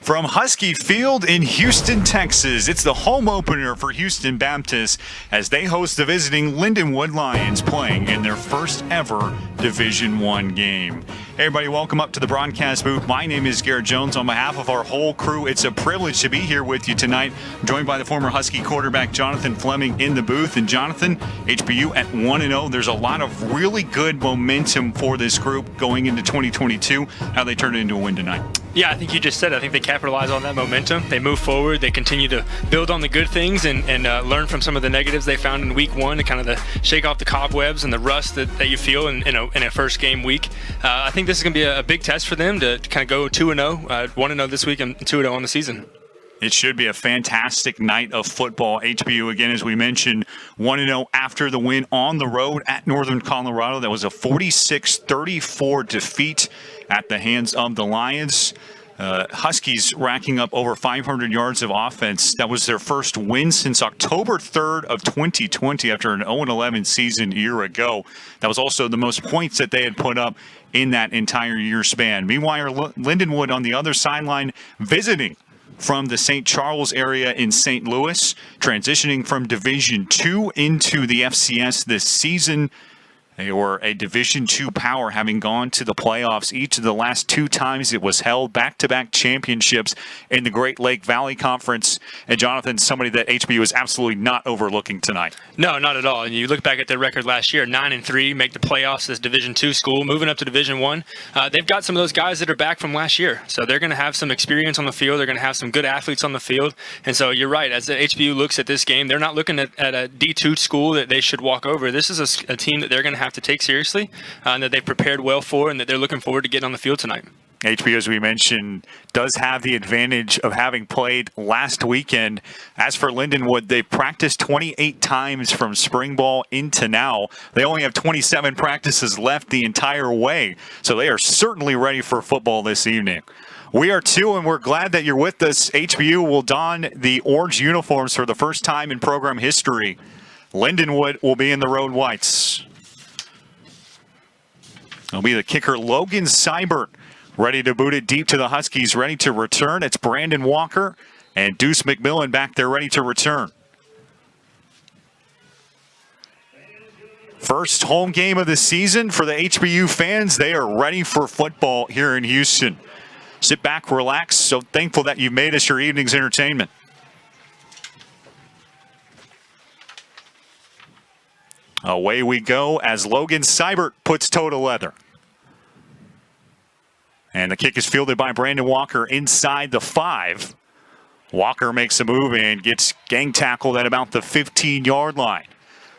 From Husky Field in Houston, Texas, it's the home opener for Houston Baptist as they host the visiting Lindenwood Lions playing in their first ever Division I game. Hey everybody, welcome up to the broadcast booth. My name is Garrett Jones. On behalf of our whole crew, it's a privilege to be here with you tonight. I'm joined by the former Husky quarterback Jonathan Fleming in the booth. And Jonathan, HBU at 1-0. There's a lot of really good momentum for this group going into 2022. How they turn it into a win tonight? Yeah, I think you just said it. I think they capitalize on that momentum. They move forward. They continue to build on the good things and learn from some of the negatives they found in week one to kind of shake off the cobwebs and the rust that you feel in a first game week. I think this is going to be a big test for them to kind of go 2-0, 1-0 this week and 2-0 on the season. It should be a fantastic night of football. HBU, again, as we mentioned, 1-0 after the win on the road at Northern Colorado. That was a 46-34 defeat at the hands of the Lions. Huskies racking up over 500 yards of offense. That was their first win since October 3rd of 2020 after an 0-11 season a year ago. That was also the most points that they had put up in that entire year span. Meanwhile, Lindenwood on the other sideline visiting from the St. Charles area in St. Louis, transitioning from Division II into the FCS this season. They were a Division II power, having gone to the playoffs each of the last two times it was held, back-to-back championships in the Great Lake Valley Conference. And Jonathan, somebody that HBU is absolutely not overlooking tonight. No, not at all. And you look back at their record last year, 9-3, make the playoffs as Division II school, moving up to Division I. They've got some of those guys that are back from last year. So they're going to have some experience on the field. They're going to have some good athletes on the field. And so you're right. As the HBU looks at this game, they're not looking at a D2 school that they should walk over. This is a team that they're going to have to take seriously and that they've prepared well for and that they're looking forward to getting on the field tonight. HBU, as we mentioned, does have the advantage of having played last weekend. As for Lindenwood, they practiced 28 times from spring ball into now. They only have 27 practices left the entire way, so they are certainly ready for football this evening. We are too, and we're glad that you're with us. HBU will don the orange uniforms for the first time in program history. Lindenwood will be in the road whites. It'll be the kicker, Logan Seibert, ready to boot it deep to the Huskies, ready to return. It's Brandon Walker and Deuce McMillan back there ready to return. First home game of the season for the HBU fans. They are ready for football here in Houston. Sit back, relax. So thankful that you made us your evening's entertainment. Away we go as Logan Seibert puts toe to leather. And the kick is fielded by Brandon Walker inside the 5. Walker makes a move and gets gang tackled at about the 15-yard line.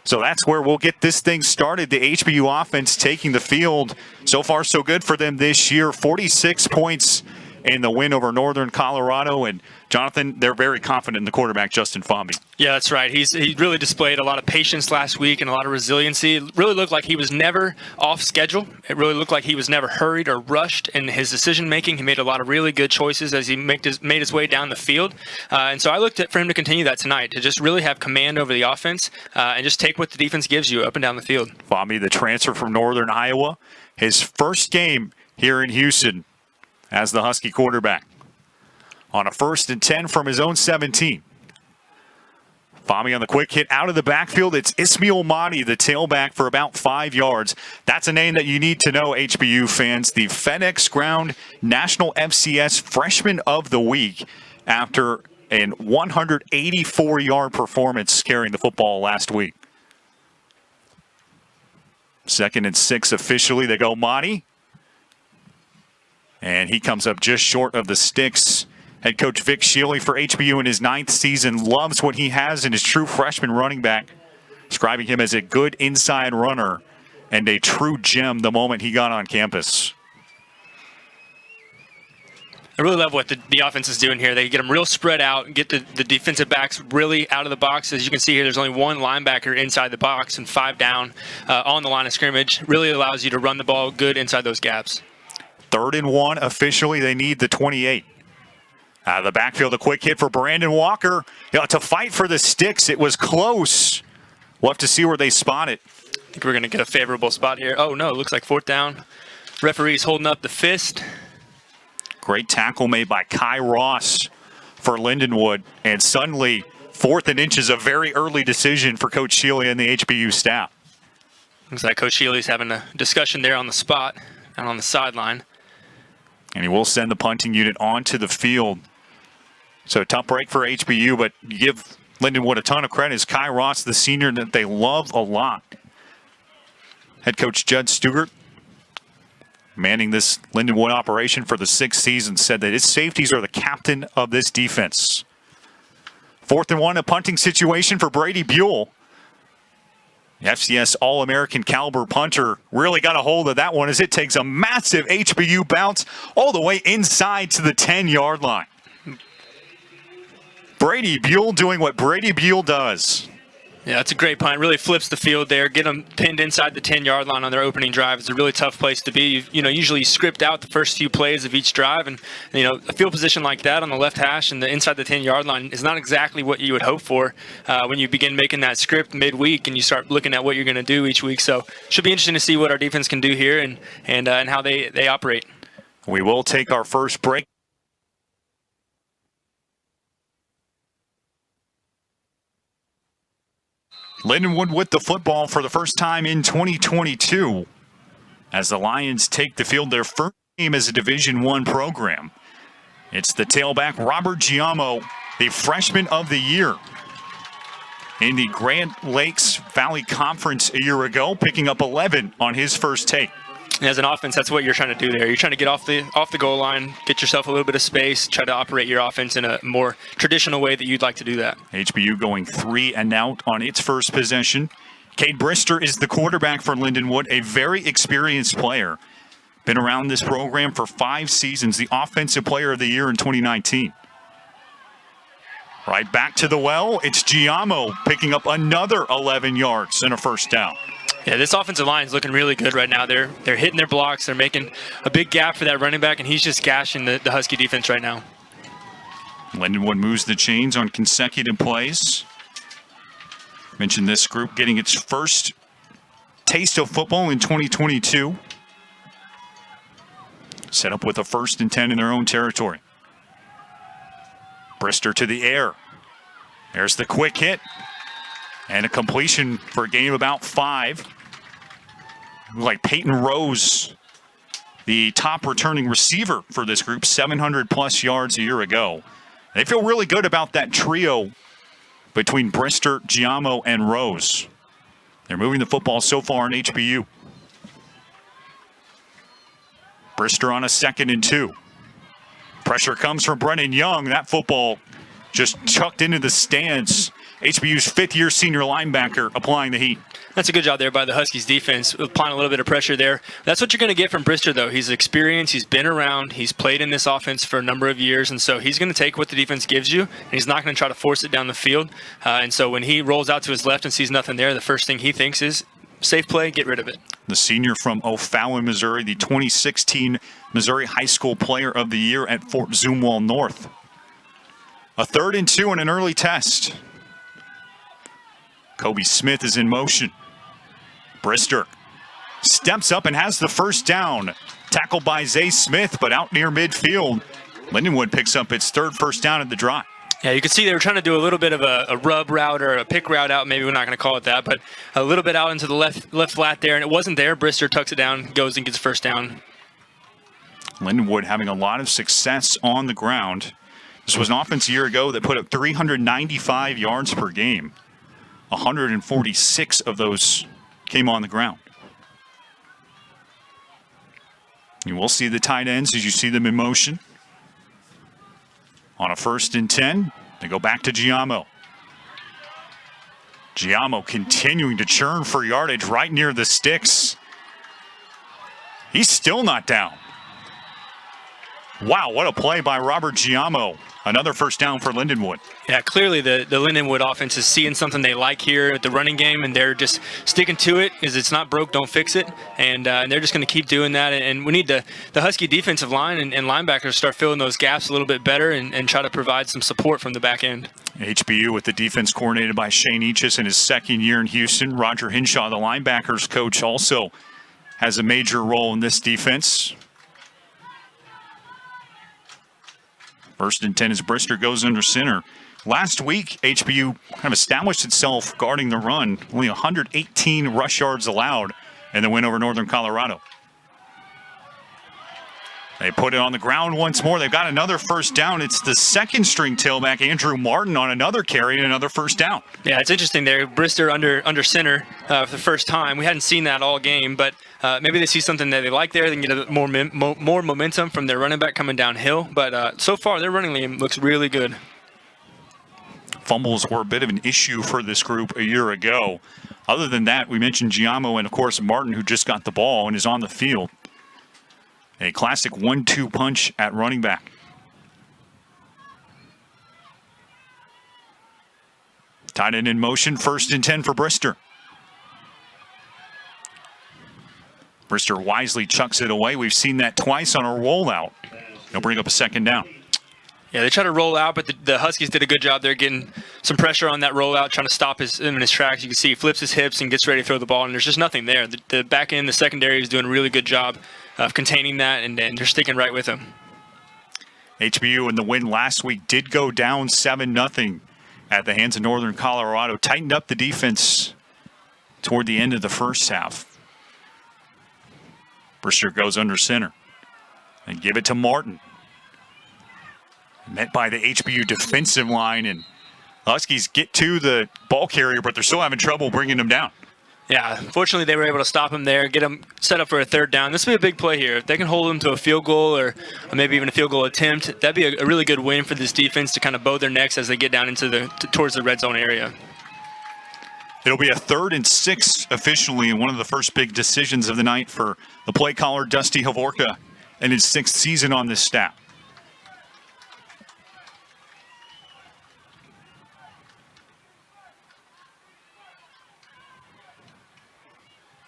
So that's where we'll get this thing started. The HBU offense taking the field. So far, so good for them this year. 46 points in the win over Northern Colorado. And Jonathan, they're very confident in the quarterback, Justin Fomby. Yeah, that's right. He really displayed a lot of patience last week and a lot of resiliency. It really looked like he was never off schedule. It really looked like he was never hurried or rushed in his decision-making. He made a lot of really good choices as he made his way down the field. And so I looked for him to continue that tonight, to just really have command over the offense and just take what the defense gives you up and down the field. Fomby, the transfer from Northern Iowa, his first game here in Houston as the Husky quarterback. On a 1st and 10 from his own 17. Fomby on the quick hit out of the backfield. It's Ismail Mahdi, the tailback, for about 5 yards. That's a name that you need to know, HBU fans. The FedEx Ground National FCS Freshman of the Week after a 184-yard performance carrying the football last week. 2nd and 6 officially. They go Mahdi. And he comes up just short of the sticks. Head coach Vic Shealy for HBU in his 9th season loves what he has in his true freshman running back, describing him as a good inside runner and a true gem the moment he got on campus. I really love what the offense is doing here. They get them real spread out and get the defensive backs really out of the box. As you can see here, there's only one linebacker inside the box and 5 down on the line of scrimmage. Really allows you to run the ball good inside those gaps. 3rd and 1 officially. They need the 28. Out of the backfield, a quick hit for Brandon Walker. To fight for the sticks, it was close. We'll have to see where they spot it. I think we're going to get a favorable spot here. Oh, no, it looks like 4th down. Referee's holding up the fist. Great tackle made by Kai Ross for Lindenwood. And suddenly, 4th and inches, a very early decision for Coach Shealy and the HBU staff. Looks like Coach Shealy's having a discussion there on the spot and on the sideline. And he will send the punting unit onto the field. So tough break for HBU, but you give Lindenwood a ton of credit. Is Kai Ross, the senior that they love a lot. Head coach Judd Stugart, manning this Lindenwood operation for the 6th season, said that his safeties are the captain of this defense. 4th and 1, a punting situation for Brady Buell. The FCS All-American caliber punter really got a hold of that one as it takes a massive HBU bounce all the way inside to the 10-yard line. Brady Buell doing what Brady Buell does. Yeah, that's a great punt. Really flips the field there. Get them pinned inside the 10-yard line on their opening drive. It's a really tough place to be. Usually you script out the first few plays of each drive, and a field position like that on the left hash and the inside the 10-yard line is not exactly what you would hope for when you begin making that script midweek and you start looking at what you're going to do each week. So should be interesting to see what our defense can do here and how they operate. We will take our first break. Lindenwood with the football for the first time in 2022 as the Lions take the field, their first game as a Division I program. It's the tailback Robert Giamo, the freshman of the year in the Grand Lakes Valley Conference a year ago, picking up 11 on his first take. As an offense, that's what you're trying to do there. You're trying to get off the goal line, get yourself a little bit of space, try to operate your offense in a more traditional way that you'd like to do that. HBU going 3 and out on its first possession. Cade Brister is the quarterback for Lindenwood, a very experienced player. Been around this program for 5 seasons, the Offensive Player of the Year in 2019. Right back to the well, it's Giamo picking up another 11 yards and a first down. Yeah, this offensive line is looking really good right now. They're hitting their blocks. They're making a big gap for that running back, and he's just gashing the Husky defense right now. Lindenwood moves the chains on consecutive plays. Mentioned this group getting its first taste of football in 2022. Set up with a 1st and 10 in their own territory. Brister to the air. There's the quick hit. And a completion for a gain of about 5. Like Peyton Rose, the top returning receiver for this group, 700-plus yards a year ago. They feel really good about that trio between Brister, Giamo, and Rose. They're moving the football so far in HBU. Brister on a 2nd and 2. Pressure comes from Brennan Young. That football just chucked into the stands. HBU's 5th-year senior linebacker applying the heat. That's a good job there by the Huskies defense, applying a little bit of pressure there. That's what you're going to get from Brister, though. He's experienced. He's been around. He's played in this offense for a number of years, and so he's going to take what the defense gives you, and he's not going to try to force it down the field. And so when he rolls out to his left and sees nothing there, the first thing he thinks is, safe play, get rid of it. The senior from O'Fallon, Missouri, the 2016 Missouri High School Player of the Year at Fort Zumwalt North. A 3rd and 2 and an early test. Kobe Smith is in motion. Brister steps up and has the first down. Tackled by Zay Smith, but out near midfield. Lindenwood picks up its 3rd first down at the drive. Yeah, you can see they were trying to do a little bit of a rub route or a pick route out. Maybe we're not going to call it that, but a little bit out into the left flat there, and it wasn't there. Brister tucks it down, goes and gets first down. Lindenwood having a lot of success on the ground. This was an offense a year ago that put up 395 yards per game. 146 of those came on the ground. You will see the tight ends as you see them in motion. On a 1st and 10, they go back to Giamo. Giamo continuing to churn for yardage right near the sticks. He's still not down. Wow, what a play by Robert Giamo. Another first down for Lindenwood. Yeah, clearly the Lindenwood offense is seeing something they like here at the running game, and they're just sticking to it. Is it's not broke, don't fix it. And they're just going to keep doing that. And we need the Husky defensive line and linebackers start filling those gaps a little bit better and try to provide some support from the back end. HBU with the defense coordinated by Shane Eachus in his 2nd year in Houston. Roger Hinshaw, the linebackers coach, also has a major role in this defense. First and 10 as Brister goes under center. Last week, HBU kind of established itself guarding the run. Only 118 rush yards allowed in the win over Northern Colorado. They put it on the ground once more. They've got another first down. It's the second string tailback, Andrew Martin, on another carry and another first down. Yeah, it's interesting there. Brister under center for the first time. We hadn't seen that all game, but maybe they see something that they like there. They can get a more momentum from their running back coming downhill. But so far, their running game looks really good. Fumbles were a bit of an issue for this group a year ago. Other than that, we mentioned Giamo and, of course, Martin, who just got the ball and is on the field. A classic 1-2 punch at running back. Tight end in motion, first and 10 for Brister. Brister wisely chucks it away. We've seen that twice on a rollout. They'll bring up a second down. Yeah, they try to roll out, but the Huskies did a good job there getting some pressure on that rollout, trying to stop him in his tracks. You can see he flips his hips and gets ready to throw the ball, and there's just nothing there. The back end, the secondary is doing a really good job of containing that, and they're sticking right with him. HBU in the win last week did go down 7-0 at the hands of Northern Colorado. Tightened up the defense toward the end of the first half. Brister goes under center and give it to Martin. Met by the HBU defensive line, and Huskies get to the ball carrier, but they're still having trouble bringing him down. Yeah, fortunately they were able to stop him there, get him set up for a third down. This would be a big play here. If they can hold him to a field goal or maybe even a field goal attempt, that'd be a really good win for this defense to kind of bow their necks as they get down into towards the red zone area. It'll be a 3rd and 6 officially, and one of the first big decisions of the night for the play caller, Dusty Havorka, in his 6th season on this staff.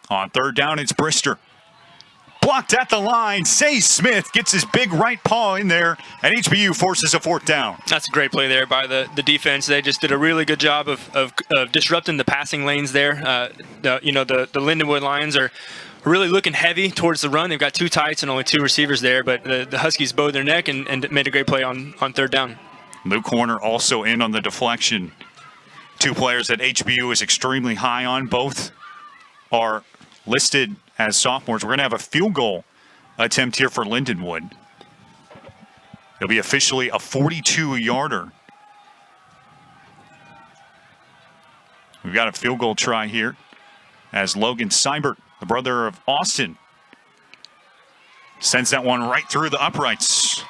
On 3rd down, it's Brister. Blocked at the line. Say Smith gets his big right paw in there, and HBU forces a 4th down. That's a great play there by the defense. They just did a really good job of disrupting the passing lanes there. The Lindenwood Lions are really looking heavy towards the run. They've got 2 tights and only 2 receivers there, but the Huskies bowed their neck and made a great play on 3rd down. Luke Horner also in on the deflection. 2 players that HBU is extremely high on. Both are listed as sophomores. We're going to have a field goal attempt here for Lindenwood. It'll be officially a 42-yarder. We've got a field goal try here as Logan Seibert, the brother of Austin, sends that one right through the uprights.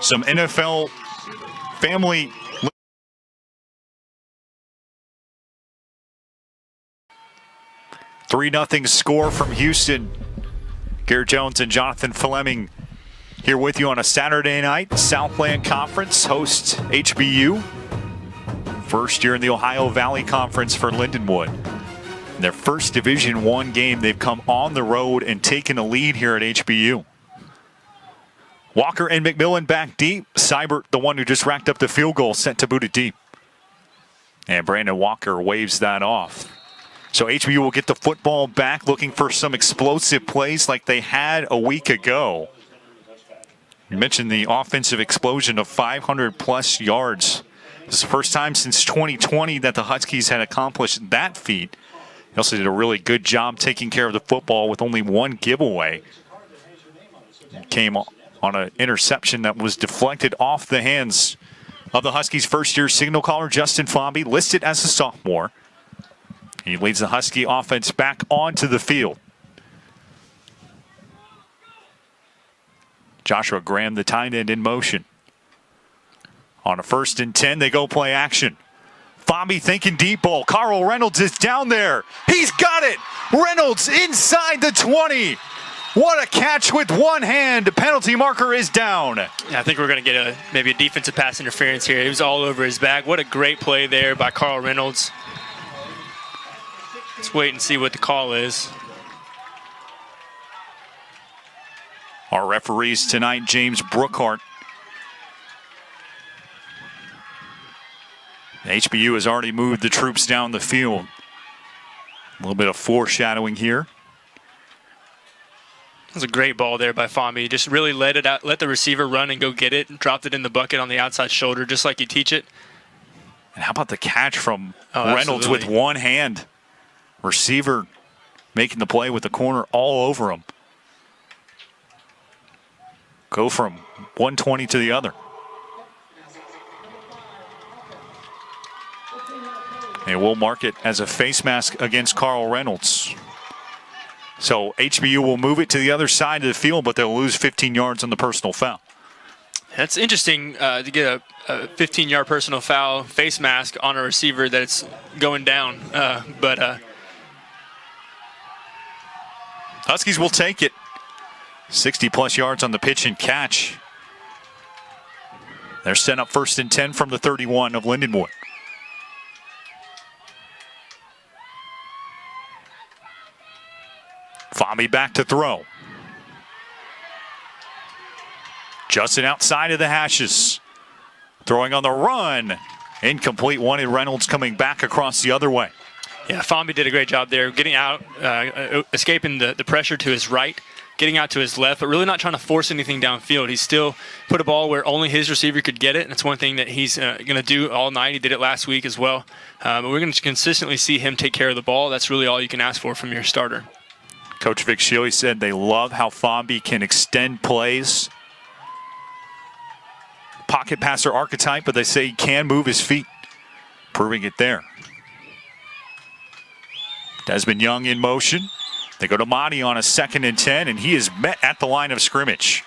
Some NFL family. 3-0 score from Houston. Garrett Jones and Jonathan Fleming here with you on a Saturday night. Southland Conference hosts HBU. First year in the Ohio Valley Conference for Lindenwood. In their first Division I game, they've come on the road and taken a lead here at HBU. Walker and McMillan back deep. Seibert, the one who just racked up the field goal, sent to boot it deep. And Brandon Walker waves that off. So HBU will get the football back, looking for some explosive plays like they had a week ago. You mentioned the offensive explosion of 500-plus yards. This is the first time since 2020 that the Huskies had accomplished that feat. They also did a really good job taking care of the football with only 1 giveaway. It came on an interception that was deflected off the hands of the Huskies' first-year signal caller, Justin Fomby, listed as a sophomore. He leads the Husky offense back onto the field. Joshua Graham, the tight end, in motion. On a 1st and 10, they go play action. Fomby thinking deep ball. Carl Reynolds is down there. He's got it. Reynolds inside the 20. What a catch with one hand. The penalty marker is down. Yeah, I think we're going to get maybe a defensive pass interference here. He was all over his back. What a great play there by Carl Reynolds. Let's wait and see what the call is. Our referees tonight, James Brookhart. HBU has already moved the troops down the field. A little bit of foreshadowing here. That was a great ball there by Fomby. Just really let the receiver run and go get it, and dropped it in the bucket on the outside shoulder, just like you teach it. And how about the catch from Reynolds with one hand? Receiver making the play with the corner all over him. Go from 120 to the other. And we'll mark it as a face mask against Carl Reynolds. So HBU will move it to the other side of the field, but they'll lose 15 yards on the personal foul. That's interesting to get a 15-yard personal foul face mask on a receiver that's going down. But Huskies will take it. 60-plus yards on the pitch and catch. They're set up 1st and 10 from the 31 of Lindenwood. Fomby back to throw. Justin outside of the hashes. Throwing on the run. Incomplete. Wanted Reynolds coming back across the other way. Yeah, Fomby did a great job there, getting out, escaping the pressure to his right, getting out to his left, but really not trying to force anything downfield. He still put a ball where only his receiver could get it, and it's one thing that he's going to do all night. He did it last week as well. But we're going to consistently see him take care of the ball. That's really all you can ask for from your starter. Coach Vic Shealy said they love how Fomby can extend plays. Pocket passer archetype, but they say he can move his feet. Proving it there. Desmond Young in motion. They go to Monty on a 2nd and 10, and he is met at the line of scrimmage.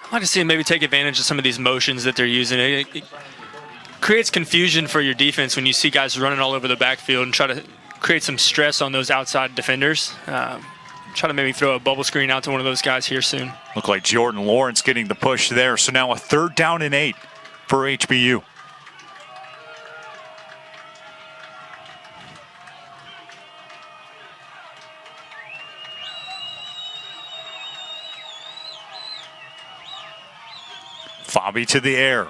I'd like to see him maybe take advantage of some of these motions that they're using. It creates confusion for your defense when you see guys running all over the backfield and try to create some stress on those outside defenders. Try to maybe throw a bubble screen out to one of those guys here soon. Look like Jordan Lawrence getting the push there. So now a 3rd down and 8 for HBU. Fomby to the air.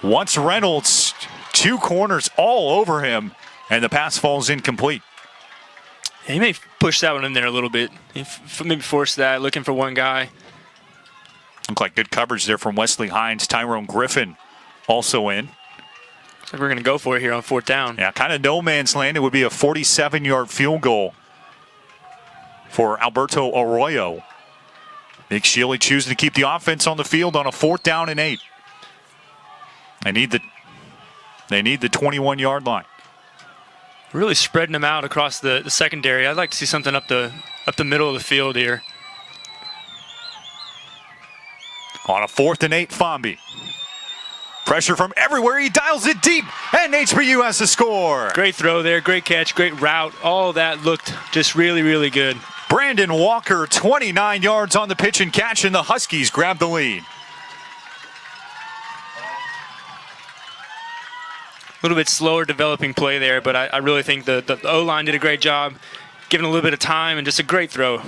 Once Reynolds, 2 corners all over him, and the pass falls incomplete. Yeah, he may push that one in there a little bit. He maybe force that, looking for one guy. Look like good coverage there from Wesley Hines. Tyrone Griffin also in. Looks like we're going to go for it here on 4th down. Yeah, kind of no man's land. It would be a 47-yard field goal for Alberto Arroyo. Vic Shealy choosing to keep the offense on the field on a 4th down and 8. They need the 21-yard line. Really spreading them out across the secondary. I'd like to see something up the middle of the field here. On a 4th and 8, Fomby. Pressure from everywhere. He dials it deep, and HBU has the score. Great throw there, great catch, great route. All that looked just really, really good. Brandon Walker, 29 yards on the pitch and catch, and the Huskies grab the lead. A little bit slower developing play there, but I really think the O-line did a great job, giving a little bit of time, and just a great throw.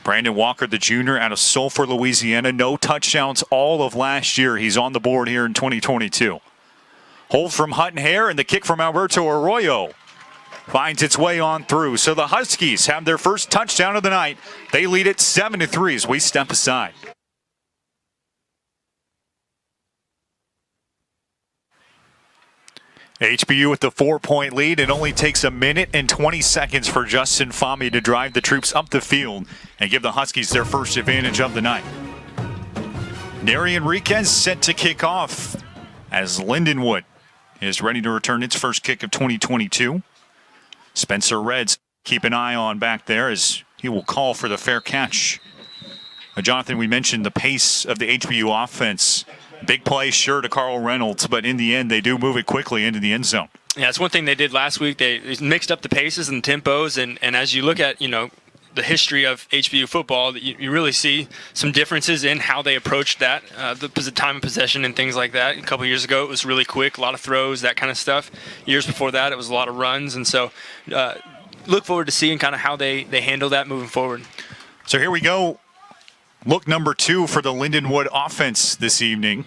Brandon Walker, the junior out of Sulphur, Louisiana. No touchdowns all of last year. He's on the board here in 2022. Hold from Hutton Hare, and the kick from Alberto Arroyo finds its way on through. So the Huskies have their first touchdown of the night. They lead it 7-3 as we step aside. HBU with the 4-point lead. It only takes a minute and 20 seconds for Justin Fomby to drive the troops up the field and give the Huskies their first advantage of the night. Neri Enriquez set to kick off as Lindenwood is ready to return its first kick of 2022. Spencer Reds, keep an eye on back there as he will call for the fair catch. Jonathan, we mentioned the pace of the HBU offense. Big play, sure, to Carl Reynolds, but in the end, they do move it quickly into the end zone. Yeah, it's one thing they did last week. They mixed up the paces and tempos, and as you look at, the history of HBU football, you really see some differences in how they approached that, the time of possession and things like that. A couple years ago, it was really quick, a lot of throws, that kind of stuff. Years before that, it was a lot of runs, and so look forward to seeing kind of how they handle that moving forward. So here we go. Look number 2 for the Lindenwood offense this evening.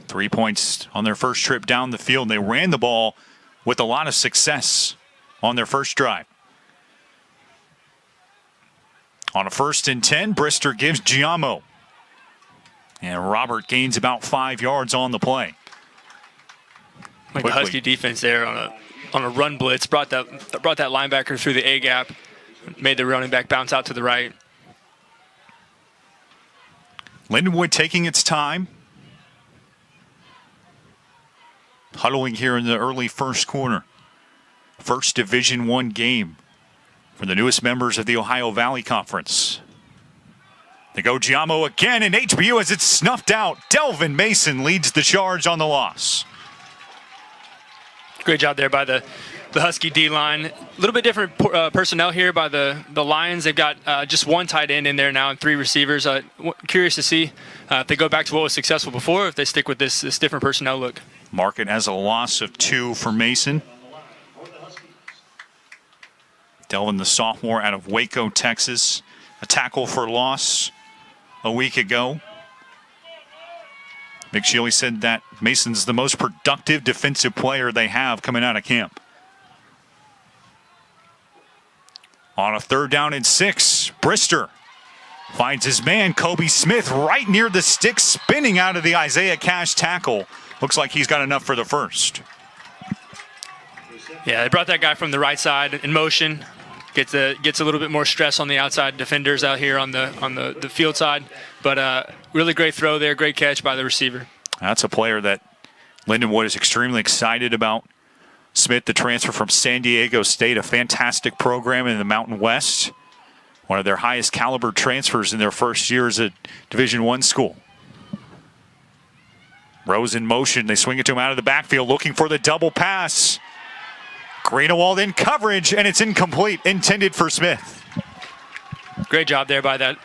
3 points on their first trip down the field. They ran the ball with a lot of success on their first drive. On a 1st and 10, Brister gives Giamo. And Robert gains about 5 yards on the play. Like the Husky defense there on a run blitz brought that linebacker through the A gap, made the running back bounce out to the right. Lindenwood taking its time. Huddling here in the early first quarter. First Division I game for the newest members of the Ohio Valley Conference. They go Giamo again, and HBU as it's snuffed out. Delvin Mason leads the charge on the loss. Great job there by the Husky D-line. A little bit different personnel here by the Lions. They've got just one tight end in there now and 3 receivers. Curious to see if they go back to what was successful before, or if they stick with this different personnel look. Market has a loss of 2 for Mason. Delvin, the sophomore out of Waco, Texas. A tackle for loss a week ago. McSheely said that Mason's the most productive defensive player they have coming out of camp. On a 3rd down and 6, Brister finds his man, Kobe Smith, right near the stick, spinning out of the Isaiah Cash tackle. Looks like he's got enough for the first. Yeah, they brought that guy from the right side in motion. Gets a little bit more stress on the outside defenders out here on the field side. But really great throw there, great catch by the receiver. That's a player that Lindenwood is extremely excited about. Smith, the transfer from San Diego State, a fantastic program in the Mountain West. One of their highest caliber transfers in their first year as a Division I school. Rose in motion. They swing it to him out of the backfield, looking for the double pass. Greenewald in coverage, and it's incomplete, intended for Smith. Great job there by that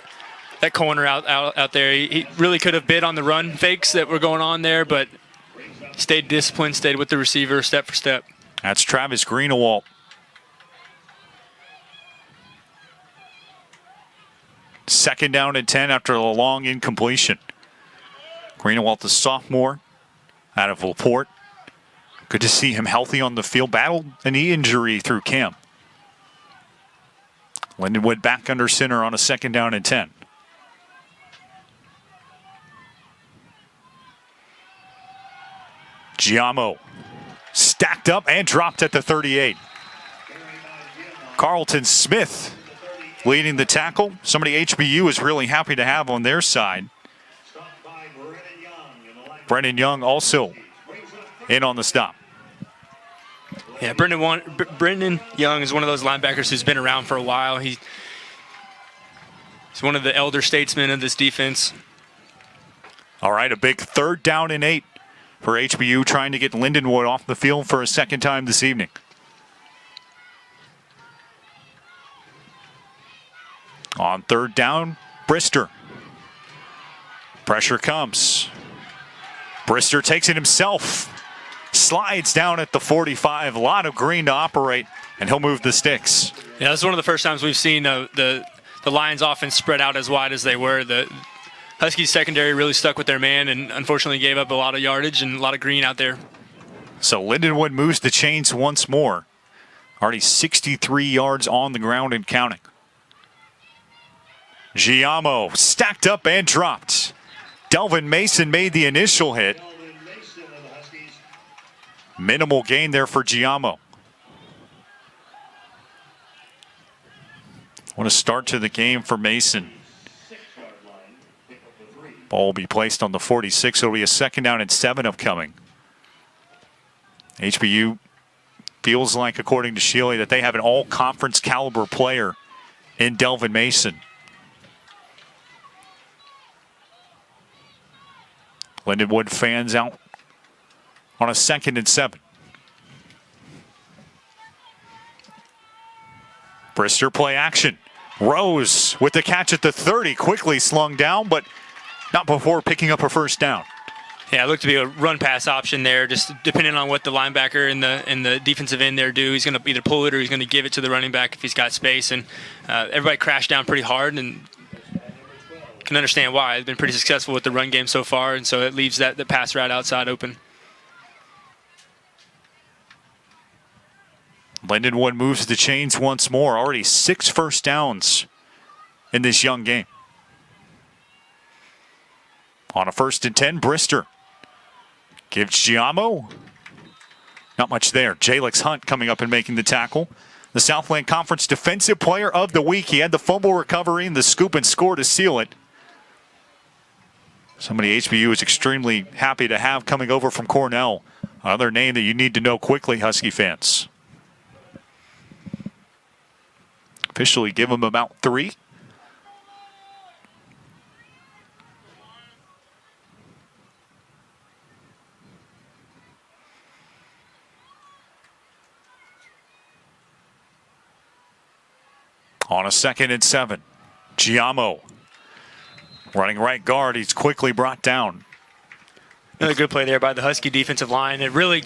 corner out there. He really could have bid on the run fakes that were going on there, but stayed disciplined, stayed with the receiver step for step. That's Travis Greenewald. Second down and 10 after a long incompletion. Greenewald, the sophomore out of LaPorte. Good to see him healthy on the field. Battled a knee injury through camp. Lindenwood back under center on a 2nd down and 10. Giamo stacked up and dropped at the 38. Carlton Smith leading the tackle. Somebody HBU is really happy to have on their side. Brennan Young also in on the stop. Yeah, Brendan Young is one of those linebackers who's been around for a while. He's one of the elder statesmen of this defense. All right, a big 3rd down and 8 for HBU, trying to get Lindenwood off the field for a 2nd time this evening. On 3rd down, Brister. Pressure comes. Brister takes it himself. Slides down at the 45. A lot of green to operate, and he'll move the sticks. Yeah, this is one of the first times we've seen the Lions offense spread out as wide as they were. The Huskies secondary really stuck with their man and unfortunately gave up a lot of yardage and a lot of green out there. So Lindenwood moves the chains once more. Already 63 yards on the ground and counting. Giamo stacked up and dropped. Delvin Mason made the initial hit. Minimal gain there for Giamo. What a start to the game for Mason. Ball will be placed on the 46. It'll be a 2nd down and 7 upcoming. HBU feels like, according to Shealy, that they have an all-conference caliber player in Delvin Mason. Lindenwood fans out on a 2nd and 7. Brister play action. Rose with the catch at the 30, quickly slung down, but not before picking up a 1st down. Yeah, it looked to be a run-pass option there, just depending on what the linebacker and the defensive end there do. He's going to either pull it or he's going to give it to the running back if he's got space. And everybody crashed down pretty hard, and can understand why. They've been pretty successful with the run game so far, and so it leaves the pass route outside open. Lindenwood moves the chains once more. Already 6 first downs in this young game. On a 1st and 10, Brister gives Giamo. Not much there. Jalix Hunt coming up and making the tackle. The Southland Conference Defensive Player of the Week. He had the fumble recovery and the scoop and score to seal it. Somebody HBU is extremely happy to have coming over from Cornell. Another name that you need to know quickly, Husky fans. Officially give him about 3. On a 2nd and 7, Giamo running right guard. He's quickly brought down. Another good play there by the Husky defensive line. It really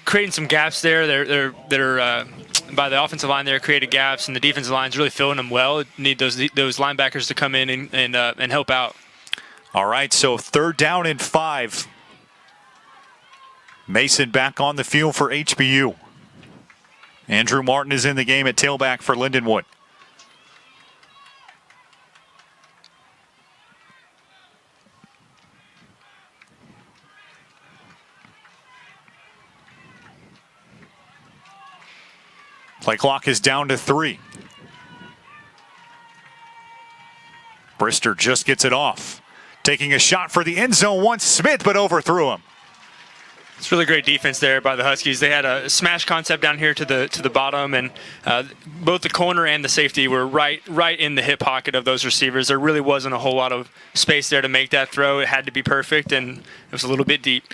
creating some gaps there. They're by the offensive line there created gaps, and the defensive line's really filling them well. Need those linebackers to come in and help out. All right, so 3rd down and 5. Mason back on the field for HBU. Andrew Martin is in the game at tailback for Lindenwood. Play clock is down to 3. Brister just gets it off. Taking a shot for the end zone once Smith, but overthrew him. It's really great defense there by the Huskies. They had a smash concept down here to the bottom, and both the corner and the safety were right in the hip pocket of those receivers. There really wasn't a whole lot of space there to make that throw. It had to be perfect, and it was a little bit deep.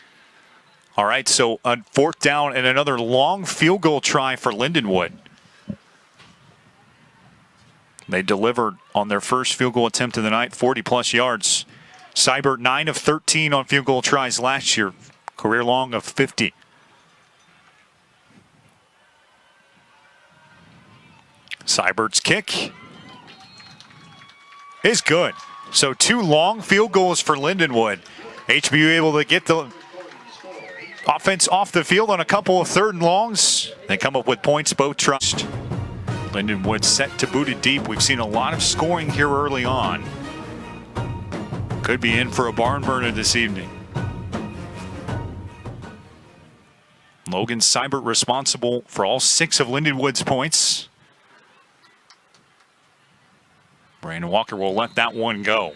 All right, so a 4th down and another long field goal try for Lindenwood. They delivered on their first field goal attempt of the night, 40-plus yards. Seibert 9 of 13 on field goal tries last year, career long of 50. Seibert's kick is good. So 2 long field goals for Lindenwood. HBU able to get the offense off the field on a couple of 3rd and longs. They come up with points both trust. Lindenwood set to boot it deep. We've seen a lot of scoring here early on. Could be in for a barn burner this evening. Logan Seibert responsible for all 6 of Lindenwood's points. Brandon Walker will let that one go.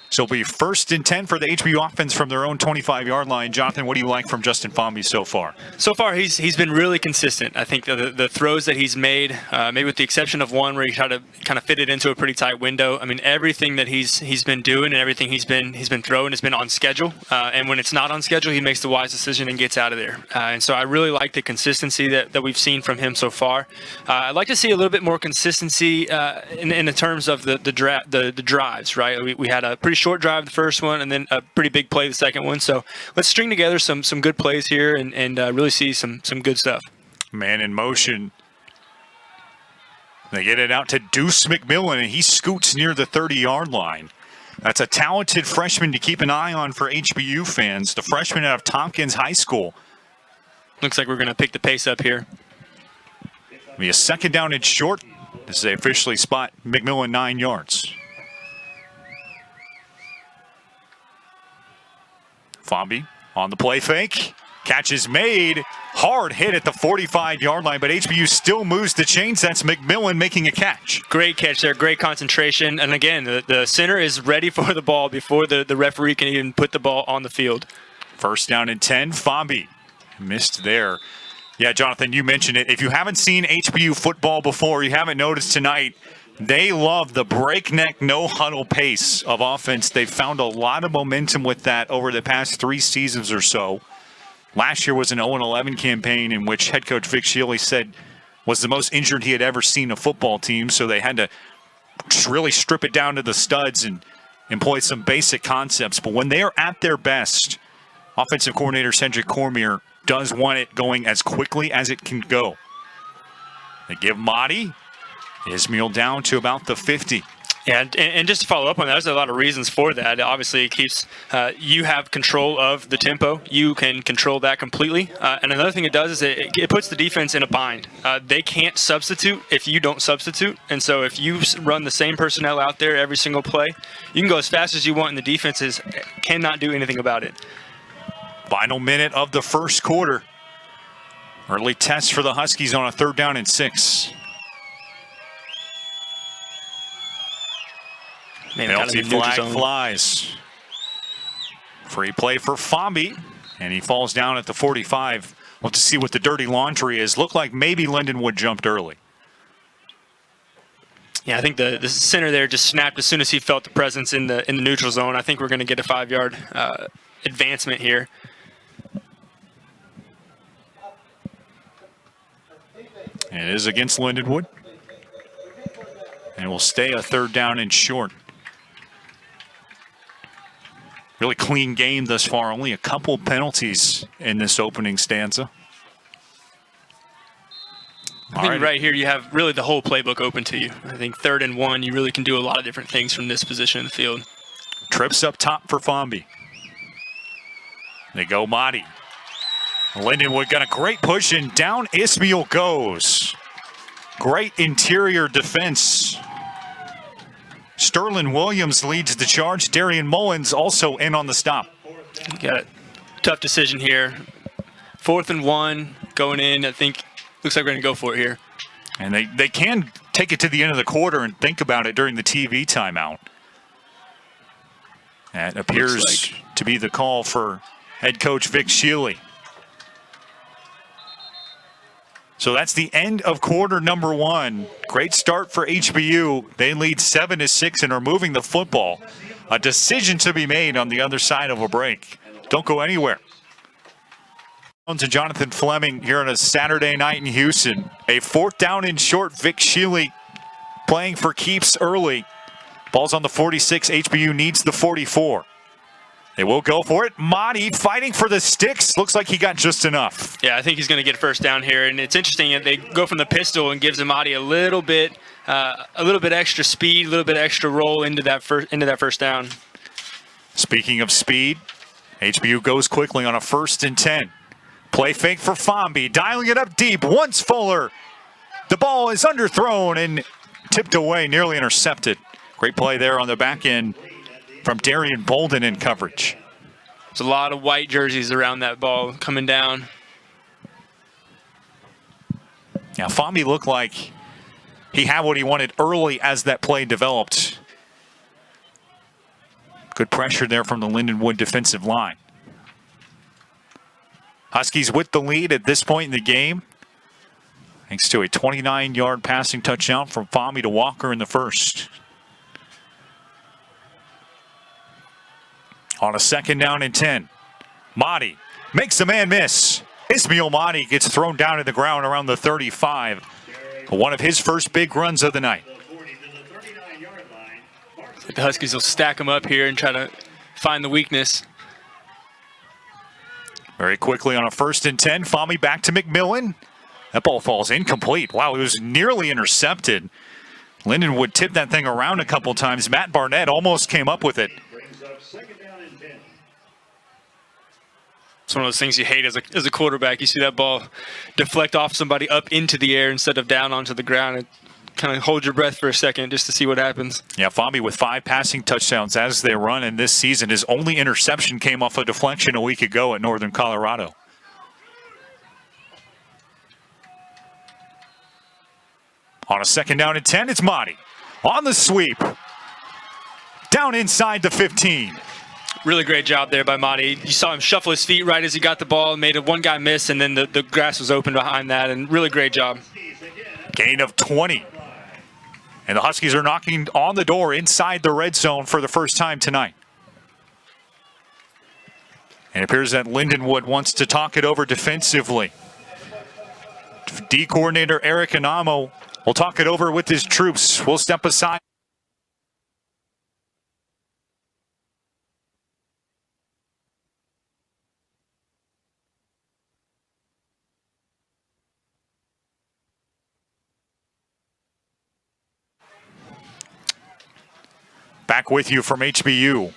So it'll be 1st and 10 for the HBU offense from their own 25-yard line. Jonathan, what do you like from Justin Fomby so far? So far, he's been really consistent. I think the throws that he's made, maybe with the exception of one where he tried to kind of fit it into a pretty tight window. I mean, everything that he's been doing and everything he's been throwing has been on schedule. And when it's not on schedule, he makes the wise decision and gets out of there. And so I really like the consistency that we've seen from him so far. I'd like to see a little bit more consistency in the terms of the drives. Right, we had a pretty short drive the first one, and then a pretty big play the second one. So let's string together some good plays here and really see some good stuff. Man in motion. They get it out to Deuce McMillan, and he scoots near the 30-yard line. That's a talented freshman to keep an eye on for HBU fans. The freshman out of Tompkins High School. Looks like we're going to pick the pace up here. Be a 2nd down and short. This is they officially spot McMillan 9 yards. Fomby on the play fake. Catch is made. Hard hit at the 45-yard line, but HBU still moves the chains. That's McMillan making a catch. Great catch there. Great concentration. And again, the center is ready for the ball before the referee can even put the ball on the field. 1st down and 10. Fomby missed there. Yeah, Jonathan, you mentioned it. If you haven't seen HBU football before, you haven't noticed tonight, they love the breakneck, no-huddle pace of offense. They've found a lot of momentum with that over the past 3 seasons or so. Last year was an 0-11 campaign in which head coach Vic Shealy said was the most injured he had ever seen a football team, so they had to really strip it down to the studs and employ some basic concepts. But when they are at their best, offensive coordinator Cedric Cormier does want it going as quickly as it can go. They give Motti his meal down to about the 50. Yeah, and just to follow up on that, there's a lot of reasons for that. Obviously, it keeps you have control of the tempo. You can control that completely. And another thing it does is it puts the defense in a bind. They can't substitute if you don't substitute. And so if you run the same personnel out there every single play, you can go as fast as you want, and the defenses cannot do anything about it. Final minute of the first quarter. Early test for the Huskies on a 3rd down and 6. Penalty flag flies. Free play for Fomby, and he falls down at the 45. We'll have to see what the dirty laundry is. Looked like maybe Lindenwood jumped early. Yeah, I think the center there just snapped as soon as he felt the presence in the neutral zone. I think we're going to get a 5-yard advancement here. And it is against Lindenwood. And will stay a 3rd down and short. Really clean game thus far. Only a couple penalties in this opening stanza. I think right here you have really the whole playbook open to you. I think 3rd and 1, you really can do a lot of different things from this position in the field. Trips up top for Fomby. They go Mahdi. Lindenwood got a great push, and down Ismail goes. Great interior defense. Sterling Williams leads the charge. Darian Mullins also in on the stop. Got a tough decision here. 4th and 1 going in. I think looks like we're going to go for it here. And they can take it to the end of the quarter and think about it during the TV timeout. That appears to be the call for head coach Vic Shealy. So that's the end of quarter number 1. Great start for HBU. They lead 7-6 and are moving the football. A decision to be made on the other side of a break. Don't go anywhere. To Jonathan Fleming here on a Saturday night in Houston. A 4th down and short. Vic Shealy playing for keeps early. Ball's on the 46. HBU needs the 44. They will go for it. Mahdi fighting for the sticks. Looks like he got just enough. Yeah, I think he's going to get 1st down here. And it's interesting that they go from the pistol and gives Mahdi a little bit extra speed, a little bit extra roll into that first down. Speaking of speed, HBU goes quickly on a 1st and 10. Play fake for Fomby, dialing it up deep. Once Fuller. The ball is underthrown and tipped away, nearly intercepted. Great play there on the back end from Darian Bolden in coverage. There's a lot of white jerseys around that ball coming down. Yeah, Fomby looked like he had what he wanted early as that play developed. Good pressure there from the Lindenwood defensive line. Huskies with the lead at this point in the game, thanks to a 29-yard passing touchdown from Fomby to Walker in the first. On a 2nd down and 10, Mahdi makes a man miss. Ismail Mahdi gets thrown down to the ground around the 35. One of his first big runs of the night. The Huskies will stack him up here and try to find the weakness. Very quickly on a 1st and 10, Fomby back to McMillan. That ball falls incomplete. Wow, it was nearly intercepted. Lindenwood tipped that thing around a couple times. Matt Barnett almost came up with it. It's one of those things you hate as a quarterback. You see that ball deflect off somebody up into the air instead of down onto the ground. It kind of hold your breath for a second just to see what happens. Yeah, Fomby with 5 passing touchdowns as they run in this season. His only interception came off a deflection a week ago at Northern Colorado. On a 2nd down and 10, it's Mahdi on the sweep. Down inside the 15. Really great job there by Mahdi. You saw him shuffle his feet right as he got the ball, made one guy miss, and then the grass was open behind that, and really great job. Gain of 20. And the Huskies are knocking on the door inside the red zone for the first time tonight. And it appears that Lindenwood wants to talk it over defensively. D coordinator Eric Anamo will talk it over with his troops. We'll step aside. Back with you from HBU.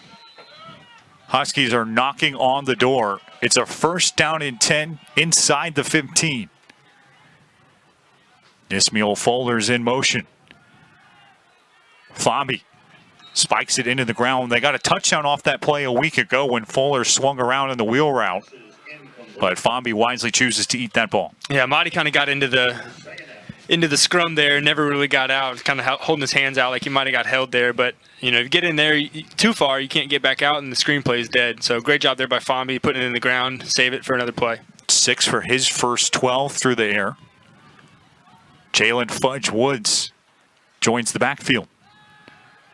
Huskies are knocking on the door. It's a first down and 10 inside the 15. Ismail Fuller's in motion. Fomby spikes it into the ground. They got a touchdown off that play a week ago when Fuller swung around in the wheel route. But Fomby wisely chooses to eat that ball. Yeah, Mahdi kind of got into the scrum there, never really got out. Kind of holding his hands out like he might have got held there. But, you know, if you get in there too far, you can't get back out, and the screenplay is dead. So great job there by Fomby, putting it in the ground, save it for another play. 6 for his first 12 through the air. Jalen Fudge Woods joins the backfield.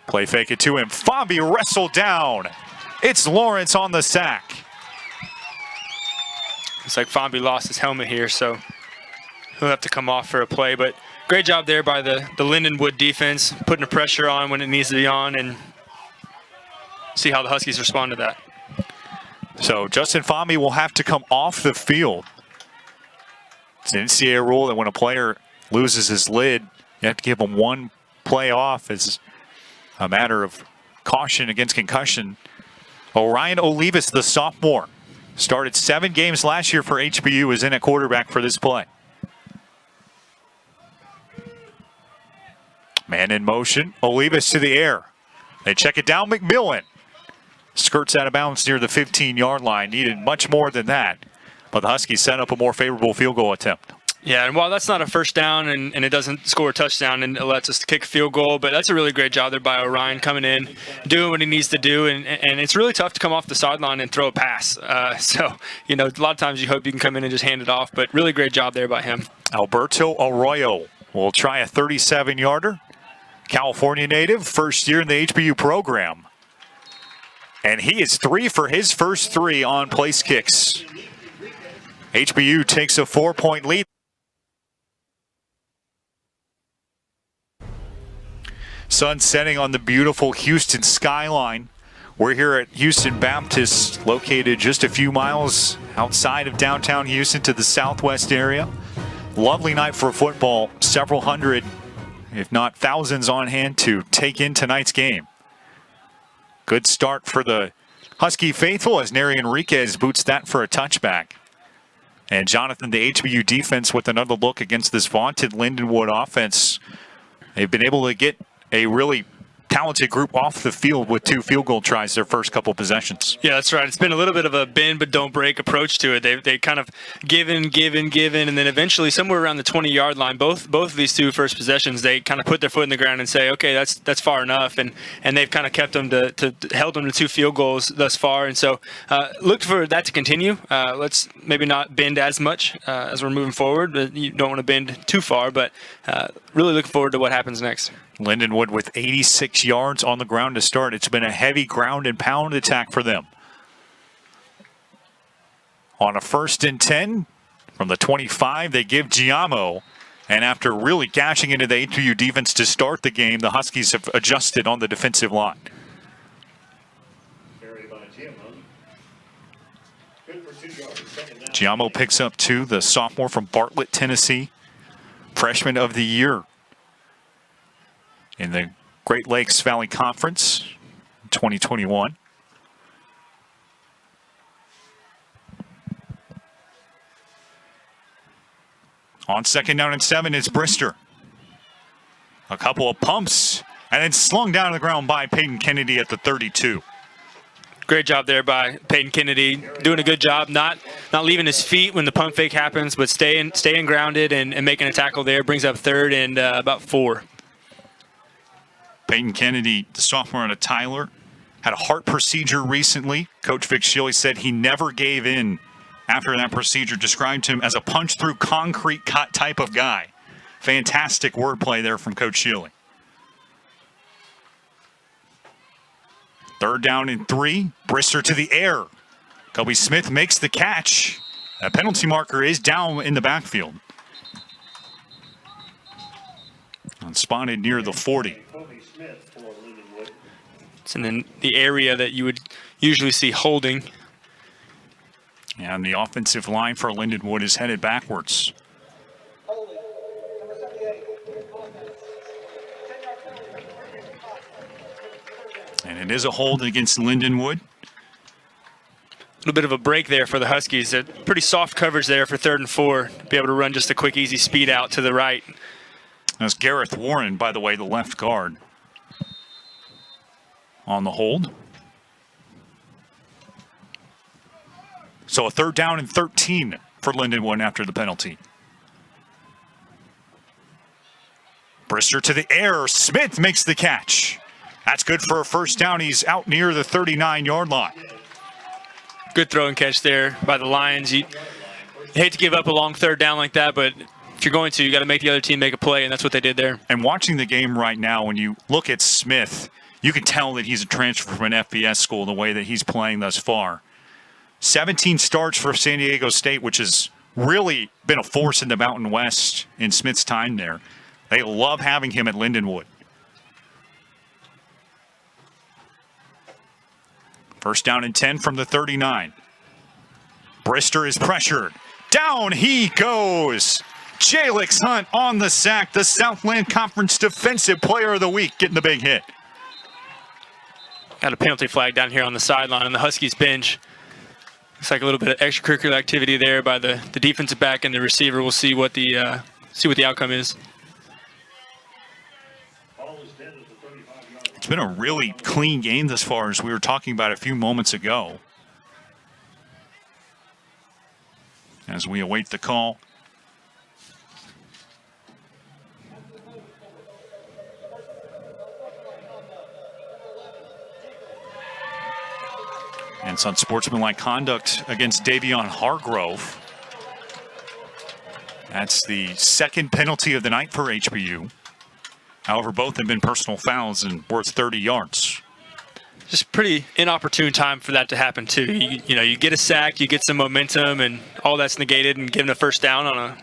Play fake it to him. Fomby wrestled down. It's Lawrence on the sack. It's like Fomby lost his helmet here, so he'll have to come off for a play. But great job there by the Lindenwood defense, putting the pressure on when it needs to be on, and see how the Huskies respond to that. So Justin Fomby will have to come off the field. It's an NCAA rule that when a player loses his lid, you have to give him one play off as a matter of caution against concussion. Orion Olivas, the sophomore, started 7 games last year for HBU, is in at quarterback for this play. Man in motion, Olivas to the air. They check it down, McMillan. Skirts out of bounds near the 15-yard line. Needed much more than that. But the Huskies set up a more favorable field goal attempt. Yeah, and while that's not a first down and it doesn't score a touchdown and it lets us kick a field goal, but that's a really great job there by Orion coming in, doing what he needs to do, and it's really tough to come off the sideline and throw a pass. So, you know, a lot of times you hope you can come in and just hand it off, but really great job there by him. Alberto Arroyo will try a 37-yarder. California native, first year in the HBU program. And he is 3 for his first 3 on place kicks. HBU takes a 4-point lead. Sun setting on the beautiful Houston skyline. We're here at Houston Baptist, located just a few miles outside of downtown Houston to the southwest area. Lovely night for football. Several hundred, if not thousands, on hand to take in tonight's game. Good start for the Husky faithful as Neri Enriquez boots that for a touchback. And Jonathan, the HBU defense, with another look against this vaunted Lindenwood offense. They've been able to get a really talented group off the field with 2 field goal tries their first couple possessions. Yeah, that's right. It's been a little bit of a bend but don't break approach to it. They kind of given, and then eventually somewhere around the 20-yard line, both of these 2 first possessions, they kind of put their foot in the ground and say, okay, that's far enough, and they've kind of kept them held them to 2 field goals thus far, and so look for that to continue. Let's maybe not bend as much as we're moving forward. You don't want to bend too far, but really looking forward to what happens next. Lindenwood with 86 yards on the ground to start. It's been a heavy ground and pound attack for them. On a 1st and 10 from the 25, they give Giamo. And after really gashing into the HBU defense to start the game, the Huskies have adjusted on the defensive line. Giamo picks up 2, the sophomore from Bartlett, Tennessee. Freshman of the year in the Great Lakes Valley Conference 2021. On 2nd down and 7, it's Brister. A couple of pumps, and then slung down to the ground by Peyton Kennedy at the 32. Great job there by Peyton Kennedy, doing a good job, not leaving his feet when the pump fake happens, but staying grounded and making a tackle there. Brings up 3rd and about 4. Peyton Kennedy, the sophomore out of Tyler, had a heart procedure recently. Coach Vic Shilley said he never gave in after that procedure, described him as a punch-through concrete cut type of guy. Fantastic wordplay there from Coach Shilley. 3rd down and 3, Brister to the air. Kobe Smith makes the catch. A penalty marker is down in the backfield. And spotted near the 40. It's in the area that you would usually see holding. And the offensive line for Lindenwood is headed backwards. And it is a hold against Lindenwood. A little bit of a break there for the Huskies. Pretty soft coverage there for 3rd and 4. Be able to run just a quick, easy speed out to the right. That's Gareth Warren, by the way, the left guard on the hold. So a 3rd down and 13 for Lindenwood after the penalty. Brister to the air. Smith makes the catch. That's good for a 1st down. He's out near the 39-yard line. Good throw and catch there by the Lions. You hate to give up a long 3rd down like that, but if you're going to, you got to make the other team make a play, and that's what they did there. And watching the game right now, when you look at Smith, you can tell that he's a transfer from an FBS school the way that he's playing thus far. 17 starts for San Diego State, which has really been a force in the Mountain West in Smith's time there. They love having him at Lindenwood. 1st down and 10 from the 39. Brister is pressured. Down he goes. Jalix Hunt on the sack. The Southland Conference Defensive Player of the Week getting the big hit. Got a penalty flag down here on the sideline on the Huskies bench. Looks like a little bit of extracurricular activity there by the defensive back and the receiver. We'll see what the outcome is. It's been a really clean game thus far, as we were talking about a few moments ago. As we await the call. And it's unsportsmanlike conduct against Davion Hargrove. That's the 2nd penalty of the night for HBU. However, both have been personal fouls and worth 30 yards. Just pretty inopportune time for that to happen, too. You get a sack, you get some momentum, and all that's negated, and given a 1st down on a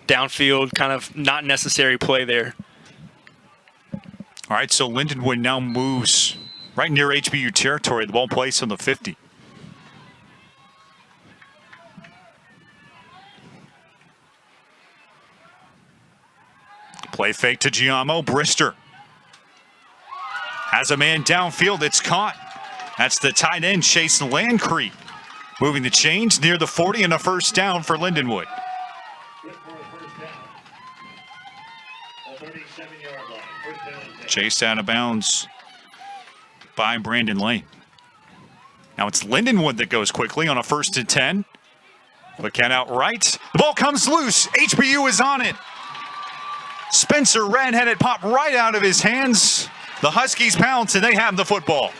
downfield kind of not necessary play there. All right, so Lindenwood now moves right near HBU territory. The ball placed on the 50. Play fake to Giamo. Brister has a man downfield. It's caught. That's the tight end, Chase Landcrete. Moving the chains near the 40 and a 1st down for Lindenwood. Chased out of bounds by Brandon Lane. Now it's Lindenwood that goes quickly on a 1st and 10. Look out right. The ball comes loose. HBU is on it. Spencer Wren had it pop right out of his hands. The Huskies pounce, and they have the football.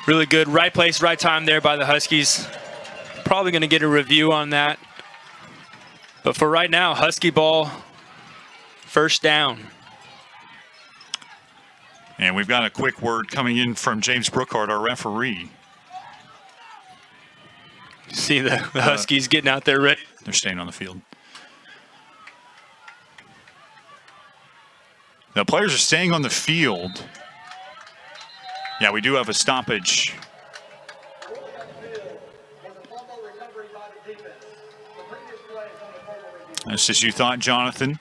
Really good right place, right time there by the Huskies. Probably going to get a review on that. But for right now, Husky ball, 1st down. And we've got a quick word coming in from James Brookhart, our referee. See the Huskies getting out there ready. They're staying on the field. The players are staying on the field. Yeah, we do have a stoppage. That's just you thought, Jonathan.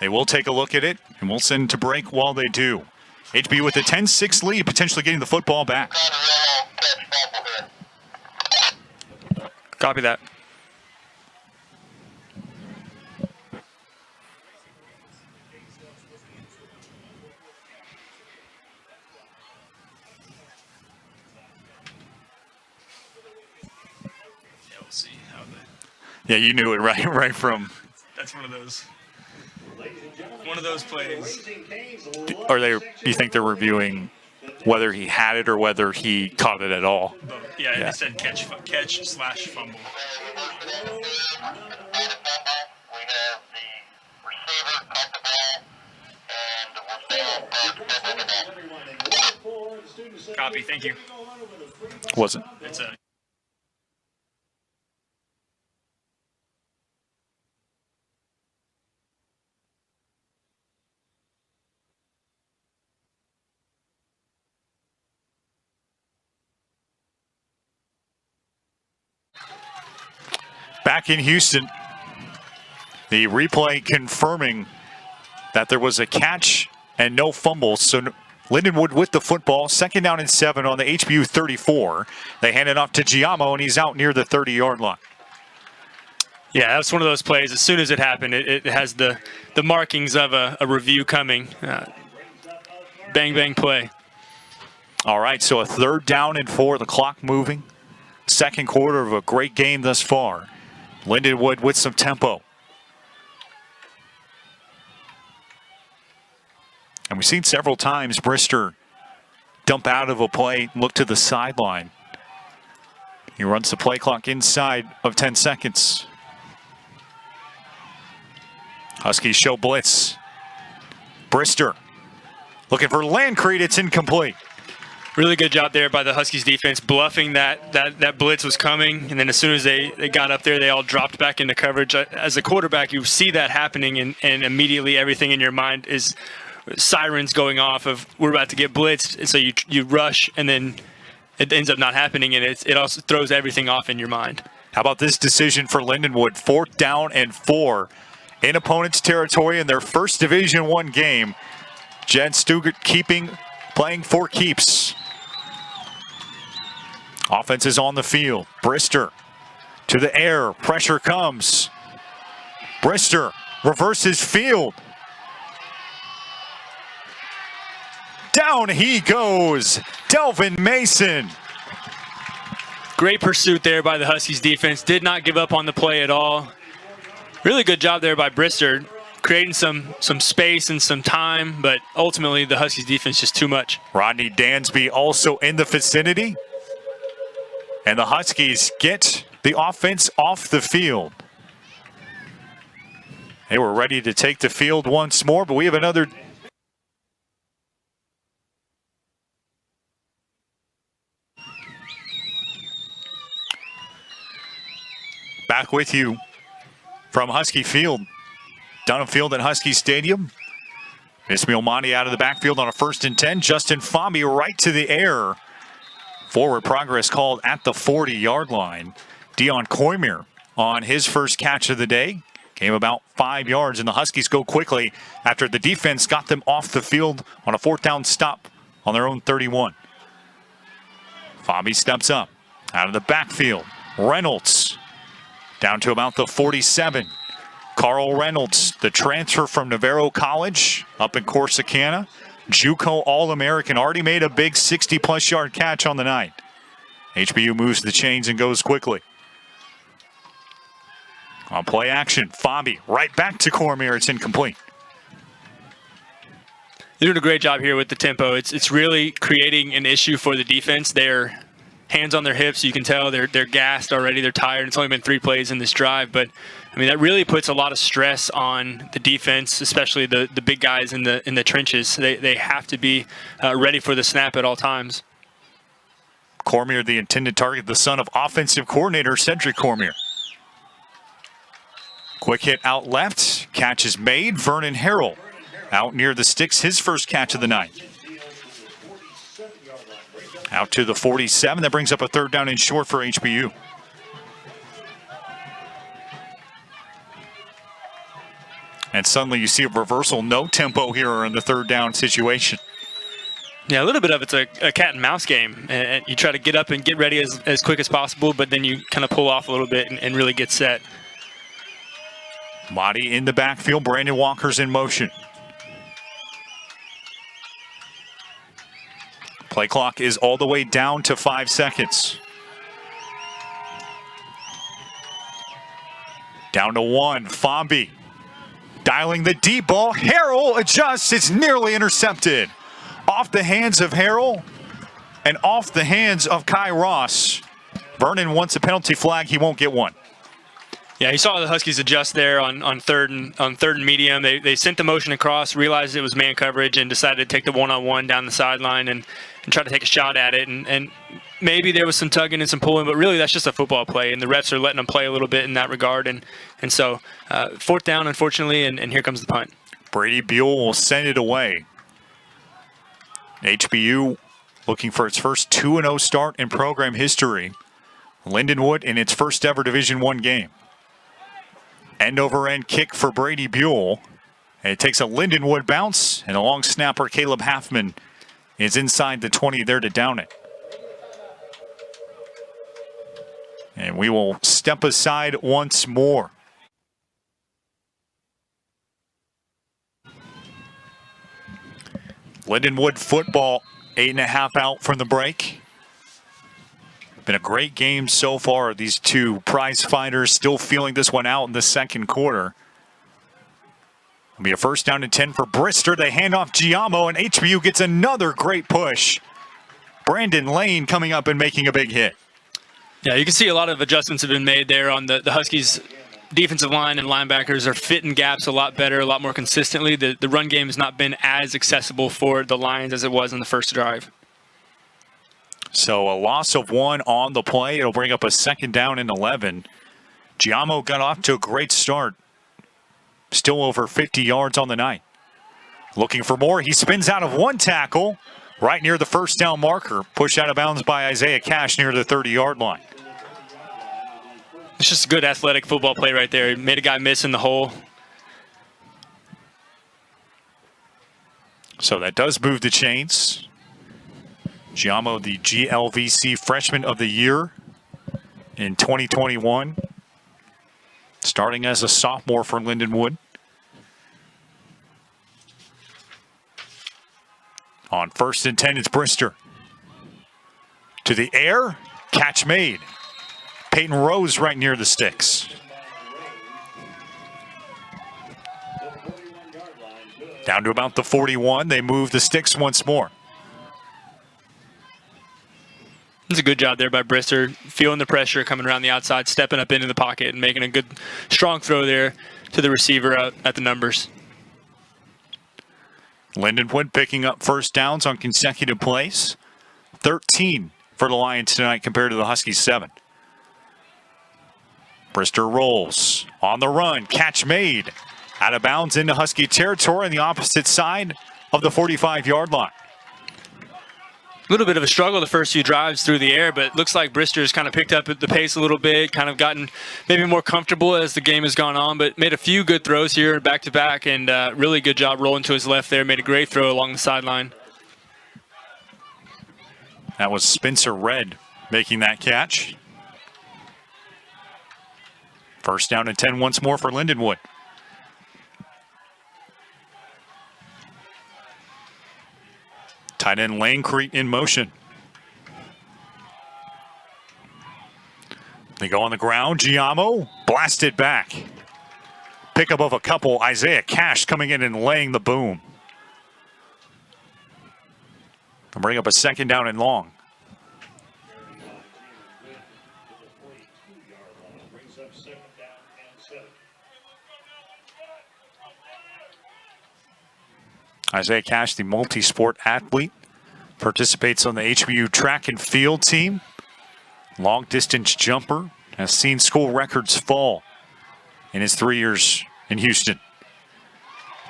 They will take a look at it, and we'll send it to break while they do. HB with a 10-6 lead, potentially getting the football back. Copy that. Yeah, you knew it right from. That's one of those plays. Are they? You think they're reviewing whether he had it or whether he caught it at all? Yeah, they said catch/fumble. Copy. Thank you. Wasn't. It's a. Back in Houston, the replay confirming that there was a catch and no fumble. So Lindenwood with the football. 2nd down and 7 on the HBU 34. They hand it off to Giamo, and he's out near the 30-yard line. Yeah, that's one of those plays. As soon as it happened, it has the markings of a review coming. Bang, bang play. All right, so a 3rd down and 4. The clock moving. Second quarter of a great game thus far. Lindenwood with some tempo. And we've seen several times Brister dump out of a play, look to the sideline. He runs the play clock inside of 10 seconds. Huskies show blitz. Brister looking for Landcreed. It's incomplete. Really good job there by the Huskies defense, bluffing that blitz was coming. And then as soon as they got up there, they all dropped back into coverage. As a quarterback, you see that happening, and immediately everything in your mind is sirens going off of we're about to get blitzed. And so you rush, and then it ends up not happening, and it also throws everything off in your mind. How about this decision for Lindenwood? 4th down and 4 in opponent's territory in their first Division I game. Jed Stugart playing for keeps. Offense is on the field. Brister to the air. Pressure comes. Brister reverses field. Down he goes. Delvin Mason. Great pursuit there by the Huskies defense. Did not give up on the play at all. Really good job there by Brister, creating some space and some time, but ultimately the Huskies defense just too much. Rodney Dansby also in the vicinity. And the Huskies get the offense off the field. They were ready to take the field once more, but we have another. Back with you from Husky Field. Dunham Field at Husky Stadium. Ismail Monty out of the backfield on a 1st and 10. Justin Fomby right to the air. Forward progress called at the 40-yard line. Dion Cormier on his first catch of the day. Came about 5 yards, and the Huskies go quickly after the defense got them off the field on a 4th down stop on their own 31. Fomby steps up out of the backfield. Reynolds down to about the 47. Carl Reynolds, the transfer from Navarro College up in Corsicana. JUCO All-American, already made a big 60-plus yard catch on the night. HBU moves the chains and goes quickly. On play action, Fomby right back to Cormier. It's incomplete. They're doing a great job here with the tempo. It's really creating an issue for the defense. They're hands on their hips. You can tell they're gassed already. They're tired. It's only been 3 plays in this drive, but I mean that really puts a lot of stress on the defense, especially the big guys in the trenches. They have to be ready for the snap at all times. Cormier, the intended target, the son of offensive coordinator Cedric Cormier. Quick hit out left. Catch is made. Vernon Harrell out near the sticks. His first catch of the night. Out to the 47. That brings up a 3rd down and short for HBU. And suddenly you see a reversal. No tempo here in the 3rd down situation. Yeah, a little bit of it's a cat and mouse game. And you try to get up and get ready as quick as possible, but then you kind of pull off a little bit and really get set. Motti in the backfield. Brandon Walker's in motion. Play clock is all the way down to 5 seconds. Down to 1. Fomby dialing the deep ball. Harrell adjusts. It's nearly intercepted. Off the hands of Harrell and off the hands of Kai Ross. Vernon wants a penalty flag. He won't get one. Yeah, he saw the Huskies adjust there on third and medium. They sent the motion across, realized it was man coverage, and decided to take the one-on-one down the sideline and try to take a shot at it. And maybe there was some tugging and some pulling, but really that's just a football play, and the refs are letting them play a little bit in that regard. And so 4th down, unfortunately, and here comes the punt. Brady Buell will send it away. HBU looking for its first 2-0 start in program history. Lindenwood in its first ever Division I game. End-over-end kick for Brady Buell. And it takes a Lindenwood bounce, and a long snapper, Caleb Halfman, is inside the 20 there to down it. And we will step aside once more. Lindenwood football, 8.5 out from the break. Been a great game so far. These two prize fighters still feeling this one out in the second quarter. It'll be a first down and 10 for Brister. They hand off Giamo, and HBU gets another great push. Brandon Lane coming up and making a big hit. Yeah, you can see a lot of adjustments have been made there on the Huskies' defensive line, and linebackers are fitting gaps a lot better, a lot more consistently. The run game has not been as accessible for the Lions as it was in the first drive. So a loss of 1 on the play. It'll bring up a second down and 11. Giamo got off to a great start. Still over 50 yards on the night. Looking for more. He spins out of one tackle right near the first down marker. Pushed out of bounds by Isaiah Cash near the 30-yard line. It's just a good athletic football play right there. It made a guy miss in the hole. So that does move the chains. Giamo, the GLVC Freshman of the Year in 2021. Starting as a sophomore for Lindenwood. On 1st and 10, it's Brister. To the air, catch made. Peyton Rose right near the sticks. Down to about the 41. They move the sticks once more. It's a good job there by Brister, feeling the pressure coming around the outside, stepping up into the pocket and making a good, strong throw there to the receiver out at the numbers. Lindenwood picking up first downs on consecutive plays. 13 for the Lions tonight compared to the Huskies 7. Brister rolls on the run, catch made. Out of bounds into Husky territory on the opposite side of the 45-yard line. A little bit of a struggle the first few drives through the air, but it looks like Brister's kind of picked up the pace a little bit, kind of gotten maybe more comfortable as the game has gone on, but made a few good throws here back-to-back, and really good job rolling to his left there. Made a great throw along the sideline. That was Spencer Red making that catch. First down and 10 once more for Lindenwood. Tight end Lane Crete in motion. They go on the ground. Giamo blasted back. Pickup of a couple. Isaiah Cash coming in and laying the boom. They'll bring up a second down and long. Isaiah Cash, the multi-sport athlete, participates on the HBU track and field team. Long distance jumper, has seen school records fall in his 3 years in Houston.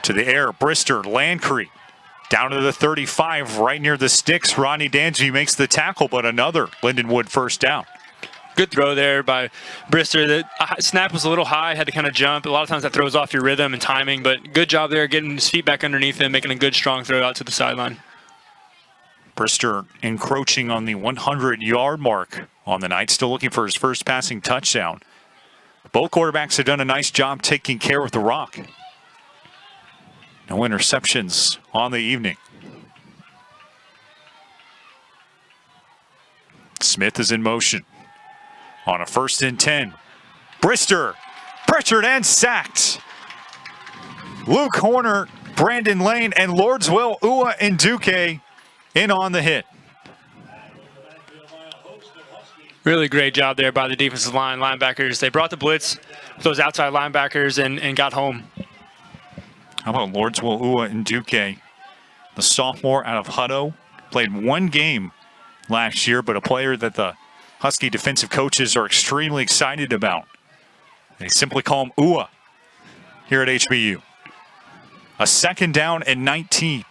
To the air, Brister, Landcrete, down to the 35, right near the sticks. Ronnie Dansby makes the tackle, but another Lindenwood first down. Good throw there by Brister. The snap was a little high, had to kind of jump. A lot of times that throws off your rhythm and timing, but good job there getting his feet back underneath him, making a good strong throw out to the sideline. Brister encroaching on the 100-yard mark on the night, still looking for his first passing touchdown. Both quarterbacks have done a nice job taking care of the rock. No interceptions on the evening. Smith is in motion. On a 1st and 10. Brister pressured and sacked. Luke Horner, Brandon Lane, and Lordswell, Ua, and Duque in on the hit. Really great job there by the defensive line, linebackers. They brought the blitz, those outside linebackers, and got home. How about Lordswell, Ua, and Duque? The sophomore out of Hutto. Played one game last year, but a player that the Husky defensive coaches are extremely excited about. They simply call him Ua here at HBU. A second down and 19.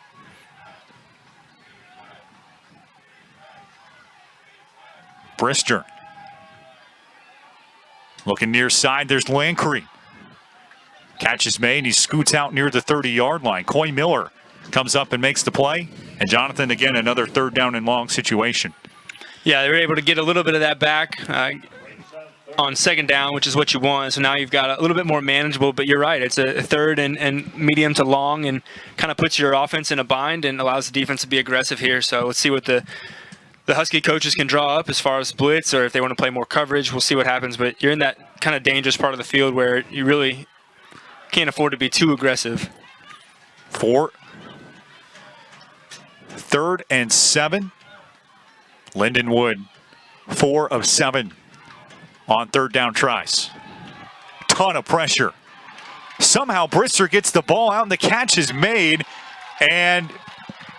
Brister. Looking near side, there's Landcrete. Catch is made, and he scoots out near the 30-yard line. Coy Miller comes up and makes the play. And Jonathan, again, another third down and long situation. Yeah, they were able to get a little bit of that back on second down, which is what you want. So now you've got a little bit more manageable, but you're right. It's a third and medium to long, and kind of puts your offense in a bind and allows the defense to be aggressive here. So let's see what the Husky coaches can draw up as far as blitz, or if they want to play more coverage. We'll see what happens. But you're in that kind of dangerous part of the field where you really can't afford to be too aggressive. 3rd and 7. Lindenwood, 4 of 7 on third down tries. Ton of pressure. Somehow Brister gets the ball out and the catch is made, and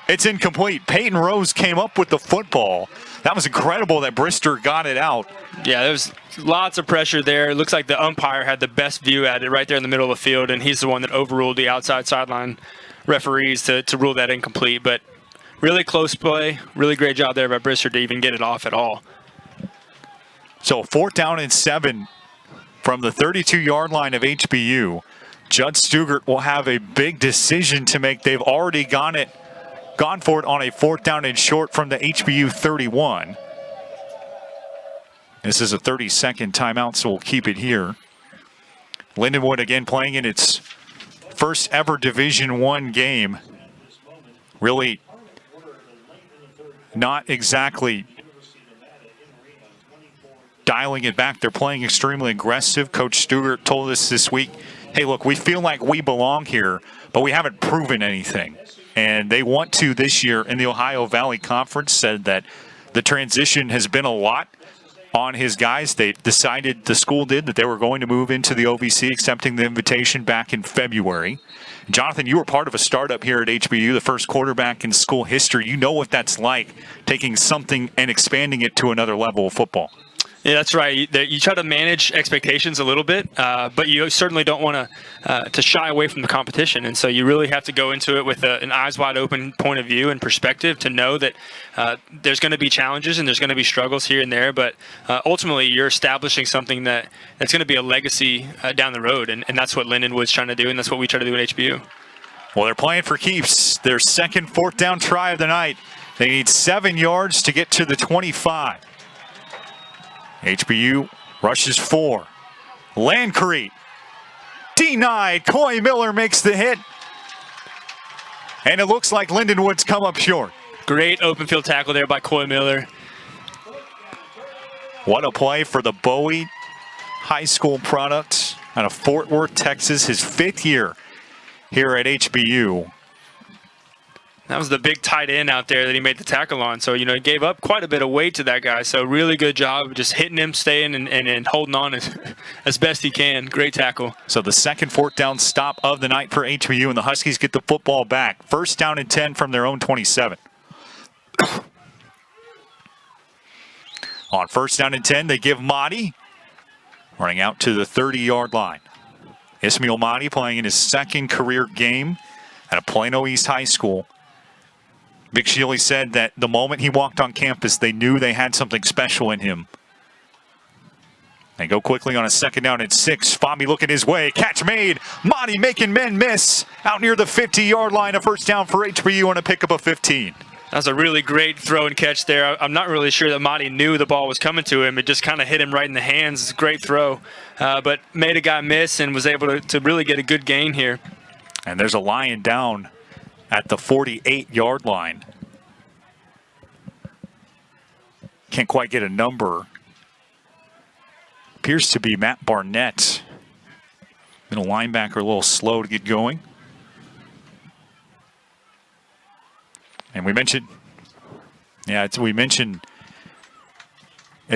it's incomplete. Peyton Rose came up with the football. That was incredible that Brister got it out. Yeah, there's lots of pressure there. It looks like the umpire had the best view at it right there in the middle of the field, and he's the one that overruled the outside sideline referees to rule that incomplete. But really close play, really great job there by Brister to even get it off at all. So 4th down and 7 from the 32-yard line of HBU. Judd Stugart will have a big decision to make. They've already gone for it on a 4th down and short from the HBU 31. This is a 30-second timeout, so we'll keep it here. Lindenwood again playing in its first ever Division I game. Really not exactly dialing it back. They're playing extremely aggressive. Coach Stugart told us this week, hey, look, we feel like we belong here, but we haven't proven anything. And they want to this year in the Ohio Valley Conference. Said that the transition has been a lot on his guys. They decided, the school did, that they were going to move into the OVC, accepting the invitation back in February. Jonathan, you were part of a startup here at HBU, the first quarterback in school history. You know what that's like, taking something and expanding it to another level of football. Yeah, that's right. You try to manage expectations a little bit, but you certainly don't want to shy away from the competition. And so you really have to go into it with an eyes wide open point of view and perspective to know that there's going to be challenges and there's going to be struggles here and there. But ultimately, you're establishing something that's going to be a legacy down the road. And that's what Lindenwood's trying to do, and that's what we try to do at HBU. Well, they're playing for keeps. Their second 4th down try of the night. They need 7 yards to get to the 25. HBU rushes 4. Landcrete denied. Coy Miller makes the hit. And it looks like Lindenwood's come up short. Great open field tackle there by Coy Miller. What a play for the Bowie High School product out of Fort Worth, Texas. His 5th year here at HBU. That was the big tight end out there that he made the tackle on. So, he gave up quite a bit of weight to that guy. So, really good job just hitting him, staying, and holding on as best he can. Great tackle. So, the second 4th down stop of the night for HBU, and the Huskies get the football back. 1st down and 10 from their own 27. On 1st down and 10, they give Mahdi running out to the 30-yard line. Ismail Mahdi playing in his 2nd career game at a Plano East High School. Vic Shealy said that the moment he walked on campus, they knew they had something special in him. They go quickly on a 2nd down and 6. Fami looking his way. Catch made. Mahdi making men miss. Out near the 50-yard line. A 1st down for HBU on a pickup of 15. That was a really great throw and catch there. I'm not really sure that Mahdi knew the ball was coming to him. It just kind of hit him right in the hands. Great throw. But made a guy miss and was able to really get a good gain here. And there's a lion down at the 48-yard line. Can't quite get a number. Appears to be Matt Barnett. Middle linebacker a little slow to get going. And we mentioned, it's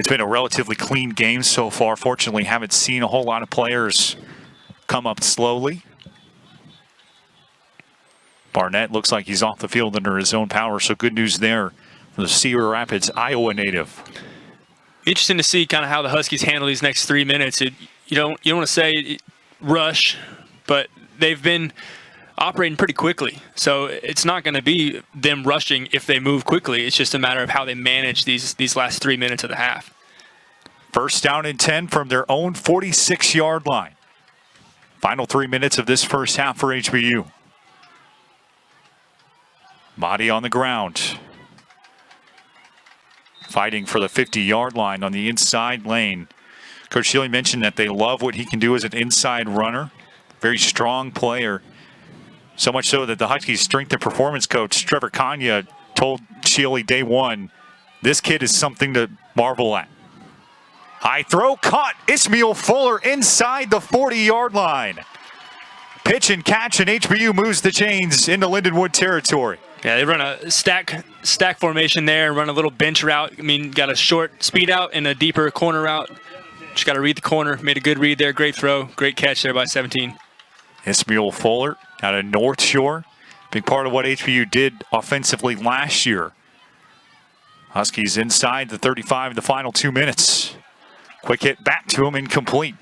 been a relatively clean game so far. Fortunately, haven't seen a whole lot of players come up slowly. Barnett looks like he's off the field under his own power, so good news there for the Cedar Rapids, Iowa native. Interesting to see kind of how the Huskies handle these next 3 minutes. You don't want to say rush, but they've been operating pretty quickly. So it's not going to be them rushing if they move quickly. It's just a matter of how they manage these last 3 minutes of the half. 1st down and 10 from their own 46-yard line. Final 3 minutes of this first half for HBU. Body on the ground. Fighting for the 50-yard line on the inside lane. Coach Shealy mentioned that they love what he can do as an inside runner. Very strong player. So much so that the Huskies strength and performance coach, Trevor Kanya, told Shealy day one, this kid is something to marvel at. High throw, caught. Ismail Fuller inside the 40-yard line. Pitch and catch, and HBU moves the chains into Lindenwood territory. Yeah, they run a stack formation there and run a little bench route. I mean, got a short speed out and a deeper corner route. Just got to read the corner. Made a good read there. Great throw. Great catch there by 17. Ismail Fuller out of North Shore. Big part of what HBU did offensively last year. Huskies inside the 35 the final 2 minutes. Quick hit back to him, incomplete.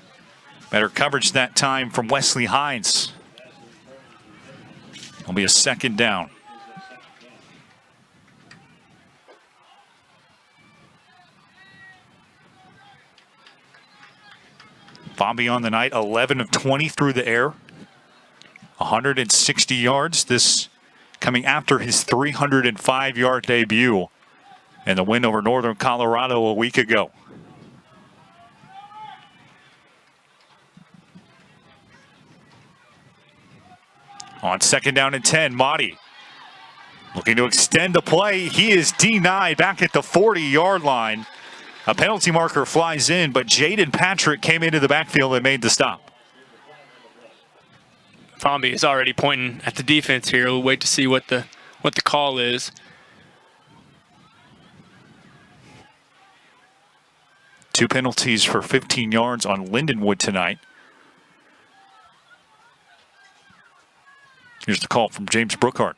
Better coverage that time from Wesley Hines. It'll be a second down. Bobby on the night, 11 of 20 through the air. 160 yards. This coming after his 305-yard debut and the win over Northern Colorado a week ago. On second down and 10, Motti looking to extend the play. He is denied back at the 40-yard line. A penalty marker flies in, but Jaden Patrick came into the backfield and made the stop. Fomby is already pointing at the defense here. We'll wait to see what the call is. Two penalties for 15 yards on Lindenwood tonight. Here's the call from James Brookhart.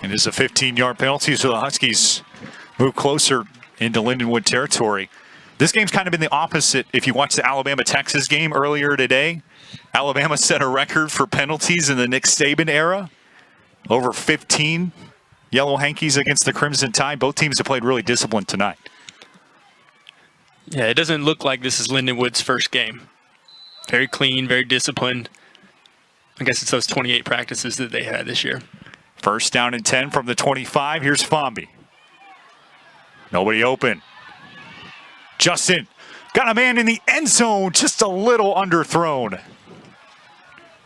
And it's a 15-yard penalty, so the Huskies move closer into Lindenwood territory. This game's kind of been the opposite. If you watch the Alabama-Texas game earlier today, Alabama set a record for penalties in the Nick Saban era. Over 15 yellow hankies against the Crimson Tide. Both teams have played really disciplined tonight. Yeah, it doesn't look like this is Lindenwood's first game. Very clean, very disciplined. I guess it's those 28 practices that they had this year. First down and 10 from the 25. Here's Fomby. Nobody open. Justin got a man in the end zone, just a little underthrown.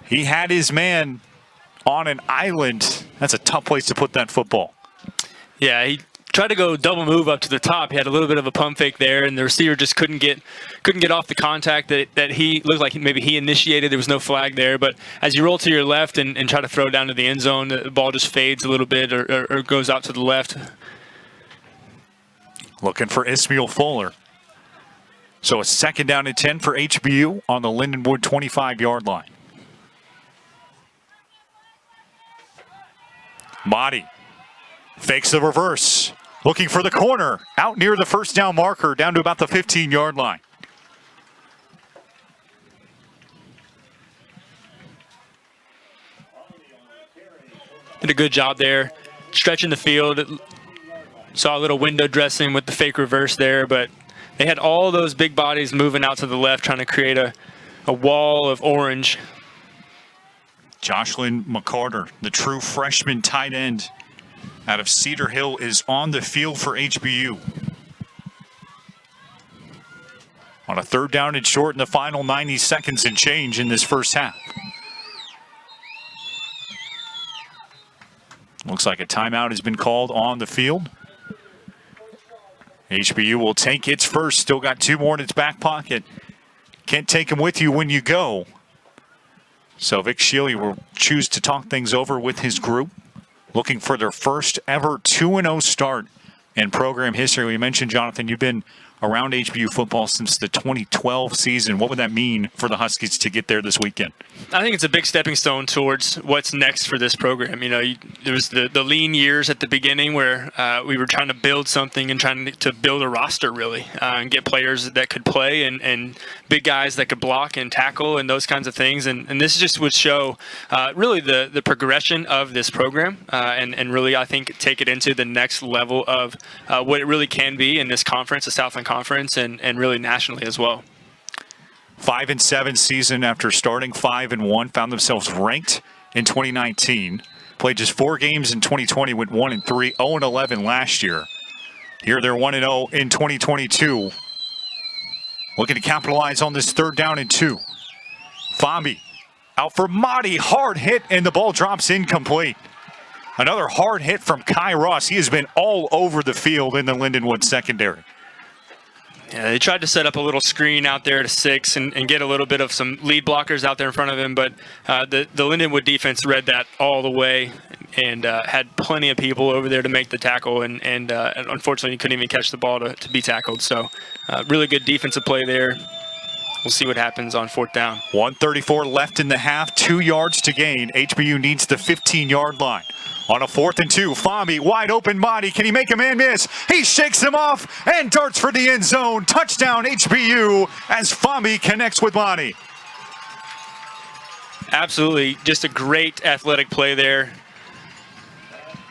He had his man on an island. That's a tough place to put that football. Yeah, he tried to go double move up to the top. He had a little bit of a pump fake there, and the receiver just couldn't get off the contact that he looked like maybe he initiated. There was no flag there, but as you roll to your left and try to throw down to the end zone, the ball just fades a little bit or goes out to the left. Looking for Ismail Fuller. So a second down and 10 for HBU on the Lindenwood 25-yard line. Motti fakes the reverse. Looking for the corner. Out near the first down marker, down to about the 15-yard line. Did a good job there, stretching the field. Saw a little window dressing with the fake reverse there, but they had all those big bodies moving out to the left, trying to create a wall of orange. Jocelyn McCarter, the true freshman tight end out of Cedar Hill, is on the field for HBU. On a third down and short in the final 90 seconds and change in this first half. Looks like a timeout has been called on the field. HBU will take its first. Still got two more in its back pocket. Can't take them with you when you go. So Vic Shealy will choose to talk things over with his group, looking for their first ever 2-0 start in program history. We mentioned, Jonathan, you've been around HBU football since the 2012 season. What would that mean for the Huskies to get there this weekend? I think it's a big stepping stone towards what's next for this program. You know, there was the lean years at the beginning where we were trying to build something and trying to build a roster, really, and get players that could play and big guys that could block and tackle and those kinds of things. And this just would show really the progression of this program and really, I think, take it into the next level of what it really can be in this conference, the Southland Conference, and really nationally as well. 5-7 season after starting 5-1, found themselves ranked in 2019. Played just 4 games in 2020, went 1-3, 0-11 last year. Here they're 1-0 in 2022. Looking to capitalize on this 3rd down and 2. Fambi out for Mahdi, hard hit, and the ball drops incomplete. Another hard hit from Kai Ross. He has been all over the field in the Lindenwood secondary. Yeah, they tried to set up a little screen out there to 6 and get a little bit of some lead blockers out there in front of him, but the Lindenwood defense read that all the way and had plenty of people over there to make the tackle, and unfortunately couldn't even catch the ball to be tackled. So really good defensive play there. We'll see what happens on 4th down. 1:34 left in the half, 2 yards to gain. HBU needs the 15-yard line. On a 4th and 2, Fambi, wide open body. Can he make a man miss? He shakes him off and darts for the end zone. Touchdown HBU as Fambi connects with Mahdi. Absolutely, just a great athletic play there.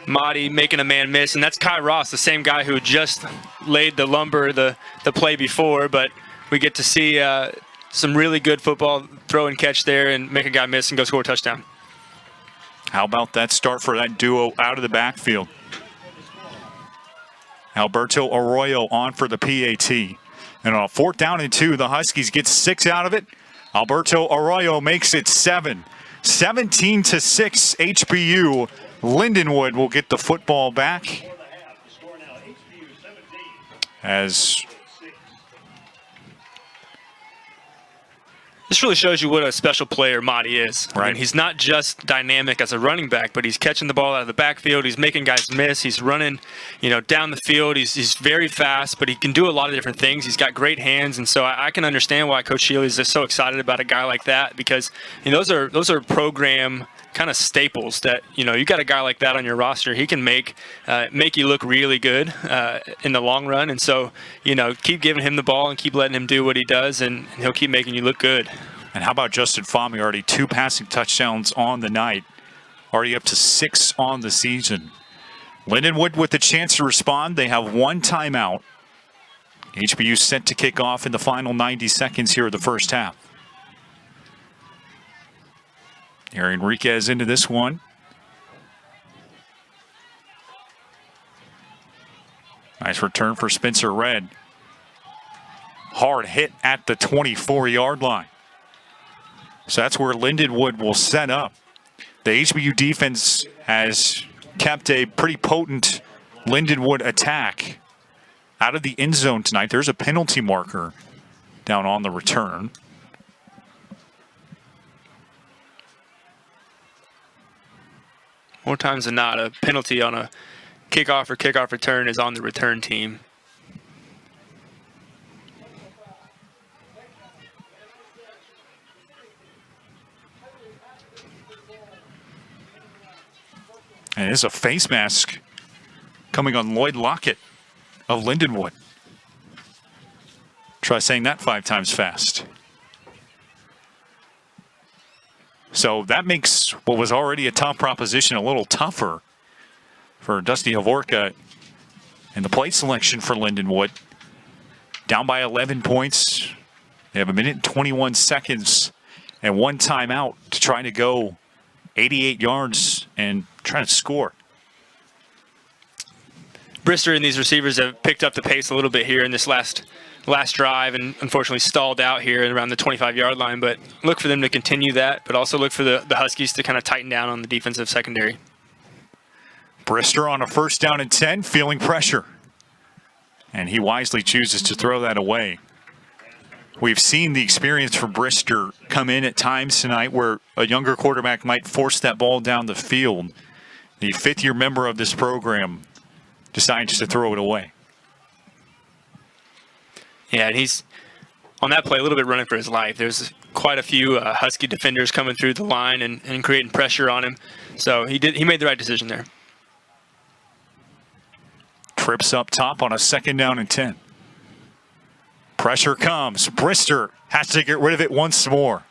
Mahdi making a man miss, and that's Kai Ross, the same guy who just laid the lumber the play before, but we get to see some really good football, throw and catch there and make a guy miss and go score a touchdown. How about that start for that duo out of the backfield? Alberto Arroyo on for the PAT. And on a 4th down and 2, the Huskies get 6 out of it. Alberto Arroyo makes it 7. 17-6 HBU. Lindenwood will get the football back as this really shows you what a special player Mahdi is. Right. I mean, he's not just dynamic as a running back, but he's catching the ball out of the backfield. He's making guys miss. He's running, down the field. He's very fast, but he can do a lot of different things. He's got great hands, and so I can understand why Coach Shealy is just so excited about a guy like that, because those are program kind of staples that you got a guy like that on your roster. He can make you look really good in the long run, and so keep giving him the ball and keep letting him do what he does, and he'll keep making you look good. And how about Justin Fambi? Already 2 passing touchdowns on the night, already up to 6 on the season. Lindenwood with the chance to respond. They have 1 timeout. HBU set to kick off in the final 90 seconds here of the first half. Here Enriquez into this one. Nice return for Spencer Red. Hard hit at the 24-yard line. So that's where Lindenwood will set up. The HBU defense has kept a pretty potent Lindenwood attack out of the end zone tonight. There's a penalty marker down on the return. More times than not, a penalty on a kickoff or kickoff return is on the return team. And it's a face mask coming on Lloyd Lockett of Lindenwood. Try saying that 5 times fast. So that makes what was already a tough proposition a little tougher for Dusty Havorka and the play selection for Lindenwood. Down by 11 points. They have 1 minute and 21 seconds and 1 timeout to try to go 88 yards and try to score. Brister and these receivers have picked up the pace a little bit here in this last drive and unfortunately stalled out here around the 25-yard line, but look for them to continue that, but also look for the Huskies to kind of tighten down on the defensive secondary. Brister on a 1st down and 10, feeling pressure. And he wisely chooses to throw that away. We've seen the experience from Brister come in at times tonight where a younger quarterback might force that ball down the field. The 5th-year member of this program decides to throw it away. Yeah, and he's on that play a little bit running for his life. There's quite a few Husky defenders coming through the line and creating pressure on him. So he made the right decision there. Trips up top on a 2nd down and 10. Pressure comes. Brister has to get rid of it once more.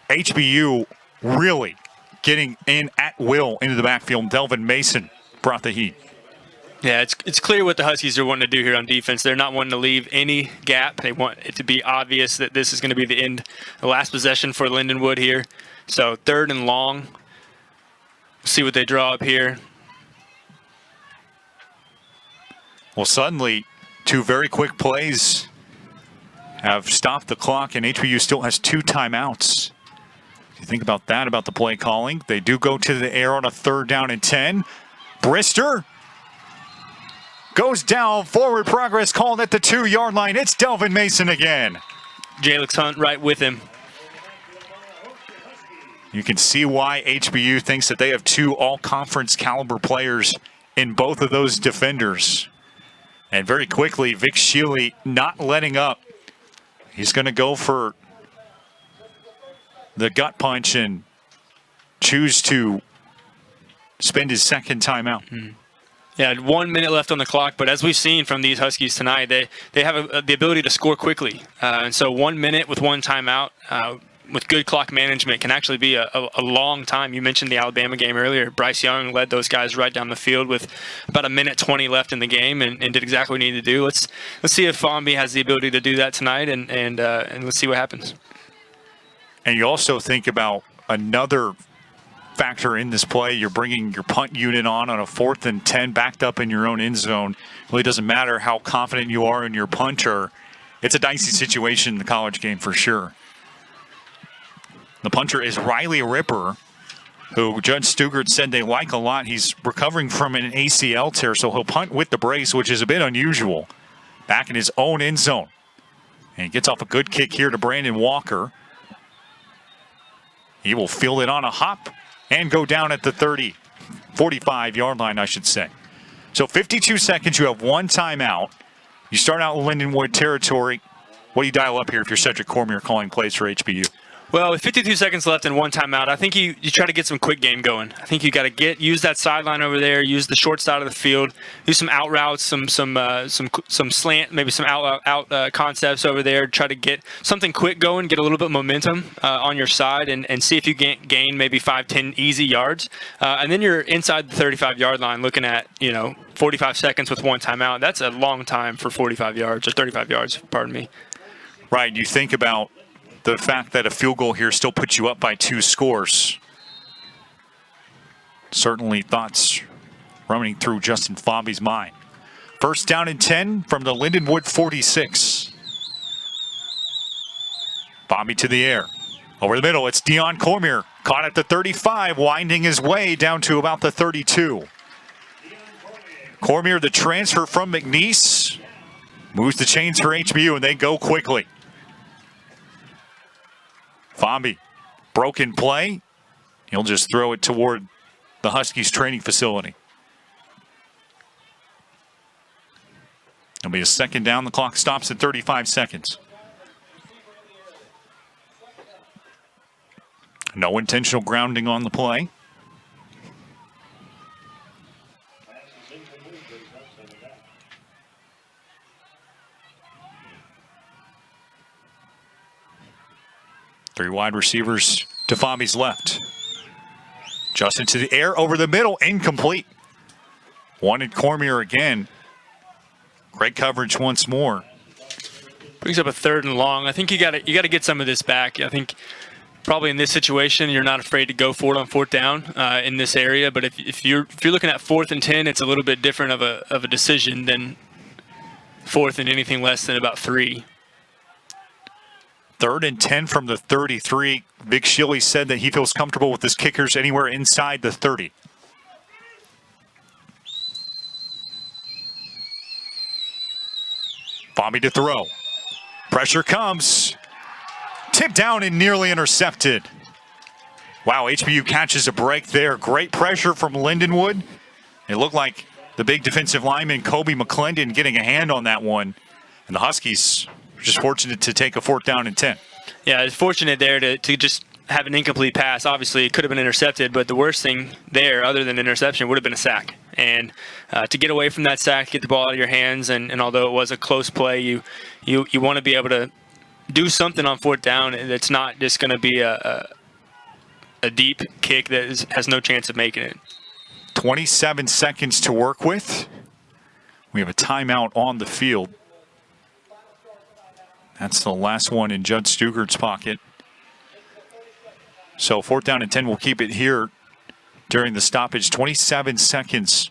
HBU really getting in at will into the backfield. Delvin Mason brought the heat. Yeah, it's clear what the Huskies are wanting to do here on defense. They're not wanting to leave any gap. They want it to be obvious that this is going to be the last possession for Lindenwood here. So 3rd and long. We'll see what they draw up here. Well, suddenly, 2 very quick plays have stopped the clock, and HBU still has 2 timeouts. If you think about that, about the play calling, they do go to the air on a 3rd down and 10. Brister goes down, forward progress called at the 2-yard line. It's Delvin Mason again. Jalix Hunt right with him. You can see why HBU thinks that they have 2 all-conference caliber players in both of those defenders. And very quickly, Vic Shealy not letting up. He's going to go for the gut punch and choose to spend his 2nd timeout. Yeah, 1 minute left on the clock, but as we've seen from these Huskies tonight, they have the ability to score quickly. And so 1 minute with 1 timeout with good clock management can actually be a long time. You mentioned the Alabama game earlier. Bryce Young led those guys right down the field with about 1:20 left in the game and did exactly what he needed to do. Let's see if Fomby has the ability to do that tonight, and let's see what happens. And you also think about another factor in this play. You're bringing your punt unit on a 4th and 10 backed up in your own end zone. It really doesn't matter how confident you are in your punter. It's a dicey situation in the college game for sure. The punter is Riley Ripper, who Judge Stugart said they like a lot. He's recovering from an ACL tear, so he'll punt with the brace, which is a bit unusual. Back in his own end zone. And he gets off a good kick here to Brandon Walker. He will field it on a hop and go down at the 45-yard line, I should say. So 52 seconds, you have 1 timeout. You start out Lindenwood territory. What do you dial up here if you're Cedric Cormier calling plays for HBU? Well, with 52 seconds left and 1 timeout, I think you try to get some quick game going. I think you got to use that sideline over there, use the short side of the field, do some out routes, some slant, maybe some out concepts over there. Try to get something quick going, get a little bit of momentum on your side, and see if you gain maybe 5-10 easy yards. And then you're inside the 35-yard line, looking at 45 seconds with 1 timeout. That's a long time for 45 yards or 35 yards. Pardon me. Right. You think about the fact that a field goal here still puts you up by 2 scores. Certainly thoughts running through Justin Fomby's mind. 1st down and 10 from the Lindenwood 46. Fomby to the air. Over the middle, it's Dion Cormier. Caught at the 35, winding his way down to about the 32. Cormier, the transfer from McNeese, moves the chains for HBU, and they go quickly. Fomby, broken play. He'll just throw it toward the Huskies training facility. It'll be a 2nd down. The clock stops at 35 seconds. No intentional grounding on the play. Three wide receivers to Fomby's left. Justin to the air, over the middle, incomplete. Wanted Cormier again. Great coverage once more. Brings up a 3rd and long. I think you got to get some of this back. I think probably in this situation you're not afraid to go for it on 4th down in this area. But if you're looking at 4th and 10, it's a little bit different of a decision than 4th and anything less than about 3. 3rd and 10 from the 33. Vic Shealy said that he feels comfortable with his kickers anywhere inside the 30. Fomby to throw. Pressure comes. Tipped down and nearly intercepted. Wow, HBU catches a break there. Great pressure from Lindenwood. It looked like the big defensive lineman, Kobe McClendon, getting a hand on that one. And the Huskies just fortunate to take a 4th down and 10. Yeah, it's fortunate there to just have an incomplete pass. Obviously, it could have been intercepted, but the worst thing there, other than interception, would have been a sack. And to get away from that sack, get the ball out of your hands, and although it was a close play, you want to be able to do something on 4th down. It's not just going to be a deep kick that has no chance of making it. 27 seconds to work with. We have a timeout on the field. That's the last one in Judd Stugert's pocket. So 4th down and 10, we'll keep it here during the stoppage. 27 seconds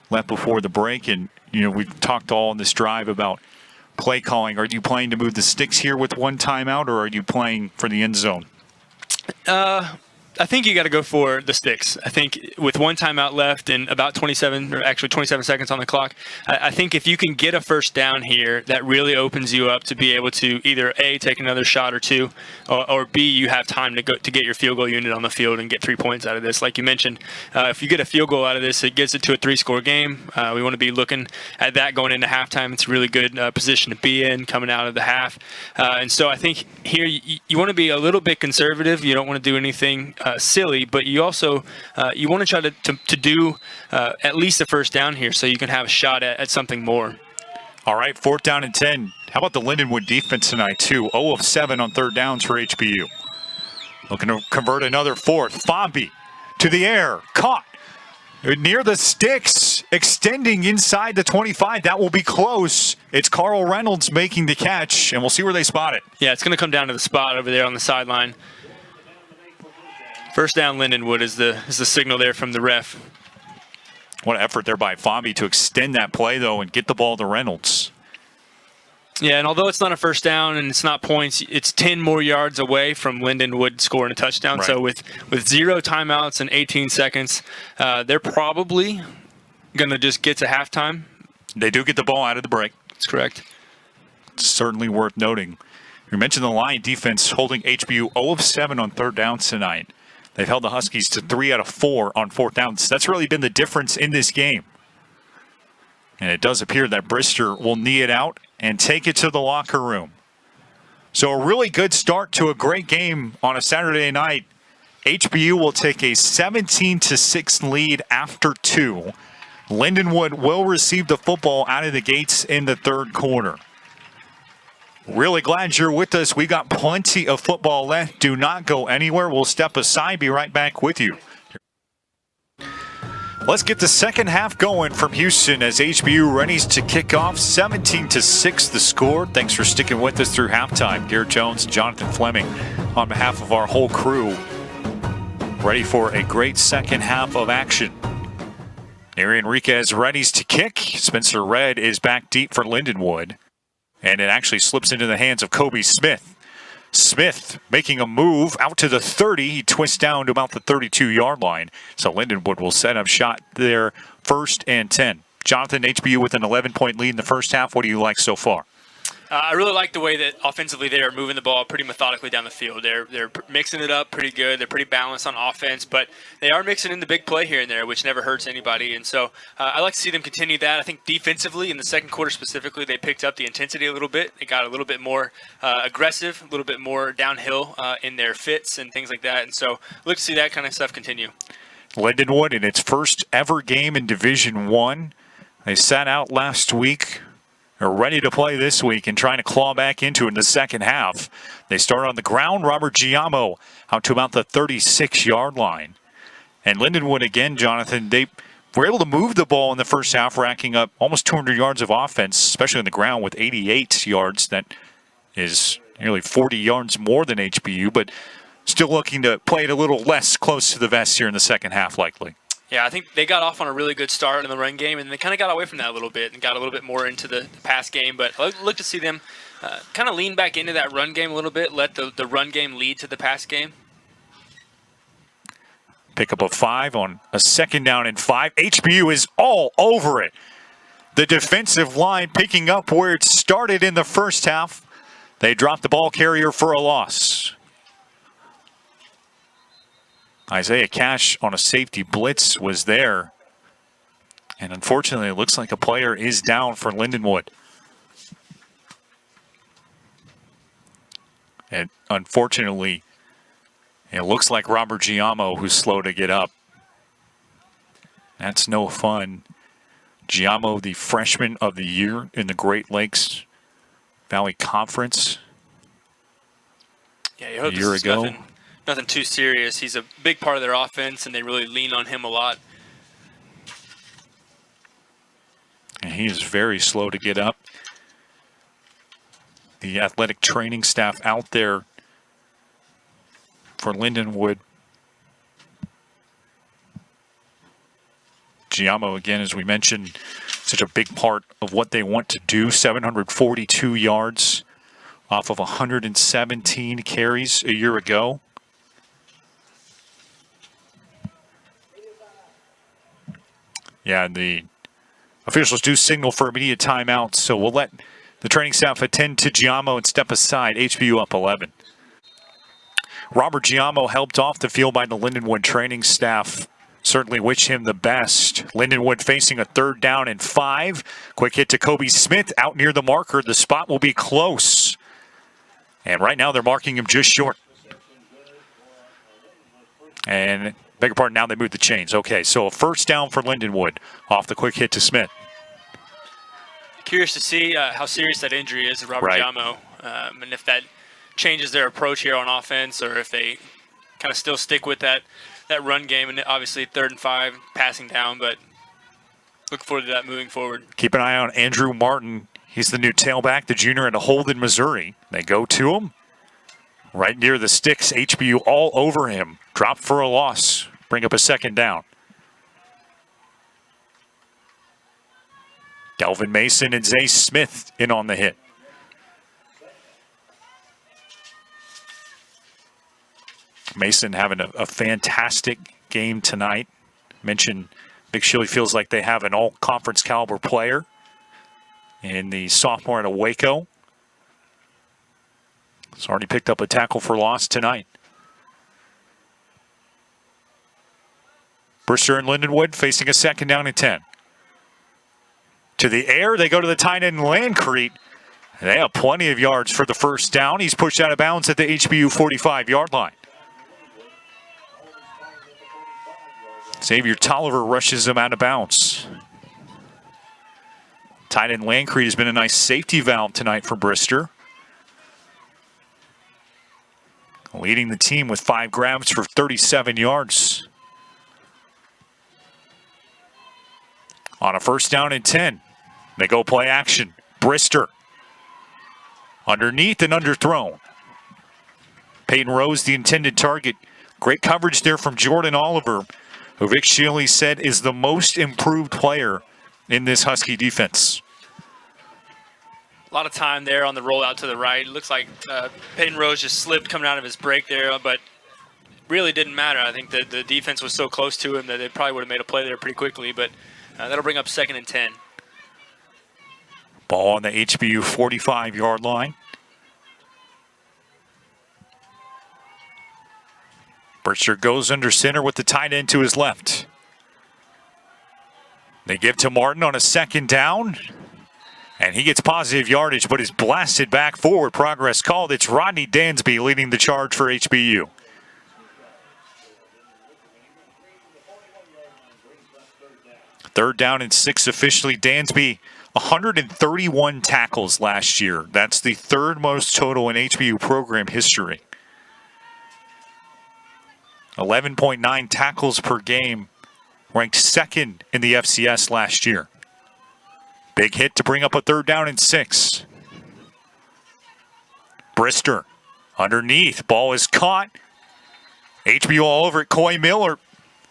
left before the break. And, we've talked all in this drive about play calling. Are you playing to move the sticks here with one timeout, or are you playing for the end zone? I think you got to go for the sticks. I think with one timeout left and about 27 seconds on the clock, I think if you can get a first down here, that really opens you up to be able to either A, take another shot or two, or B, you have time to get your field goal unit on the field and get 3 points out of this. Like you mentioned, if you get a field goal out of this, it gets it to a 3-score game. We want to be looking at that going into halftime. It's a really good position to be in coming out of the half. And so I think here you want to be a little bit conservative. You don't want to do anything silly, but you also you want to try to do at least a first down here so you can have a shot at something more. All right, 4th down and 10. How about the Lindenwood defense tonight, too? 0 of 7 on 3rd downs for HBU. Looking to convert another 4th. Fomby to the air, caught near the sticks, extending inside the 25. That will be close. It's Carl Reynolds making the catch, and we'll see where they spot it. Yeah, it's going to come down to the spot over there on the sideline. First down, Lindenwood is the signal there from the ref. What an effort there by Fomby to extend that play, though, and get the ball to Reynolds. Yeah, and although it's not a first down and it's not points, it's 10 more yards away from Lindenwood scoring a touchdown. Right. So with 0 timeouts and 18 seconds, they're probably going to just get to halftime. They do get the ball out of the break. That's correct. It's certainly worth noting. You mentioned the Lion defense holding HBU 0 of 7 on 3rd downs tonight. They've held the Huskies to 3 out of 4 on 4th downs. That's really been the difference in this game. And it does appear that Brister will knee it out and take it to the locker room. So a really good start to a great game on a Saturday night. HBU will take a 17-6 lead after 2. Lindenwood will receive the football out of the gates in the 3rd quarter. Really glad you're with us. We got plenty of football left. Do not go anywhere. We'll step aside. Be right back with you. Let's get the second half going from Houston as HBU readies to kick off. 17-6 the score. Thanks for sticking with us through halftime. Garrett Jones and Jonathan Fleming on behalf of our whole crew. Ready for a great second half of action. Ari Enriquez readies to kick. Spencer Red is back deep for Lindenwood. And it actually slips into the hands of Kobe Smith. Smith making a move out to the 30. He twists down to about the 32-yard line. So Lindenwood will set up shot there, 1st and 10. Jonathan, HBU with an 11-point lead in the first half. What do you like so far? I really like the way that offensively they are moving the ball pretty methodically down the field. They're mixing it up pretty good. They're pretty balanced on offense, but they are mixing in the big play here and there, which never hurts anybody. And so I like to see them continue that. I think defensively, in the second quarter specifically, they picked up the intensity a little bit. They got a little bit more aggressive, a little bit more downhill in their fits and things like that. And so look to see that kind of stuff continue. Lindenwood in its first ever game in Division I. They sat out last week. Are ready to play this week and trying to claw back into it in the second half. They start on the ground. Robert Giamo out to about the 36-yard line. And Lindenwood again, Jonathan, they were able to move the ball in the first half, racking up almost 200 yards of offense, especially on the ground with 88 yards. That is nearly 40 yards more than HBU, but still looking to play it a little less close to the vest here in the second half likely. Yeah, I think they got off on a really good start in the run game, and they kind of got away from that a little bit and got a little bit more into the pass game. But I look to see them kind of lean back into that run game a little bit, let the run game lead to the pass game. Pick up a 5 on a 2nd down and 5. HBU is all over it. The defensive line picking up where it started in the first half. They dropped the ball carrier for a loss. Isaiah Cash on a safety blitz was there. And unfortunately, it looks like a player is down for Lindenwood. And unfortunately, it looks like Robert Giamo, who's slow to get up. That's no fun. Giamo, the freshman of the year in the Great Lakes Valley Conference. Yeah, you hope a year ago. Nothing too serious. He's a big part of their offense, and they really lean on him a lot. he is very slow to get up. The athletic training staff out there for Lindenwood. Giammo, again, as we mentioned, such a big part of what they want to do. 742 yards off of 117 carries a year ago. Yeah, and the officials do signal for immediate timeout, so we'll let the training staff attend to Giammo and step aside. HBU up 11. Robert Giammo helped off the field by the Lindenwood training staff. Certainly wish him the best. Lindenwood facing a 3rd down and 5. Quick hit to Kobe Smith out near the marker. The spot will be close. And right now they're marking him just short. And beg your pardon, now they move the chains. Okay, so a 1st down for Lindenwood off the quick hit to Smith. Curious to see how serious that injury is to Robert Giammo, and if that changes their approach here on offense, or if they kind of still stick with that run game, and obviously 3rd and 5 passing down, but look forward to that moving forward. Keep an eye on Andrew Martin. He's the new tailback, the junior at Holden, Missouri. They go to him right near the sticks. HBU all over him. Drop for a loss. Bring up a 2nd down. Delvin Mason and Zay Smith in on the hit. Mason having a fantastic game tonight. Mentioned Big Chili feels like they have an all-conference caliber player in the sophomore out of Waco. He's already picked up a tackle for loss tonight. Brister and Lindenwood facing a 2nd down and 10. To the air, they go to the tight end Landcrete. They have plenty of yards for the 1st down. He's pushed out of bounds at the HBU 45-yard line. Xavier Tolliver rushes him out of bounds. Tight end Landcrete has been a nice safety valve tonight for Brister. Leading the team with 5 grabs for 37 yards. On a 1st down and 10, they go play action. Brister underneath and underthrown. Peyton Rose, the intended target. Great coverage there from Jordan Oliver, who Vic Shealy said is the most improved player in this Husky defense. A lot of time there on the rollout to the right. It looks like Peyton Rose just slipped coming out of his break there, but really didn't matter. I think the defense was so close to him that they probably would have made a play there pretty quickly, but that'll bring up 2nd and 10. Ball on the HBU 45-yard line. Brister goes under center with the tight end to his left. They give to Martin on a 2nd down. And he gets positive yardage, but is blasted back forward. Progress called. It's Rodney Dansby leading the charge for HBU. Third down and 6 officially. Dansby, 131 tackles last year. That's the 3rd most total in HBU program history. 11.9 tackles per game, ranked 2nd in the FCS last year. Big hit to bring up a 3rd down and 6. Brister underneath. Ball is caught. HBU all over it. Coy Miller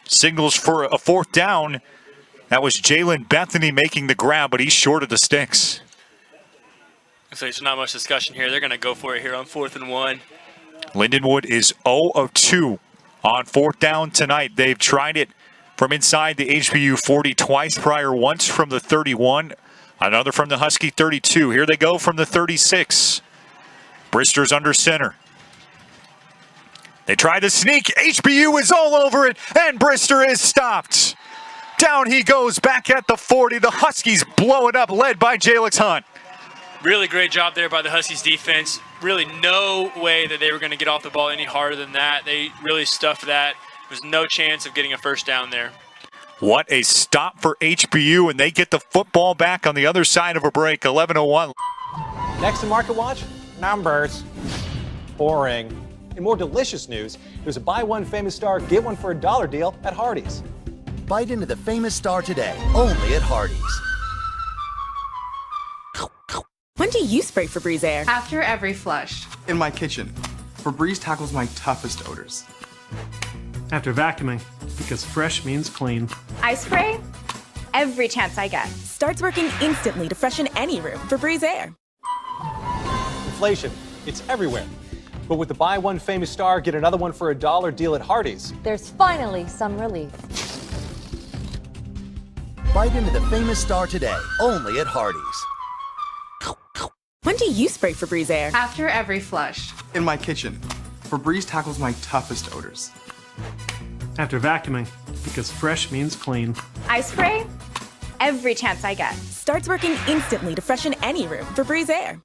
signals for a 4th down. That was Jalen Bethany making the grab, but he's short of the sticks. So there's not much discussion here. They're going to go for it here on 4th and 1. Lindenwood is 0 of 2 on 4th down tonight. They've tried it from inside the HBU 40 twice prior, once from the 31, another from the Husky 32. Here they go from the 36. Brister's under center. They try to sneak. HBU is all over it, and Brister is stopped. Down he goes back at the 40. The Huskies blow it up, led by Jalix Hunt. Really great job there by the Huskies defense. Really no way that they were going to get off the ball any harder than that. They really stuffed that. There's no chance of getting a 1st down there. What a stop for HBU, and they get the football back on the other side of a break. 11:01. Next to Market Watch, numbers. Boring. In more delicious news, there's a buy one famous star, get one for $1 deal at Hardee's. Bite into the famous star today, only at Hardee's. When do you spray Febreze Air? After every flush. In my kitchen. Febreze tackles my toughest odors. After vacuuming, because fresh means clean. I spray every chance I get. Starts working instantly to freshen any room. Febreze Air. Inflation, it's everywhere. But with the buy one famous star, get another one for $1 deal at Hardee's. There's finally some relief. Bite into the famous star today, only at Hardee's. When do you spray Febreze Air? After every flush. In my kitchen. Febreze tackles my toughest odors. After vacuuming, because fresh means clean. I spray every chance I get. Starts working instantly to freshen any room. Febreze Air.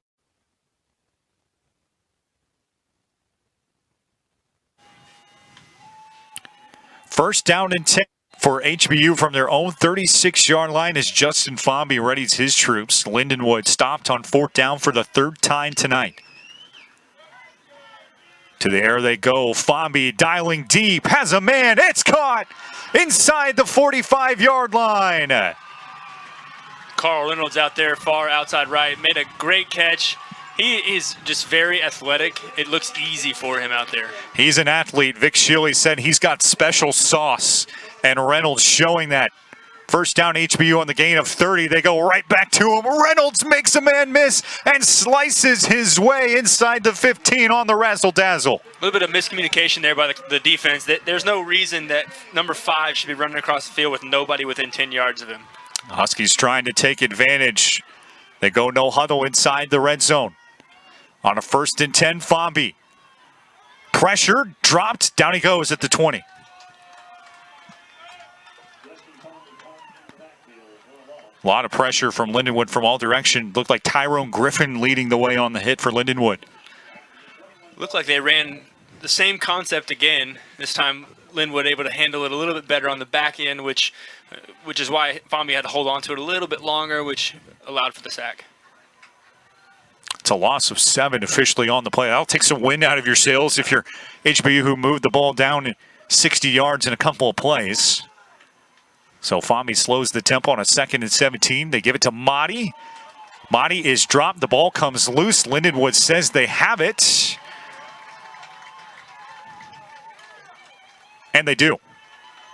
First down and 10 for HBU from their own 36-yard line as Justin Fomby readies his troops. Lindenwood stopped on 4th down for the 3rd time tonight. To the air they go. Fomby dialing deep. Has a man. It's caught inside the 45-yard line. Carl Reynolds out there far outside right. Made a great catch. He is just very athletic. It looks easy for him out there. He's an athlete. Vic Shealy said he's got special sauce, and Reynolds showing that. First down HBU on the gain of 30. They go right back to him. Reynolds makes a man miss and slices his way inside the 15 on the razzle-dazzle. A little bit of miscommunication there by the defense. There's no reason that number 5 should be running across the field with nobody within 10 yards of him. Huskies trying to take advantage. They go no huddle inside the red zone. On a 1st and 10, Fomby. Pressure, dropped, down he goes at the 20. A lot of pressure from Lindenwood from all directions. Looked like Tyrone Griffin leading the way on the hit for Lindenwood. Looked like they ran the same concept again. This time, Lindenwood able to handle it a little bit better on the back end, which is why Fomby had to hold on to it a little bit longer, which allowed for the sack. It's a loss of 7 officially on the play. That'll take some wind out of your sails if you're HBU, who moved the ball down 60 yards in a couple of plays. So Fomby slows the tempo on a 2nd and 17. They give it to Motti. Motti is dropped. The ball comes loose. Lindenwood says they have it. And they do.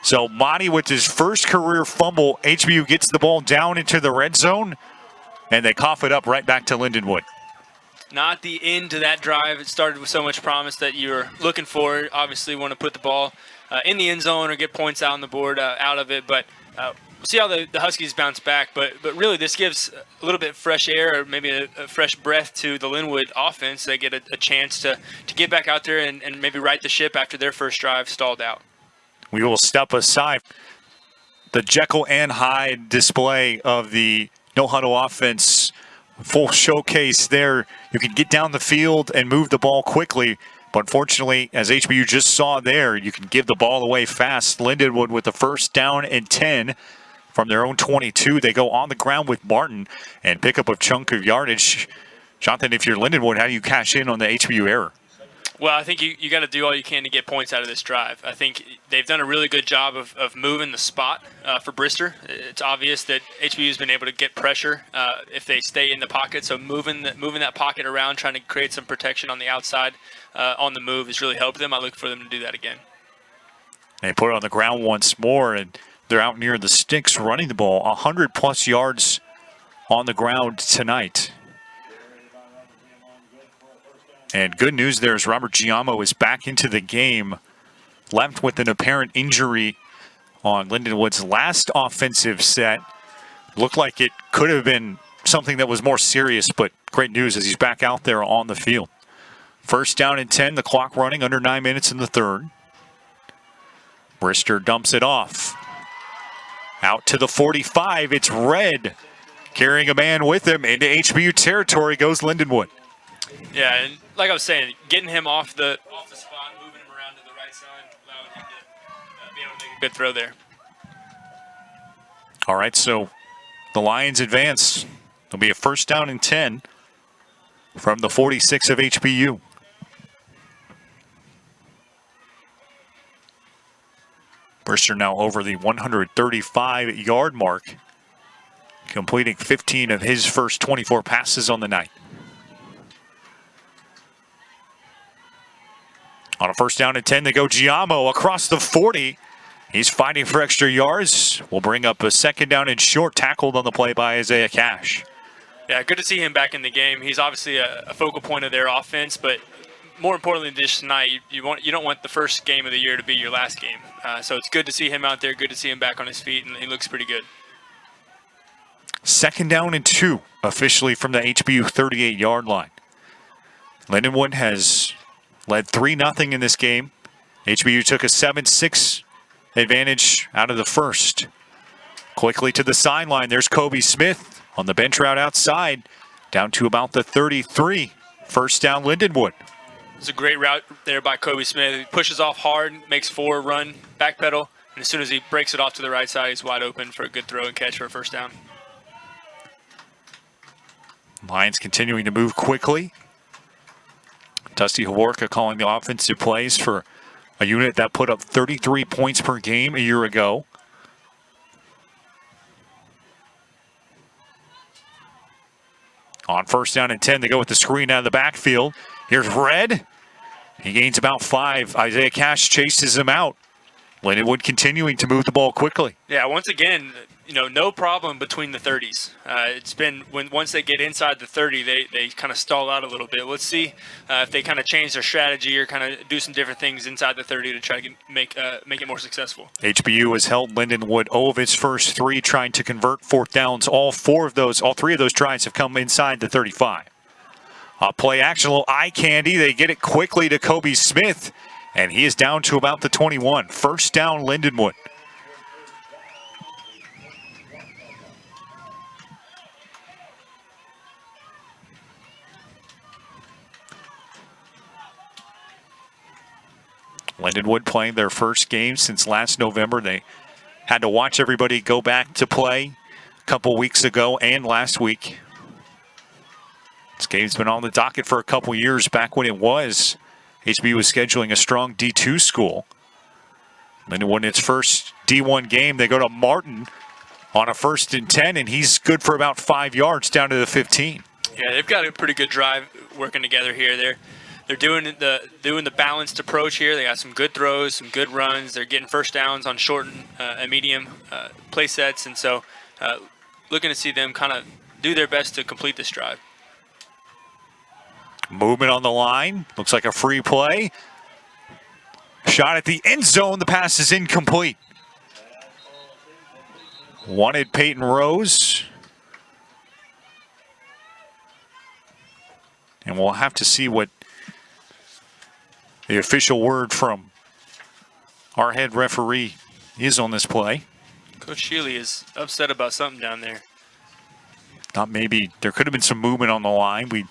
So Motti with his first career fumble. HBU gets the ball down into the red zone. And they cough it up right back to Lindenwood. Not the end to that drive. It started with so much promise that you're looking for. Obviously, want to put the ball in the end zone or get points out on the board out of it. But we'll see how the Huskies bounce back. But really, this gives a little bit of fresh air or maybe a fresh breath to the Lindenwood offense. They get a chance to get back out there and maybe right the ship after their first drive stalled out. We will step aside. The Jekyll and Hyde display of the no-huddle offense. Full showcase there. You can get down the field and move the ball quickly. But unfortunately, as HBU just saw there, you can give the ball away fast. Lindenwood with the 1st down and 10 from their own 22. They go on the ground with Martin and pick up a chunk of yardage. Jonathan, if you're Lindenwood, how do you cash in on the HBU error? Well, I think you got to do all you can to get points out of this drive. I think they've done a really good job of moving the spot for Brister. It's obvious that HBU has been able to get pressure if they stay in the pocket. So moving that pocket around, trying to create some protection on the outside on the move has really helped them. I look for them to do that again. They put it on the ground once more, and they're out near the sticks running the ball. 100-plus yards on the ground tonight. And good news there is Robert Giammo is back into the game, left with an apparent injury on Lindenwood's last offensive set. Looked like it could have been something that was more serious, but great news as he's back out there on the field. 1st down and 10, the clock running under 9 minutes in the 3rd. Brister dumps it off. Out to the 45, it's Red. Carrying a man with him into HBU territory goes Lindenwood. Yeah, and like I was saying, getting him off the spot, moving him around to the right side, allowing him to be able to make a good throw there. All right, so the Lions advance. It'll be a 1st down and 10 from the 46 of HBU. Brister now over the 135-yard mark. completing 15 of his first 24 passes on the night. On a first down and 10, they go Giamo across the 40. He's fighting for extra yards. Will bring up a second down and short, tackled on the play by Isaiah Cash. Yeah, good to see him back in the game. He's obviously a focal point of their offense, but more importantly this tonight, you don't want the first game of the year to be your last game. So it's good to see him out there, good to see him back on his feet, and he looks pretty good. Second down and 2, officially from the HBU 38-yard line. Lindenwood has led 3-0 in this game. HBU took a 7-6 advantage out of the first. Quickly to the sideline, there's Kobe Smith on the bench route outside, down to about the 33. First down, Lindenwood. It's a great route there by Kobe Smith. He pushes off hard, makes 4 run, backpedal, and as soon as he breaks it off to the right side, he's wide open for a good throw and catch for a first down. Lions continuing to move quickly. Dusty Haworka calling the offensive plays for a unit that put up 33 points per game a year ago. On first down and 10, they go with the screen out of the backfield. Here's Red. He gains about 5. Isaiah Cash chases him out. Lindenwood continuing to move the ball quickly. Yeah, once again, no problem between the 30s. It's been once they get inside the 30, they kind of stall out a little bit. Let's see if they kind of change their strategy or kind of do some different things inside the 30 to try to make it more successful. HBU has held Lindenwood of its first 3, trying to convert fourth downs. All 3 of those tries have come inside the 35. Play action, a little eye candy. They get it quickly to Kobe Smith, and he is down to about the 21. First down, Lindenwood. Lindenwood playing their first game since last November. They had to watch everybody go back to play a couple weeks ago and last week. This game's been on the docket for a couple years back when it was. HBU was scheduling a strong D2 school. Lindenwood in its first D1 game, they go to Martin on a first and 10, and he's good for about 5 yards down to the 15. Yeah, they've got a pretty good drive working together here. They're doing the balanced approach here. They got some good throws, some good runs. They're getting first downs on short and medium play sets, and so looking to see them kind of do their best to complete this drive. Movement on the line. Looks like a free play. Shot at the end zone. The pass is incomplete. Wanted Peyton Rose. And we'll have to see what the official word from our head referee is on this play. Coach Shealy is upset about something down there. Thought maybe there could have been some movement on the line. We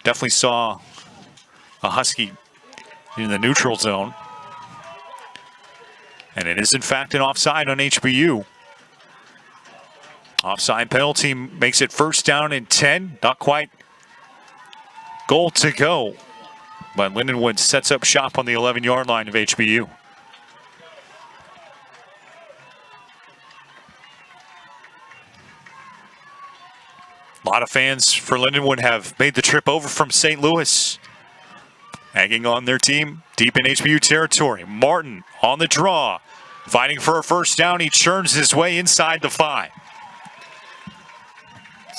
definitely saw a Husky in the neutral zone. And it is, in fact, an offside on HBU. Offside penalty makes it first down and 10. Not quite goal to go. But Lindenwood sets up shop on the 11-yard line of HBU. A lot of fans for Lindenwood have made the trip over from St. Louis, egging on their team deep in HBU territory. Martin on the draw, fighting for a first down. He churns his way inside the 5.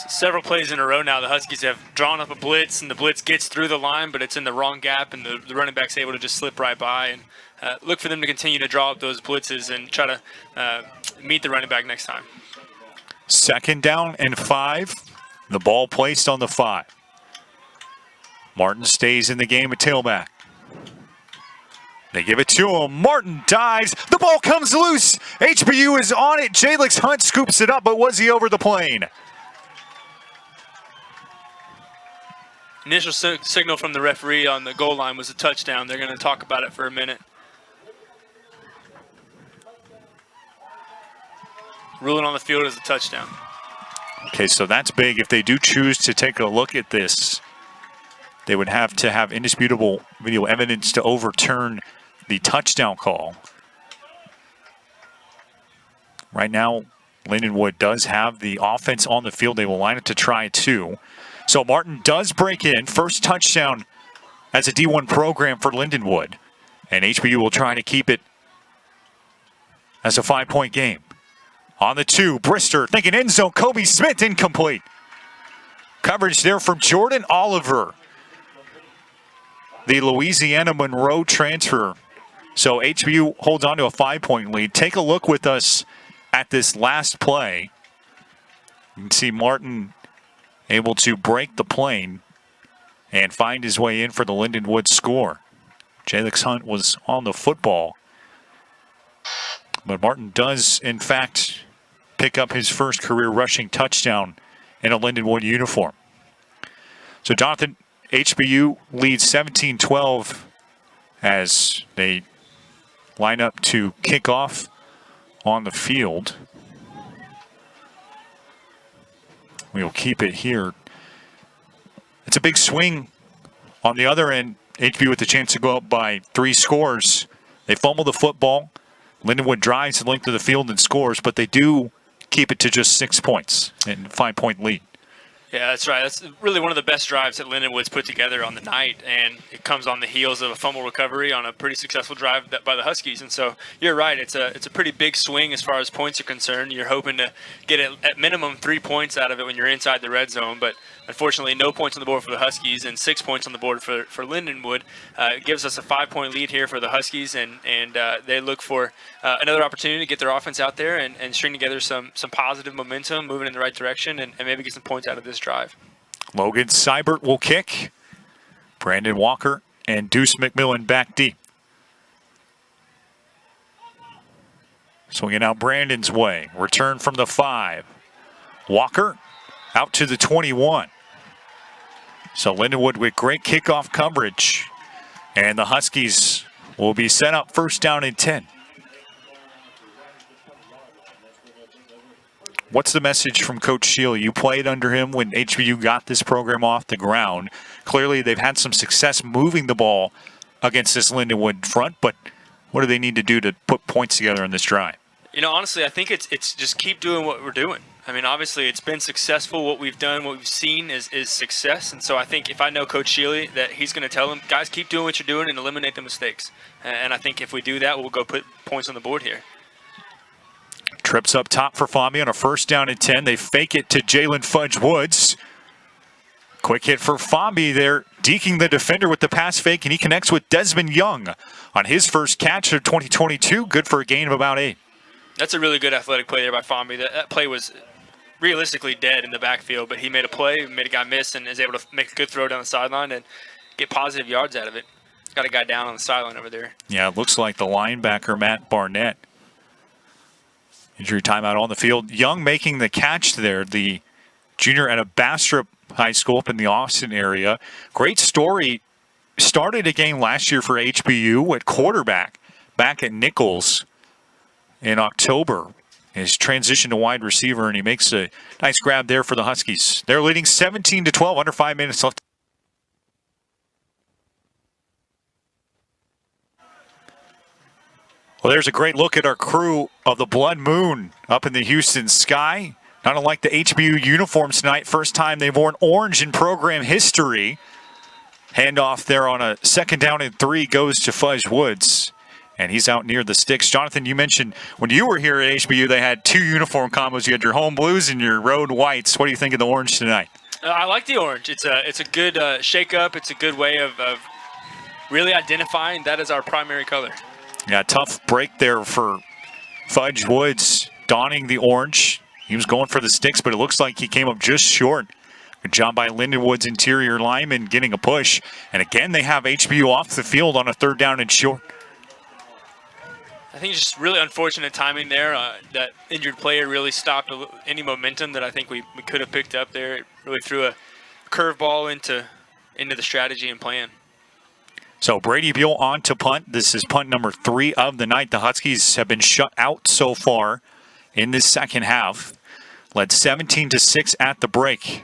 Several plays in a row now, the Huskies have drawn up a blitz, and the blitz gets through the line, but it's in the wrong gap, and the running back's able to just slip right by. And look for them to continue to draw up those blitzes and try to meet the running back next time. Second down and 5. The ball placed on the 5. Martin stays in the game at tailback. They give it to him. Martin dives. The ball comes loose. HBU is on it. Jalix Hunt scoops it up, but was he over the plane? Initial signal from the referee on the goal line was a touchdown. They're going to talk about it for a minute. Ruling on the field as a touchdown. Okay, so that's big. If they do choose to take a look at this, they would have to have indisputable video evidence to overturn the touchdown call. Right now, Lindenwood does have the offense on the field. They will line it to try 2. So Martin does break in. First touchdown as a D1 program for Lindenwood. And HBU will try to keep it as a 5-point game. On the 2, Brister thinking end zone. Kobe Smith incomplete. Coverage there from Jordan Oliver, the Louisiana Monroe transfer. So HBU holds on to a 5-point lead. Take a look with us at this last play. You can see Martin able to break the plane and find his way in for the Lindenwood score. Jalix Hunt was on the football. But Martin does, in fact, pick up his first career rushing touchdown in a Lindenwood uniform. So Jonathan, HBU leads 17-12 as they line up to kick off on the field. We'll keep it here. It's a big swing on the other end. HBU with the chance to go up by 3 scores. They fumble the football. Lindenwood drives the length of the field and scores, but they do keep it to just 6 points and 5-point lead. Yeah, that's right. That's really one of the best drives that Lindenwood's put together on the night, and it comes on the heels of a fumble recovery on a pretty successful drive by the Huskies. And so you're right. It's a pretty big swing as far as points are concerned. You're hoping to get at minimum 3 points out of it when you're inside the red zone, but unfortunately, no points on the board for the Huskies and 6 points on the board for Lindenwood. It gives us a 5-point lead here for the Huskies, and they look for another opportunity to get their offense out there and string together some positive momentum, moving in the right direction, and maybe get some points out of this drive. Logan Seibert will kick. Brandon Walker and Deuce McMillan back deep. Swinging out Brandon's way. Return from the 5. Walker out to the 21. So Lindenwood with great kickoff coverage. And the Huskies will be set up first down and 10. What's the message from Coach Shield? You played under him when HBU got this program off the ground. Clearly, they've had some success moving the ball against this Lindenwood front, but what do they need to do to put points together in this drive? You know, honestly, I think it's just keep doing what we're doing. I mean, obviously, it's been successful. What we've done, what we've seen is success. And so I think if I know Coach Shealy, that he's going to tell them, guys, keep doing what you're doing and eliminate the mistakes. And I think if we do that, we'll go put points on the board here. Trips up top for Fomby on a first down and 10. They fake it to Jalen Fudge Woods. Quick hit for Fomby there, deking the defender with the pass fake, and he connects with Desmond Young on his first catch of 2022. Good for a gain of about 8. That's a really good athletic play there by Fomby. That play was realistically dead in the backfield, but he made a play, made a guy miss, and is able to make a good throw down the sideline and get positive yards out of it. Got a guy down on the sideline over there. Yeah, it looks like the linebacker, Matt Barnett. Injury timeout on the field. Young making the catch there, the junior at a Bastrop High School up in the Austin area. Great story. Started a game last year for HBU at quarterback back at Nichols in October. His transition to wide receiver, and he makes a nice grab there for the Huskies. They're leading 17-12, under 5 minutes left. Well, there's a great look at our crew of the Blood Moon up in the Houston sky. Not unlike the HBU uniforms tonight. First time they've worn orange in program history. Handoff there on a second down and 3 goes to Fudge Woods. And he's out near the sticks. Jonathan, you mentioned when you were here at HBU, they had 2 uniform combos. You had your home blues and your road whites. What do you think of the orange tonight? I like the orange. It's a good shake-up. It's a good way of really identifying that as our primary color. Yeah, tough break there for Fudge Woods, donning the orange. He was going for the sticks, but it looks like he came up just short. Good job by Lindenwood's interior lineman getting a push. And again, they have HBU off the field on a 3rd down and short. I think it's just really unfortunate timing there. That injured player really stopped any momentum that I think we could have picked up there. It really threw a curveball into the strategy and plan. So Brady Buell on to punt. This is punt number 3 of the night. The Huskies have been shut out so far in this second half. Led 17-6 at the break.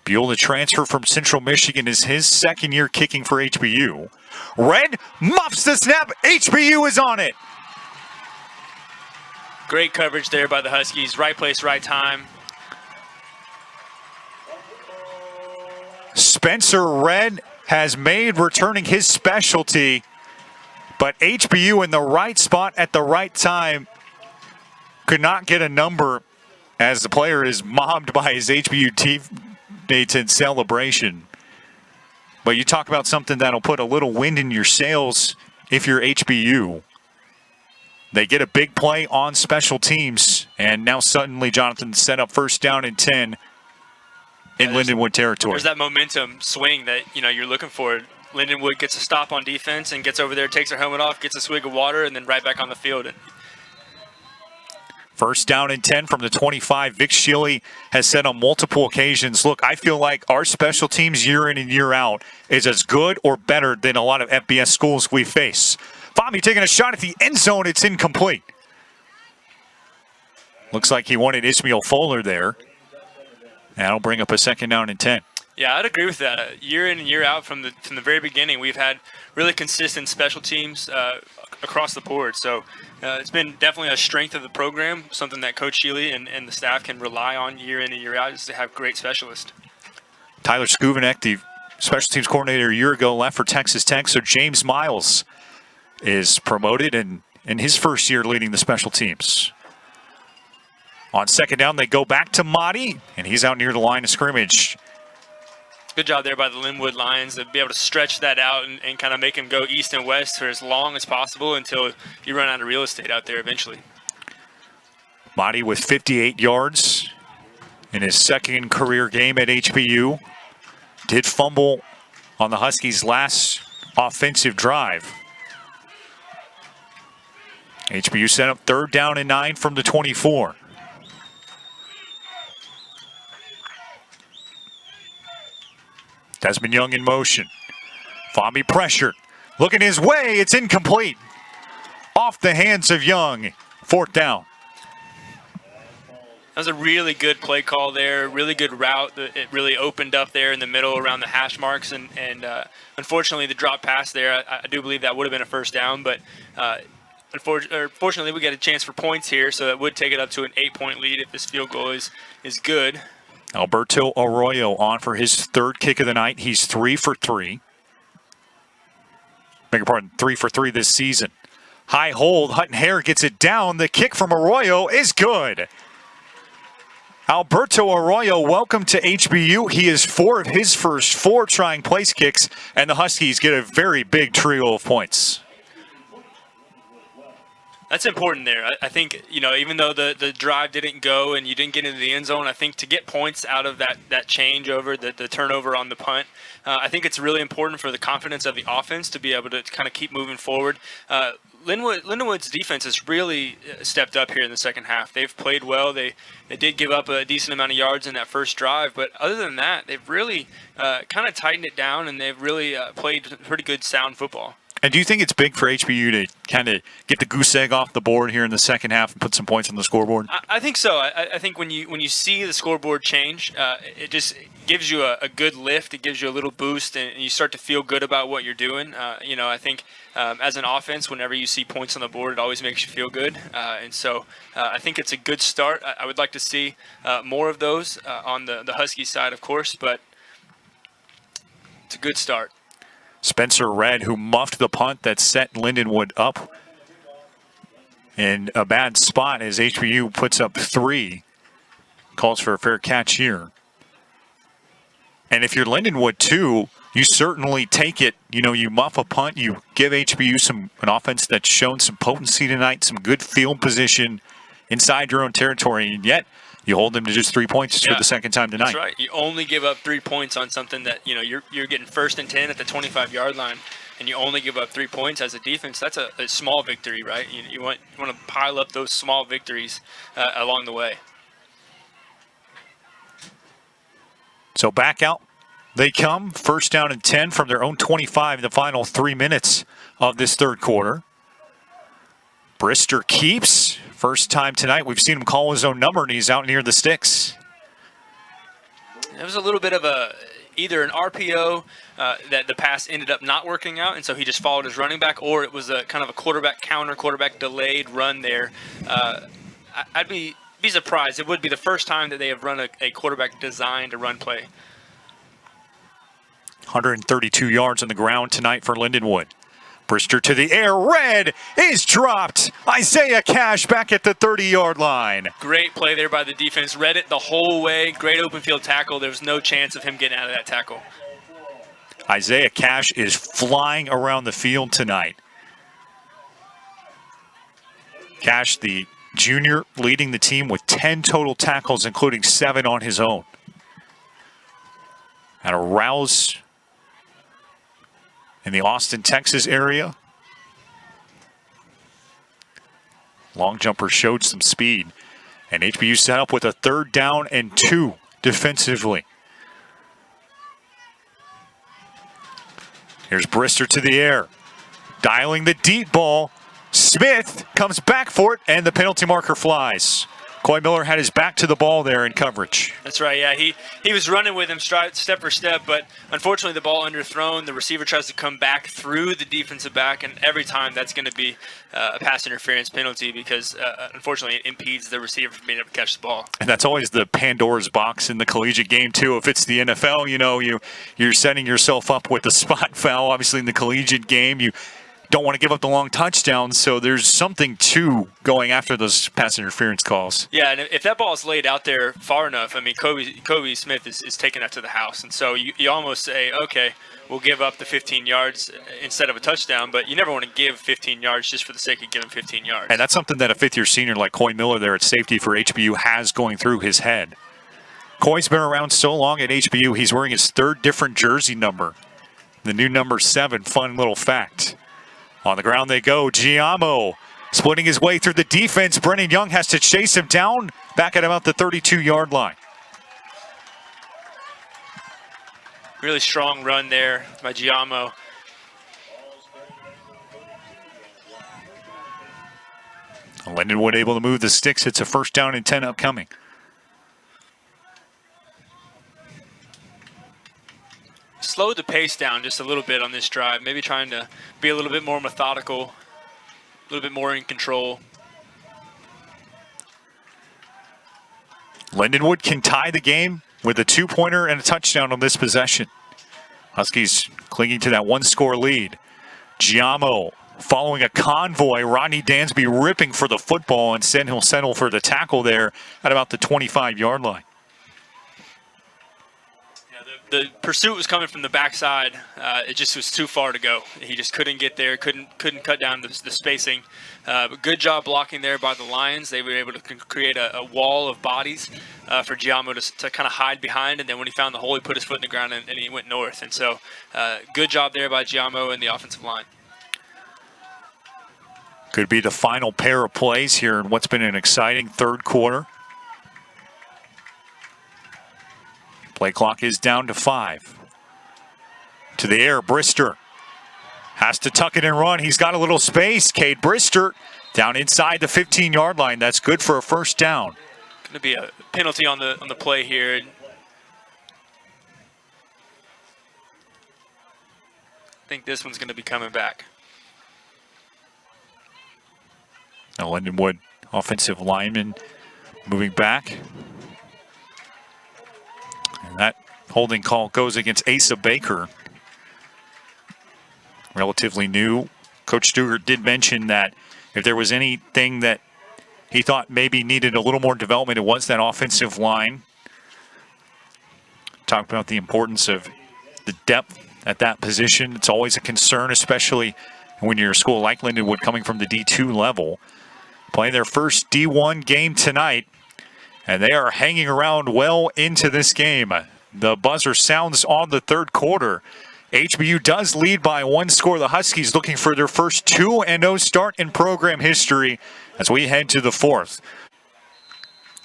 Buell, the transfer from Central Michigan, is his second year kicking for HBU. Red muffs the snap. HBU is on it. Great coverage there by the Huskies. Right place, right time. Spencer Red has made returning his specialty, but HBU in the right spot at the right time could not get a number as the player is mobbed by his HBU teammates in celebration. But you talk about something that'll put a little wind in your sails if you're HBU. They get a big play on special teams, and now suddenly Jonathan set up first down and 10 in Lindenwood territory. There's that momentum swing that you're looking for. Lindenwood gets a stop on defense and gets over there, takes her helmet off, gets a swig of water, and then right back on the field. First down and 10 from the 25. Vic Shealy has said on multiple occasions, look, I feel like our special teams year in and year out is as good or better than a lot of FBS schools we face. Fahmy taking a shot at the end zone. It's incomplete. Looks like he wanted Ismail Fuller there. That'll bring up a second down and 10. Yeah, I'd agree with that. Year in and year out from the very beginning, we've had really consistent special teams across the board. So it's been definitely a strength of the program, something that Coach Shealy and the staff can rely on year in and year out, is to have great specialists. Tyler Skuvenek, the special teams coordinator a year ago, left for Texas Tech. So James Miles is promoted and in his first year leading the special teams. On second down, they go back to Motti, and he's out near the line of scrimmage. Good job there by the Lindenwood Lions to be able to stretch that out and kind of make him go east and west for as long as possible until you run out of real estate out there eventually. Motti with 58 yards in his second career game at HBU. Did fumble on the Huskies' last offensive drive. HBU set up third down and 9 from the 24. Desmond Young in motion. Fahmy pressured. Looking his way, it's incomplete. Off the hands of Young. Fourth down. That was a really good play call there, really good route. It really opened up there in the middle around the hash marks, and unfortunately the drop pass there, I do believe that would have been a first down, but fortunately we get a chance for points here, so that would take it up to an 8-point lead if this field goal is good. Alberto Arroyo on for his third kick of the night. He's 3 for 3. Beg your pardon, 3 for 3 this season. High hold, Hutton Hare gets it down. The kick from Arroyo is good. Alberto Arroyo, welcome to HBU. He is 4 of his first 4 trying place kicks, and the Huskies get a very big trio of points. That's important there. I think, even though the drive didn't go and you didn't get into the end zone, I think to get points out of that changeover, the turnover on the punt, I think it's really important for the confidence of the offense to be able to kind of keep moving forward. Lindenwood's defense has really stepped up here in the second half. They've played well. They did give up a decent amount of yards in that first drive, but other than that, they've really kind of tightened it down, and they've really played pretty good, sound football. And do you think it's big for HBU to kind of get the goose egg off the board here in the second half and put some points on the scoreboard? I think so. I think when you see the scoreboard change, it just gives you a good lift. It gives you a little boost, and you start to feel good about what you're doing. I think as an offense, whenever you see points on the board, it always makes you feel good. And so I think it's a good start. I would like to see more of those on the Husky side, of course, but it's a good start. Spencer Red, who muffed the punt that set Lindenwood up in a bad spot as HBU puts up 3. Calls for a fair catch here. And if you're Lindenwood too, you certainly take it. You muff a punt, you give HBU an offense that's shown some potency tonight, some good field position inside your own territory, and yet you hold them to just 3 points for the second time tonight. That's right. You only give up 3 points on something that, you're getting first and 10 at the 25-yard line, and you only give up 3 points as a defense. That's a small victory, right? You want to pile up those small victories along the way. So back out they come. First down and 10 from their own 25 in the final 3 minutes of this third quarter. Brister keeps. First time tonight we've seen him call his own number, and he's out near the sticks. It was a little bit of either an RPO that the pass ended up not working out, and so he just followed his running back, or it was a kind of a quarterback delayed run there. I'd be surprised. It would be the first time that they have run a quarterback designed to run play. 132 yards on the ground tonight for Lindenwood. Brister to the air. Red is dropped. Isaiah Cash back at the 30-yard line. Great play there by the defense. Read it the whole way. Great open field tackle. There was no chance of him getting out of that tackle. Isaiah Cash is flying around the field tonight. Cash, the junior, leading the team with 10 total tackles, including 7 on his own. Had a rouse in the Austin, Texas area. Long jumper showed some speed. And HBU set up with a 3rd down and 2 defensively. Here's Brister to the air. Dialing the deep ball. Smith comes back for it, and the penalty marker flies. Coy Miller had his back to the ball there in coverage. That's right, yeah. He was running with him step for step, but unfortunately the ball underthrown. The receiver tries to come back through the defensive back, and every time that's going to be a pass interference penalty because, unfortunately, it impedes the receiver from being able to catch the ball. And that's always the Pandora's box in the collegiate game, too. If it's the NFL, you're setting yourself up with a spot foul. Obviously, in the collegiate game, you don't want to give up the long touchdowns, so there's something to going after those pass interference calls. Yeah, and if that ball is laid out there far enough, I mean, Kobe Smith is taking that to the house. And so you almost say, okay, we'll give up the 15 yards instead of a touchdown, but you never want to give 15 yards just for the sake of giving 15 yards. And that's something that a fifth-year senior like Coy Miller there at safety for HBU has going through his head. Coy's been around so long at HBU, he's wearing his 3rd different jersey number. The new number 7, fun little fact. On the ground they go. Giamo splitting his way through the defense. Brennan Young has to chase him down back at about the 32-yard line. Really strong run there by Giamo. Lindenwood able to move the sticks. It's a 1st down and 10 upcoming. Slowed the pace down just a little bit on this drive, maybe trying to be a little bit more methodical, a little bit more in control. Lindenwood can tie the game with a 2-pointer and a touchdown on this possession. Huskies clinging to that 1-score lead. Giamo following a convoy. Rodney Dansby ripping for the football. Instead, he'll settle for the tackle there at about the 25-yard line. The pursuit was coming from the backside. It just was too far to go. He just couldn't get there, couldn't cut down the spacing. But good job blocking there by the Lions. They were able to create a wall of bodies for Giamo to kind of hide behind. And then when he found the hole, he put his foot in the ground and he went north. And so good job there by Giamo and the offensive line. Could be the final pair of plays here in what's been an exciting 3rd quarter. Play clock is down to 5. To the air, Brister has to tuck it and run. He's got a little space. Cade Brister down inside the 15-yard line. That's good for a 1st down. Going to be a penalty on the play here. I think this one's going to be coming back. Now Lindenwood, offensive lineman, moving back. And that holding call goes against Asa Baker. Relatively new. Coach Stugart did mention that if there was anything that he thought maybe needed a little more development, it was that offensive line. Talked about the importance of the depth at that position. It's always a concern, especially when you're a school like Lindenwood coming from the D2 level. Playing their first D1 game tonight. And they are hanging around well into this game. The buzzer sounds on the 3rd quarter. HBU does lead by 1 score. The Huskies looking for their first 2-0 start in program history as we head to the 4th.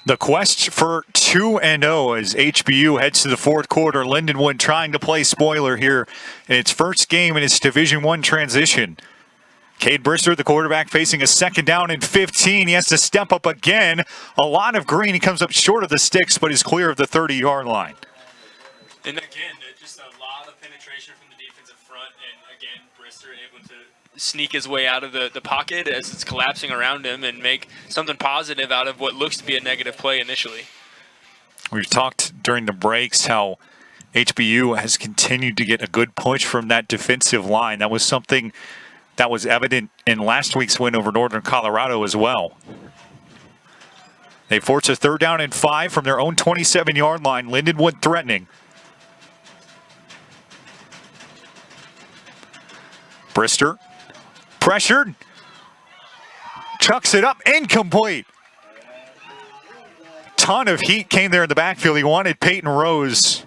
The quest for 2-0 as HBU heads to the 4th quarter. Lindenwood trying to play spoiler here in its first game in its Division I transition. Cade Brister, the quarterback, facing a 2nd down and 15. He has to step up again. A lot of green. He comes up short of the sticks, but is clear of the 30-yard line. And again, just a lot of penetration from the defensive front. And again, Brister Brister able to sneak his way out of the pocket as it's collapsing around him and make something positive out of what looks to be a negative play initially. We've talked during the breaks how HBU has continued to get a good push from that defensive line. That was something that was evident in last week's win over Northern Colorado as well. They force a 3rd down and 5 from their own 27-yard line. Lindenwood threatening. Brister pressured. Chucks it up. Incomplete. Ton of heat came there in the backfield. He wanted Peyton Rose.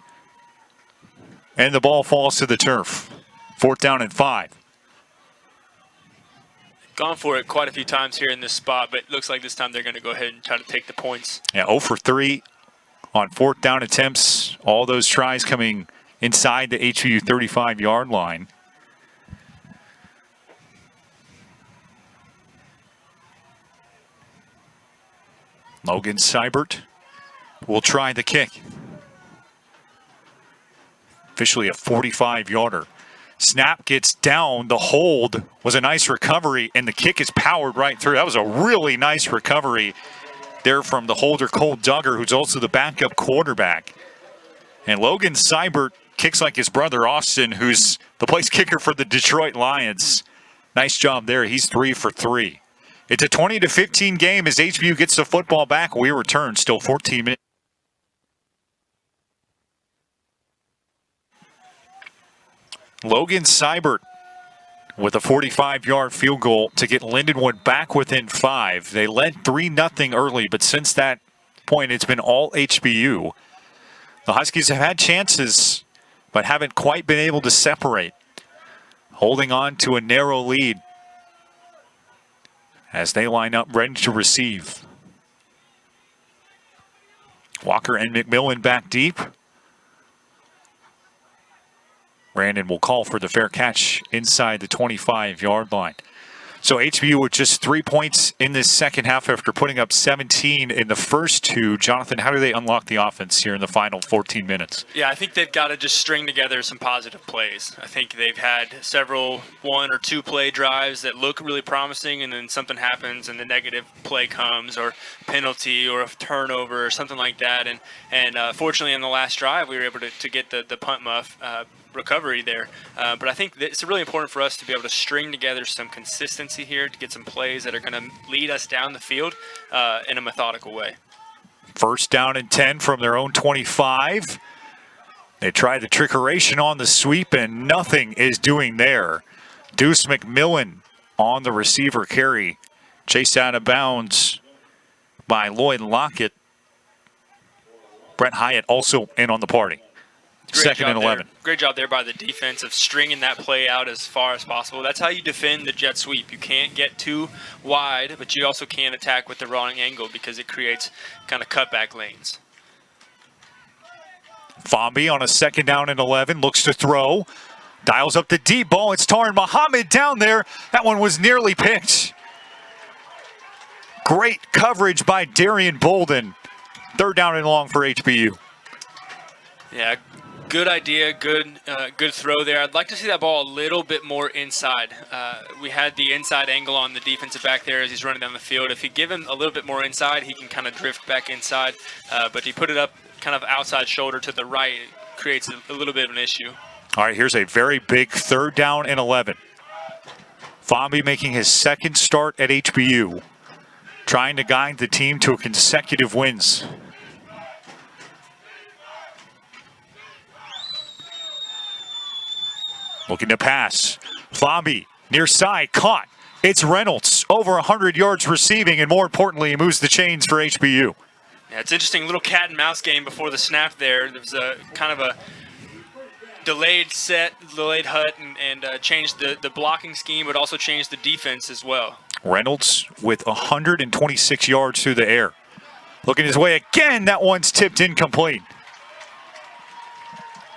And the ball falls to the turf. 4th down and 5. Gone for it quite a few times here in this spot, but it looks like this time they're going to go ahead and try to take the points. Yeah, 0 for 3 on 4th down attempts. All those tries coming inside the HBU 35-yard line. Logan Seibert will try the kick. Officially a 45-yarder. Snap gets down. The hold was a nice recovery, and the kick is powered right through. That was a really nice recovery there from the holder, Cole Duggar, who's also the backup quarterback. And Logan Seibert kicks like his brother Austin, who's the place kicker for the Detroit Lions. Nice job there. He's 3 for 3. It's a 20-15 game as HBU gets the football back. We return. Still 14 minutes. Logan Seibert with a 45-yard field goal to get Lindenwood back within 5. They led 3-0 early, but since that point, it's been all HBU. The Huskies have had chances, but haven't quite been able to separate. Holding on to a narrow lead as they line up ready to receive. Walker and McMillan back deep. Brandon will call for the fair catch inside the 25-yard line. So HBU with just 3 points in this second half after putting up 17 in the first 2. Jonathan, how do they unlock the offense here in the final 14 minutes? Yeah, I think they've got to just string together some positive plays. I think they've had several 1 or 2 play drives that look really promising, and then something happens and the negative play comes, or penalty or a turnover or something like that. And fortunately, in the last drive, we were able to get the punt muff recovery there. But I think it's really important for us to be able to string together some consistency here to get some plays that are going to lead us down the field in a methodical way. 1st down and 10 from their own 25. They try the trickeration on the sweep, and nothing is doing there. Deuce McMillan on the receiver carry. Chased out of bounds by Lloyd Lockett. Brett Hyatt also in on the party. Great 2nd and 11. Great job there by the defense of stringing that play out as far as possible. That's how you defend the jet sweep. You can't get too wide, but you also can't attack with the wrong angle because it creates kind of cutback lanes. Fomby on a 2nd down and 11 looks to throw. Dials up the deep ball. It's Tarin Muhammad down there. That one was nearly picked. Great coverage by Darian Bolden. 3rd down and long for HBU. Yeah, good idea, good throw there. I'd like to see that ball a little bit more inside. We had the inside angle on the defensive back there as he's running down the field. If you give him a little bit more inside, he can kind of drift back inside. But he put it up kind of outside shoulder to the right. It creates a little bit of an issue. All right, here's a very big 3rd down and 11. Fomby making his 2nd start at HBU, trying to guide the team to consecutive wins. Looking to pass. Fomby near side, caught. It's Reynolds, over 100 yards receiving, and more importantly, he moves the chains for HBU. Yeah, it's interesting, little cat and mouse game before the snap there. There was a kind of a delayed hut, and changed the blocking scheme, but also changed the defense as well. Reynolds with 126 yards through the air. Looking his way again, that one's tipped incomplete.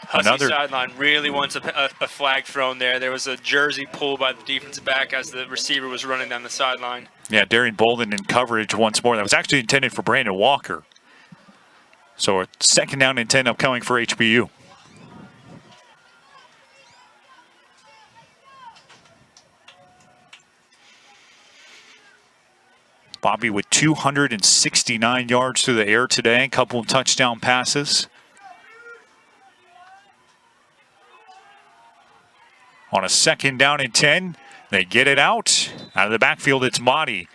Husky sideline really wants a flag thrown there. There was a jersey pull by the defensive back as the receiver was running down the sideline. Yeah, Darian Bolden in coverage once more. That was actually intended for Brandon Walker. So a 2nd down and 10 upcoming for HBU. Bobby with 269 yards through the air today, a couple of touchdown passes. On a 2nd down and 10, they get it out. Out of the backfield, it's Mahdi.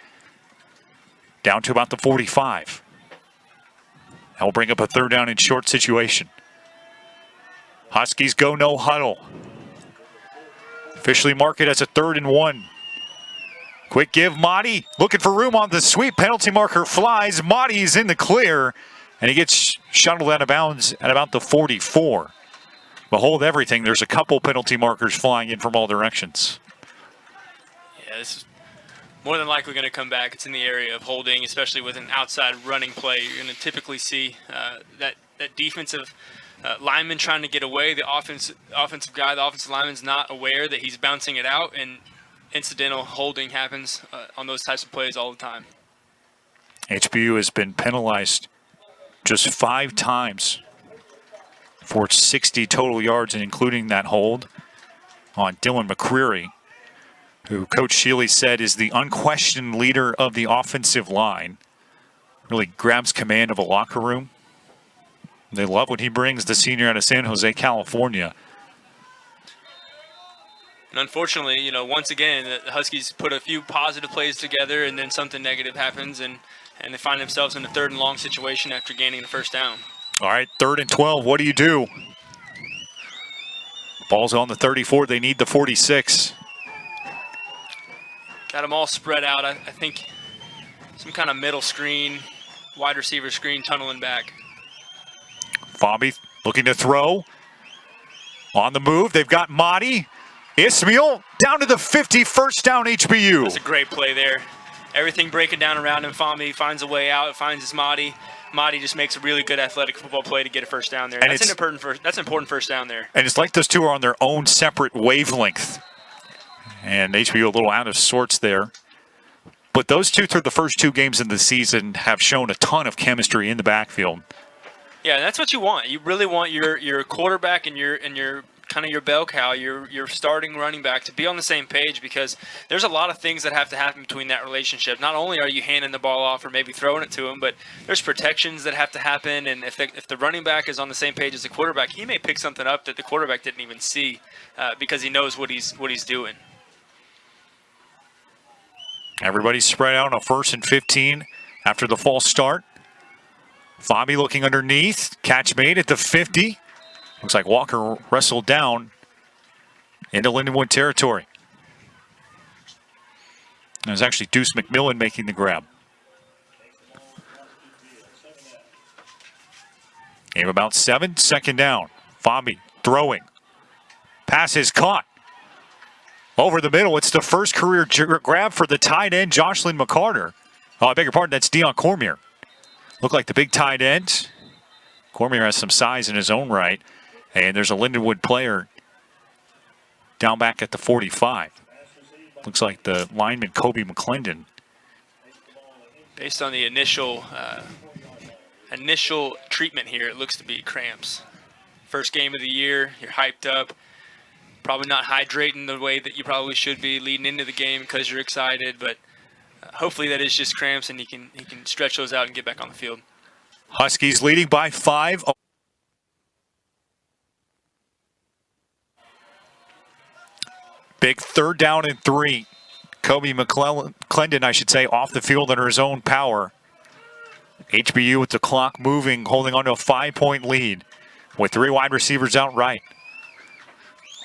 Down to about the 45. That will bring up a 3rd down and short situation. Huskies go no huddle. Officially mark it as a 3rd and 1. Quick give, Mahdi looking for room on the sweep. Penalty marker flies. Mahdi's in the clear, and he gets shuttled out of bounds at about the 44. Behold everything. There's a couple penalty markers flying in from all directions. Yeah, this is more than likely going to come back. It's in the area of holding, especially with an outside running play. You're going to typically see that defensive lineman trying to get away. The offensive guy, the offensive lineman's not aware that he's bouncing it out, and incidental holding happens on those types of plays all the time. HBU has been penalized just 5 times for 60 total yards, and including that hold on Dylan McCreary, who Coach Shealy said is the unquestioned leader of the offensive line. Really grabs command of a locker room. They love what he brings, the senior out of San Jose, California. And unfortunately, once again, the Huskies put a few positive plays together, and then something negative happens, and they find themselves in a 3rd and long situation after gaining the 1st down. All right, 3rd and 12. What do you do? Ball's on the 34. They need the 46. Got them all spread out. I think some kind of middle screen, wide receiver screen, tunneling back. Bobby looking to throw. On the move, they've got Mahdi. Ismail down to the 50, 1st down HBU. That's a great play there. Everything breaking down around him. Fahmy finds a way out, finds his Mahdi. Mahdi just makes a really good athletic football play to get a 1st down there. That's an important 1st down there. And it's like those two are on their own separate wavelength. And HBU a little out of sorts there. But those two through the first 2 games of the season have shown a ton of chemistry in the backfield. Yeah, that's what you want. You really want your quarterback and your kind of your bell cow, your starting running back to be on the same page, because there's a lot of things that have to happen between that relationship. Not only are you handing the ball off or maybe throwing it to him, but there's protections that have to happen. And if the running back is on the same page as the quarterback, he may pick something up that the quarterback didn't even see because he knows what he's doing. Everybody's spread out on a 1st and 15 after the false start. Fahmy looking underneath. Catch made at the 50. Looks like Walker wrestled down into Lindenwood territory. It was actually Deuce McMillan making the grab. Game about 7, 2nd down. Fahmy throwing. Pass is caught. Over the middle, it's the first career grab for the tight end, Jocelyn McCarter. Oh, I beg your pardon, that's Deion Cormier. Looked like the big tight end. Cormier has some size in his own right. And there's a Lindenwood player down back at the 45. Looks like the lineman, Kobe McClendon. Based on the initial treatment here, it looks to be cramps. First game of the year, you're hyped up. Probably not hydrating the way that you probably should be leading into the game because you're excited, but hopefully that is just cramps and he can stretch those out and get back on the field. Huskies leading by 5. Big 3rd down and 3. Kobe McClendon, I should say, off the field under his own power. HBU with the clock moving, holding on to a 5-point lead with 3 wide receivers out right.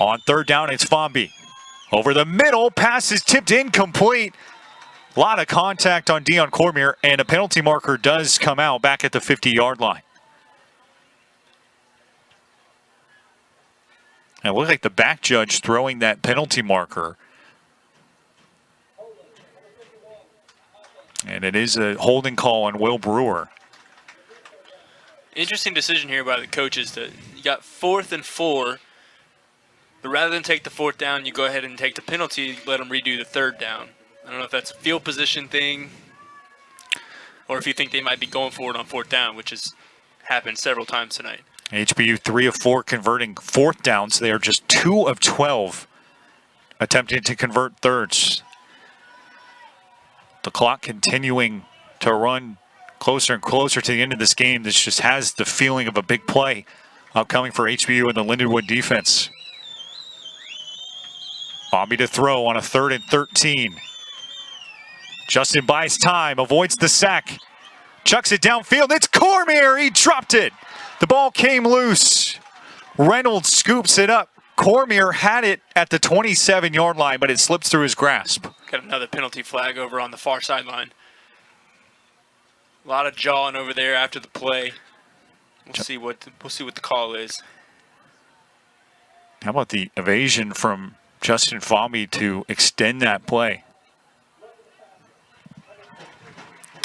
On 3rd down, it's Fahmy. Over the middle, pass is tipped incomplete. A lot of contact on Deion Cormier, and a penalty marker does come out back at the 50-yard line. And it looked like the back judge throwing that penalty marker. And it is a holding call on Will Brewer. Interesting decision here by the coaches. You got 4th and 4. But rather than take the 4th down, you go ahead and take the penalty, let them redo the 3rd down. I don't know if that's a field position thing or if you think they might be going for it on 4th down, which has happened several times tonight. HBU 3 of 4 converting 4th downs. They are just 2 of 12 attempting to convert 3rds. The clock continuing to run closer and closer to the end of this game. This just has the feeling of a big play upcoming for HBU and the Lindenwood defense. Bobby to throw on a 3rd and 13. Justin buys time, avoids the sack, chucks it downfield. It's Cormier. He dropped it. The ball came loose. Reynolds scoops it up. Cormier had it at the 27-yard line, but it slips through his grasp. Got another penalty flag over on the far sideline. A lot of jawing over there after the play. We'll see what the call is. How about the evasion from Justin Fomby to extend that play?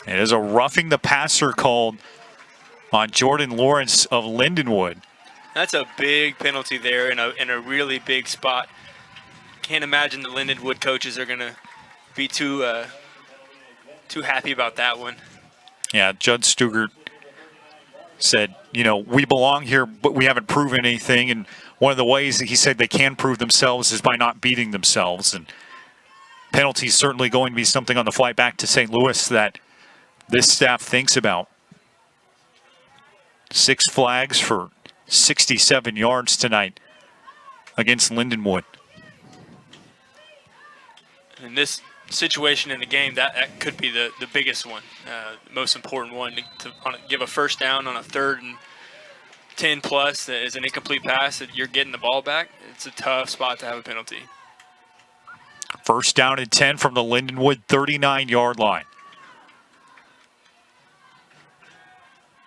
It is a roughing the passer called on Jordan Lawrence of Lindenwood. That's a big penalty there in a really big spot. Can't imagine the Lindenwood coaches are going to be too happy about that one. Yeah, Judd Stugart said, you know, we belong here, but we haven't proven anything. And one of the ways that he said they can prove themselves is by not beating themselves. And penalties certainly going to be something on the flight back to St. Louis that this staff thinks about. 6 flags for 67 yards tonight against Lindenwood. In this situation in the game, that could be the biggest one, the most important one, to give a first down on a 3rd and 10 plus as an incomplete pass that you're getting the ball back. It's a tough spot to have a penalty. First down and 10 from the Lindenwood 39-yard line.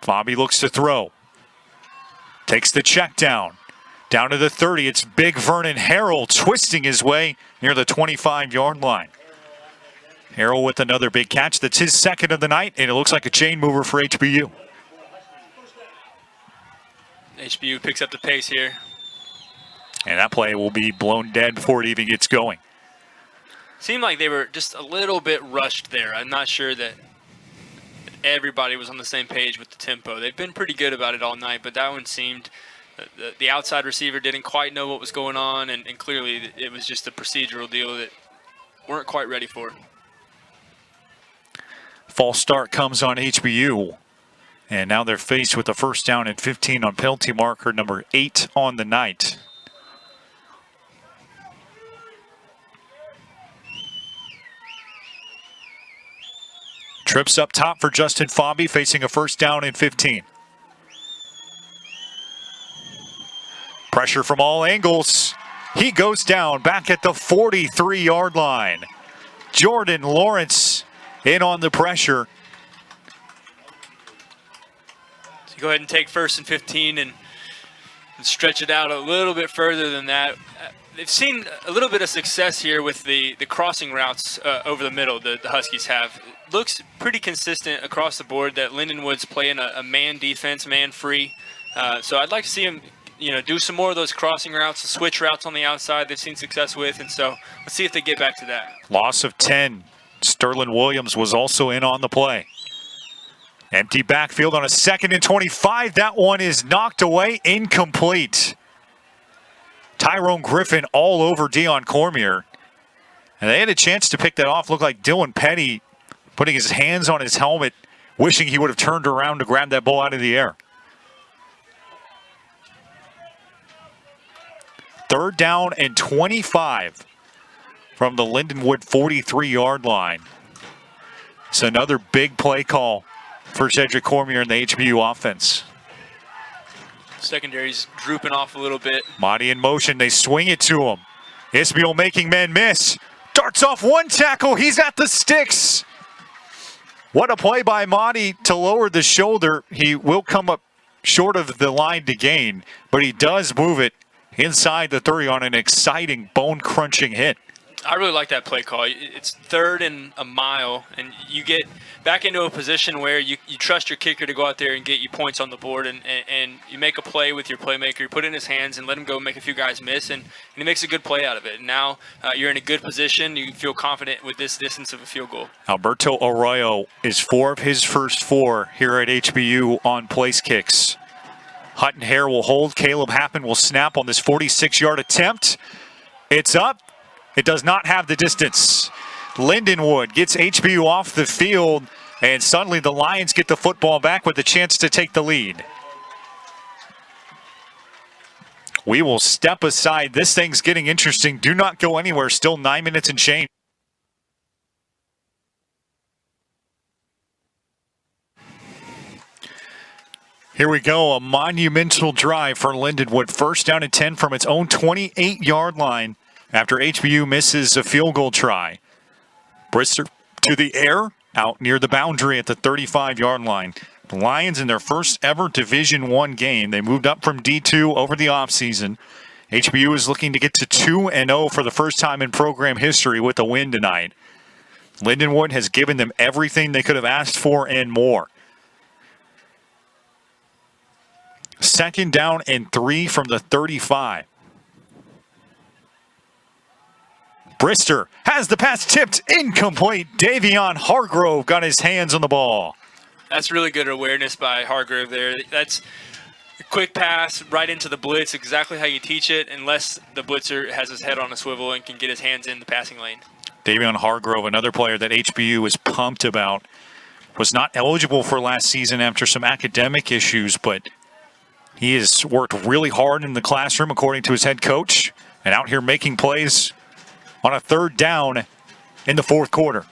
Bobby looks to throw. Takes the check down. Down to the 30. It's big Vernon Harrell twisting his way near the 25-yard line. Harrell with another big catch. That's his 2nd of the night, and it looks like a chain mover for HBU. HBU picks up the pace here. And that play will be blown dead before it even gets going. Seemed like they were just a little bit rushed there. I'm not sure that everybody was on the same page with the tempo. They've been pretty good about it all night, but that one seemed the outside receiver didn't quite know what was going on, and clearly it was just a procedural deal that weren't quite ready for. False start comes on HBU, and now they're faced with a first down and 15 on penalty marker number 8 on the night. Trips up top for Justin Fomby, facing a first down and 15. Pressure from all angles. He goes down back at the 43-yard line. Jordan Lawrence in on the pressure. So go ahead and take 1st and 15 and stretch it out a little bit further than that. They've seen a little bit of success here with the crossing routes over the middle the Huskies have. It looks pretty consistent across the board that Lindenwood's playing a man defense, man free. So I'd like to see him do some more of those crossing routes, the switch routes on the outside they've seen success with. And so let's see if they get back to that. Loss of 10. Sterling Williams was also in on the play. Empty backfield on a 2nd and 25. That one is knocked away, incomplete. Tyrone Griffin all over Dion Cormier. And they had a chance to pick that off. Looked like Dylan Petty putting his hands on his helmet, wishing he would have turned around to grab that ball out of the air. 3rd down and 25 from the Lindenwood 43-yard line. It's another big play call for Cedric Cormier in the HBU offense. Secondary's drooping off a little bit. Mahdi in motion. They swing it to him. Ismail making men miss. Darts off one tackle. He's at the sticks. What a play by Mahdi to lower the shoulder. He will come up short of the line to gain, but he does move it inside the 30 on an exciting bone-crunching hit. I really like that play call. It's 3rd and a mile, and you get back into a position where you trust your kicker to go out there and get you points on the board, and you make a play with your playmaker, you put it in his hands and let him go make a few guys miss, and he makes a good play out of it. And now you're in a good position. You feel confident with this distance of a field goal. Alberto Arroyo is 4 of his first 4 here at HBU on place kicks. Hutton Hare will hold. Caleb Happen will snap on this 46-yard attempt. It's up. It does not have the distance. Lindenwood gets HBU off the field, and suddenly the Lions get the football back with a chance to take the lead. We will step aside. This thing's getting interesting. Do not go anywhere. Still 9 minutes and change. Here we go. A monumental drive for Lindenwood. First down and 10 from its own 28-yard line after HBU misses a field goal try. Brister to the air, out near the boundary at the 35-yard line. The Lions in their first ever Division I game. They moved up from D2 over the offseason. HBU is looking to get to 2-0 for the first time in program history with a win tonight. Lindenwood has given them everything they could have asked for and more. Second down and 3 from the 35. Brister has the pass tipped, incomplete. Davion Hargrove got his hands on the ball. That's really good awareness by Hargrove there. That's a quick pass right into the blitz, exactly how you teach it, unless the blitzer has his head on a swivel and can get his hands in the passing lane. Davion Hargrove, another player that HBU was pumped about, was not eligible for last season after some academic issues, but he has worked really hard in the classroom, according to his head coach, and out here making plays on a third down in the fourth quarter.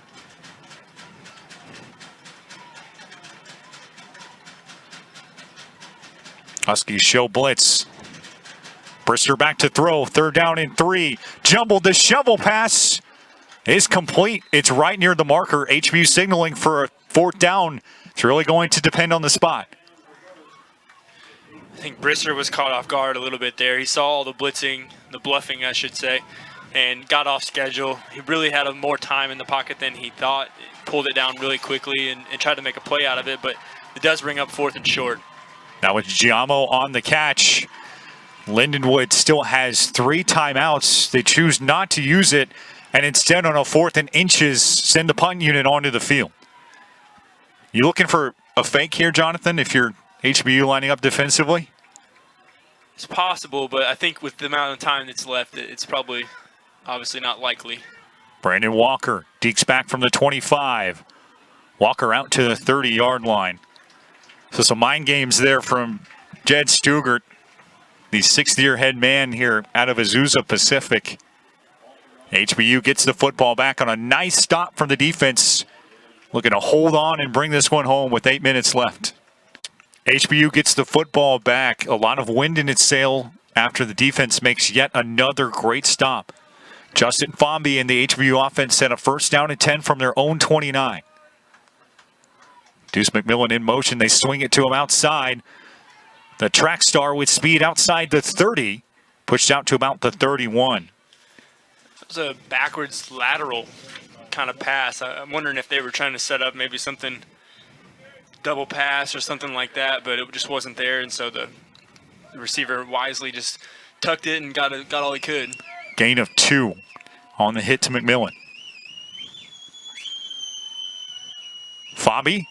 Huskies show blitz. Brister back to throw. Third down and 3. Jumbled. The shovel pass is complete. It's right near the marker. HBU signaling for a fourth down. It's really going to depend on the spot. I think Brister was caught off guard a little bit there. He saw all the blitzing, the bluffing, I should say, and got off schedule. He really had more time in the pocket than he thought. Pulled it down really quickly and tried to make a play out of it, but it does bring up fourth and short. Now with Giamo on the catch, Lindenwood still has 3 timeouts. They choose not to use it, and instead on a 4th and inches, send the punt unit onto the field. You looking for a fake here, Jonathan, if you're HBU lining up defensively? It's possible, but I think with the amount of time that's left, it's probably obviously not likely. Brandon Walker dekes back from the 25. Walker out to the 30-yard line. So some mind games there from Jed Stugart, the 6th-year head man here out of Azusa Pacific. HBU gets the football back on a nice stop from the defense, looking to hold on and bring this one home with 8 minutes left. HBU gets the football back. A lot of wind in its sail after the defense makes yet another great stop. Justin Fomby and the HBU offense set a first down and 10 from their own 29. Deuce McMillan in motion. They swing it to him outside. The track star with speed outside the 30, pushed out to about the 31. It was a backwards lateral kind of pass. I'm wondering if they were trying to set up maybe something double pass or something like that, but it just wasn't there, and so the receiver wisely just tucked it and got all he could. Gain of 2 on the hit to McMillan. Fomby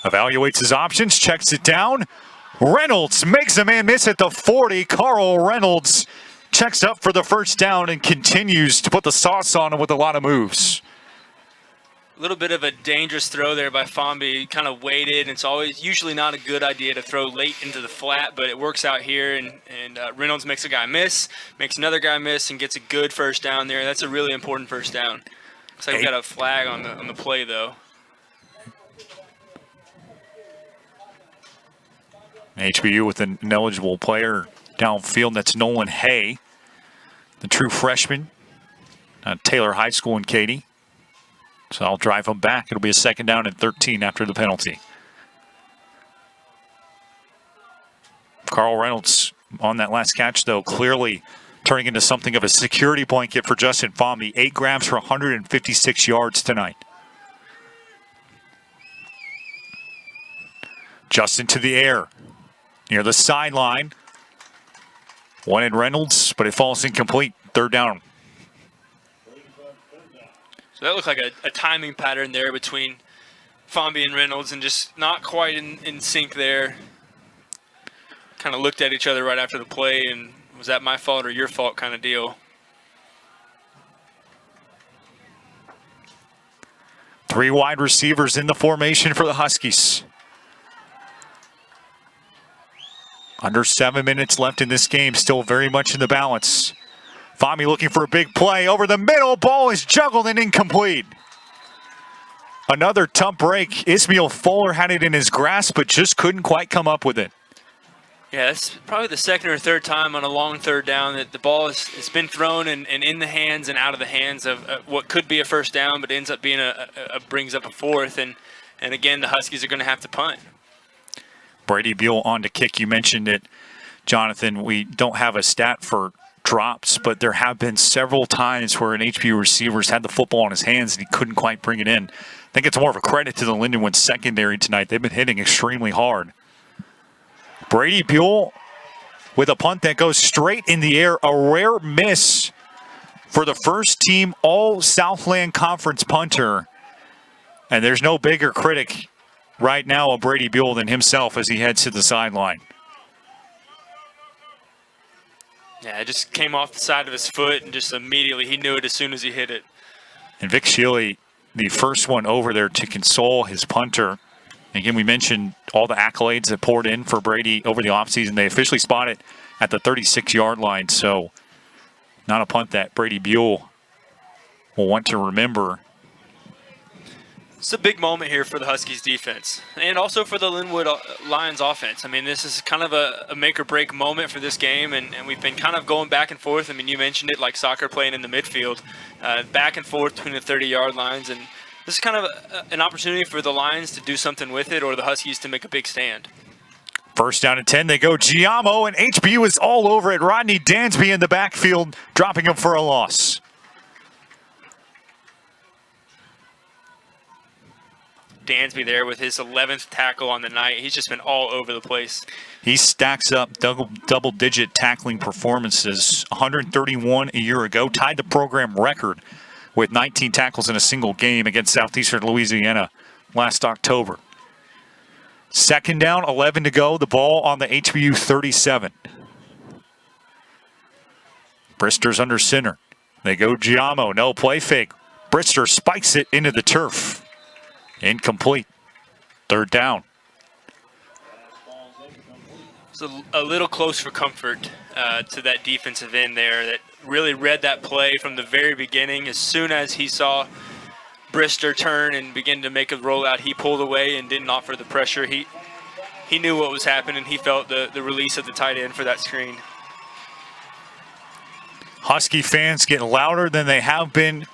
evaluates his options, checks it down. Reynolds makes a man miss at the 40. Carl Reynolds checks up for the first down and continues to put the sauce on him with a lot of moves. A little bit of a dangerous throw there by Fomby. Kind of waited. It's usually not a good idea to throw late into the flat, but it works out here. And Reynolds makes a guy miss, makes another guy miss, and gets a good first down there. That's a really important first down. Looks like we got a flag on the play though. HBU with an ineligible player downfield. That's Nolan Hay, the true freshman, Taylor High School in Katy. So I'll drive him back. It'll be a second down and 13 after the penalty. Carl Reynolds on that last catch, though, clearly turning into something of a security blanket for Justin Fomby. 8 grabs for 156 yards tonight. Justin to the air. Near the sideline. One in Reynolds, but it falls incomplete. Third down. So that looked like a timing pattern there between Fomby and Reynolds, and just not quite in sync there. Kind of looked at each other right after the play, and was that my fault or your fault kind of deal. Three wide receivers in the formation for the Huskies. Under 7 minutes left in this game, still very much in the balance. Fahmy looking for a big play over the middle. Ball is juggled and incomplete. Another tough break. Ismail Fuller had it in his grasp, but just couldn't quite come up with it. Yeah, that's probably the second or third time on a long third down that the ball has been thrown and in the hands and out of the hands of what could be a first down, but ends up being brings up a fourth. And again, the Huskies are going to have to punt. Brady Buell on to kick. You mentioned it, Jonathan. We don't have a stat for drops, but there have been several times where an HBU receiver's had the football in his hands and he couldn't quite bring it in. I think it's more of a credit to the Lindenwood secondary tonight. They've been hitting extremely hard. Brady Buell with a punt that goes straight in the air. A rare miss for the first team all Southland Conference punter. And there's no bigger critic right now of Brady Buell than himself as he heads to the sideline. Yeah, it just came off the side of his foot and just immediately he knew it as soon as he hit it. And Vic Shealy, the first one over there to console his punter. Again, we mentioned all the accolades that poured in for Brady over the offseason. They officially spot it at the 36-yard line, so not a punt that Brady Buell will want to remember. It's a big moment here for the Huskies defense and also for the Lindenwood Lions offense. I mean, this is kind of a make-or-break moment for this game, and we've been kind of going back and forth. I mean, you mentioned it like soccer playing in the midfield, back and forth between the 30-yard lines, and this is kind of an opportunity for the Lions to do something with it or the Huskies to make a big stand. First down and 10, they go Giamo, and HBU is all over it. Rodney Dansby in the backfield, dropping him for a loss. Dansby there with his 11th tackle on the night. He's just been all over the place. He stacks up double-digit tackling performances. 131 a year ago, tied the program record with 19 tackles in a single game against Southeastern Louisiana last October. Second down, 11 to go. The ball on the HBU 37. Brister's under center. They go Giamo. No play fake. Brister spikes it into the turf. Incomplete. Third down. It's a little close for comfort to that defensive end there that really read that play from the very beginning. As soon as he saw Brister turn and begin to make a rollout, he pulled away and didn't offer the pressure. He knew what was happening. He felt the release of the tight end for that screen. Husky fans getting louder than they have been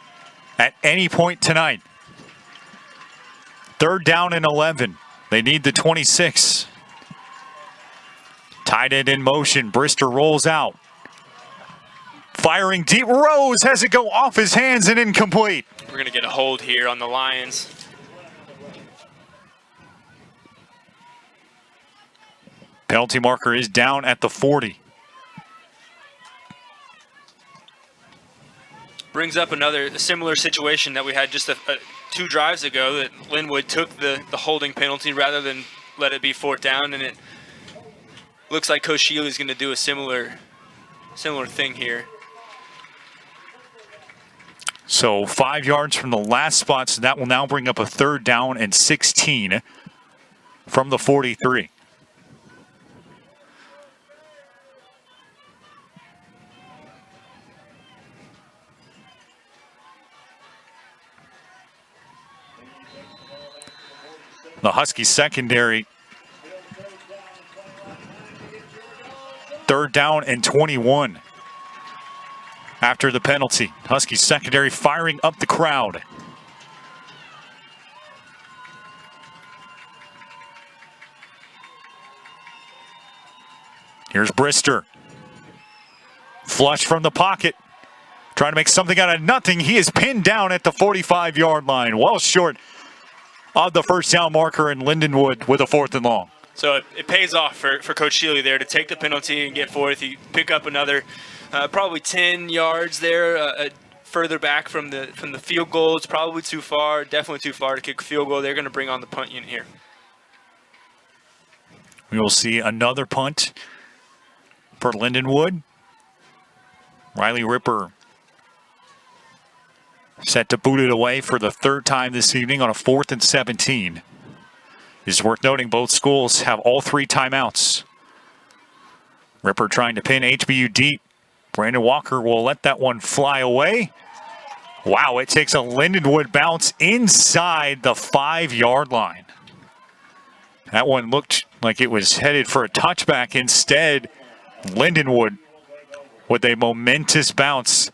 at any point tonight. Third down and 11. They need the 26. Tight end in motion. Brister rolls out. Firing deep. Rose has it go off his hands and incomplete. We're going to get a hold here on the Lions. Penalty marker is down at the 40. Brings up another similar situation that we had just 2 drives ago that Linwood took the holding penalty rather than let it be fourth down, and it looks like Coach Shealy is going to do a similar thing here. So 5 yards from the last spot, so that will now bring up a third down and 16 from the 43. The Husky secondary, third down and 21 after the penalty. Husky secondary firing up the crowd. Here's Brister. Flush from the pocket. Trying to make something out of nothing. He is pinned down at the 45-yard line. Well short of the first down marker in Lindenwood with a 4th and long. So it pays off for Coach Shealy there to take the penalty and get forth. You pick up another probably 10 yards there further back from the field goal. It's probably too far, definitely too far to kick a field goal. They're going to bring on the punt unit here. We will see another punt for Lindenwood. Riley Ripper Set to boot it away for the third time this evening on a 4th and 17. It's worth noting both schools have all 3 timeouts. Ripper trying to pin HBU deep. Brandon Walker will let that one fly away. Wow, it takes a Lindenwood bounce inside the 5-yard line. That one looked like it was headed for a touchback. Instead, Lindenwood with a momentous bounce.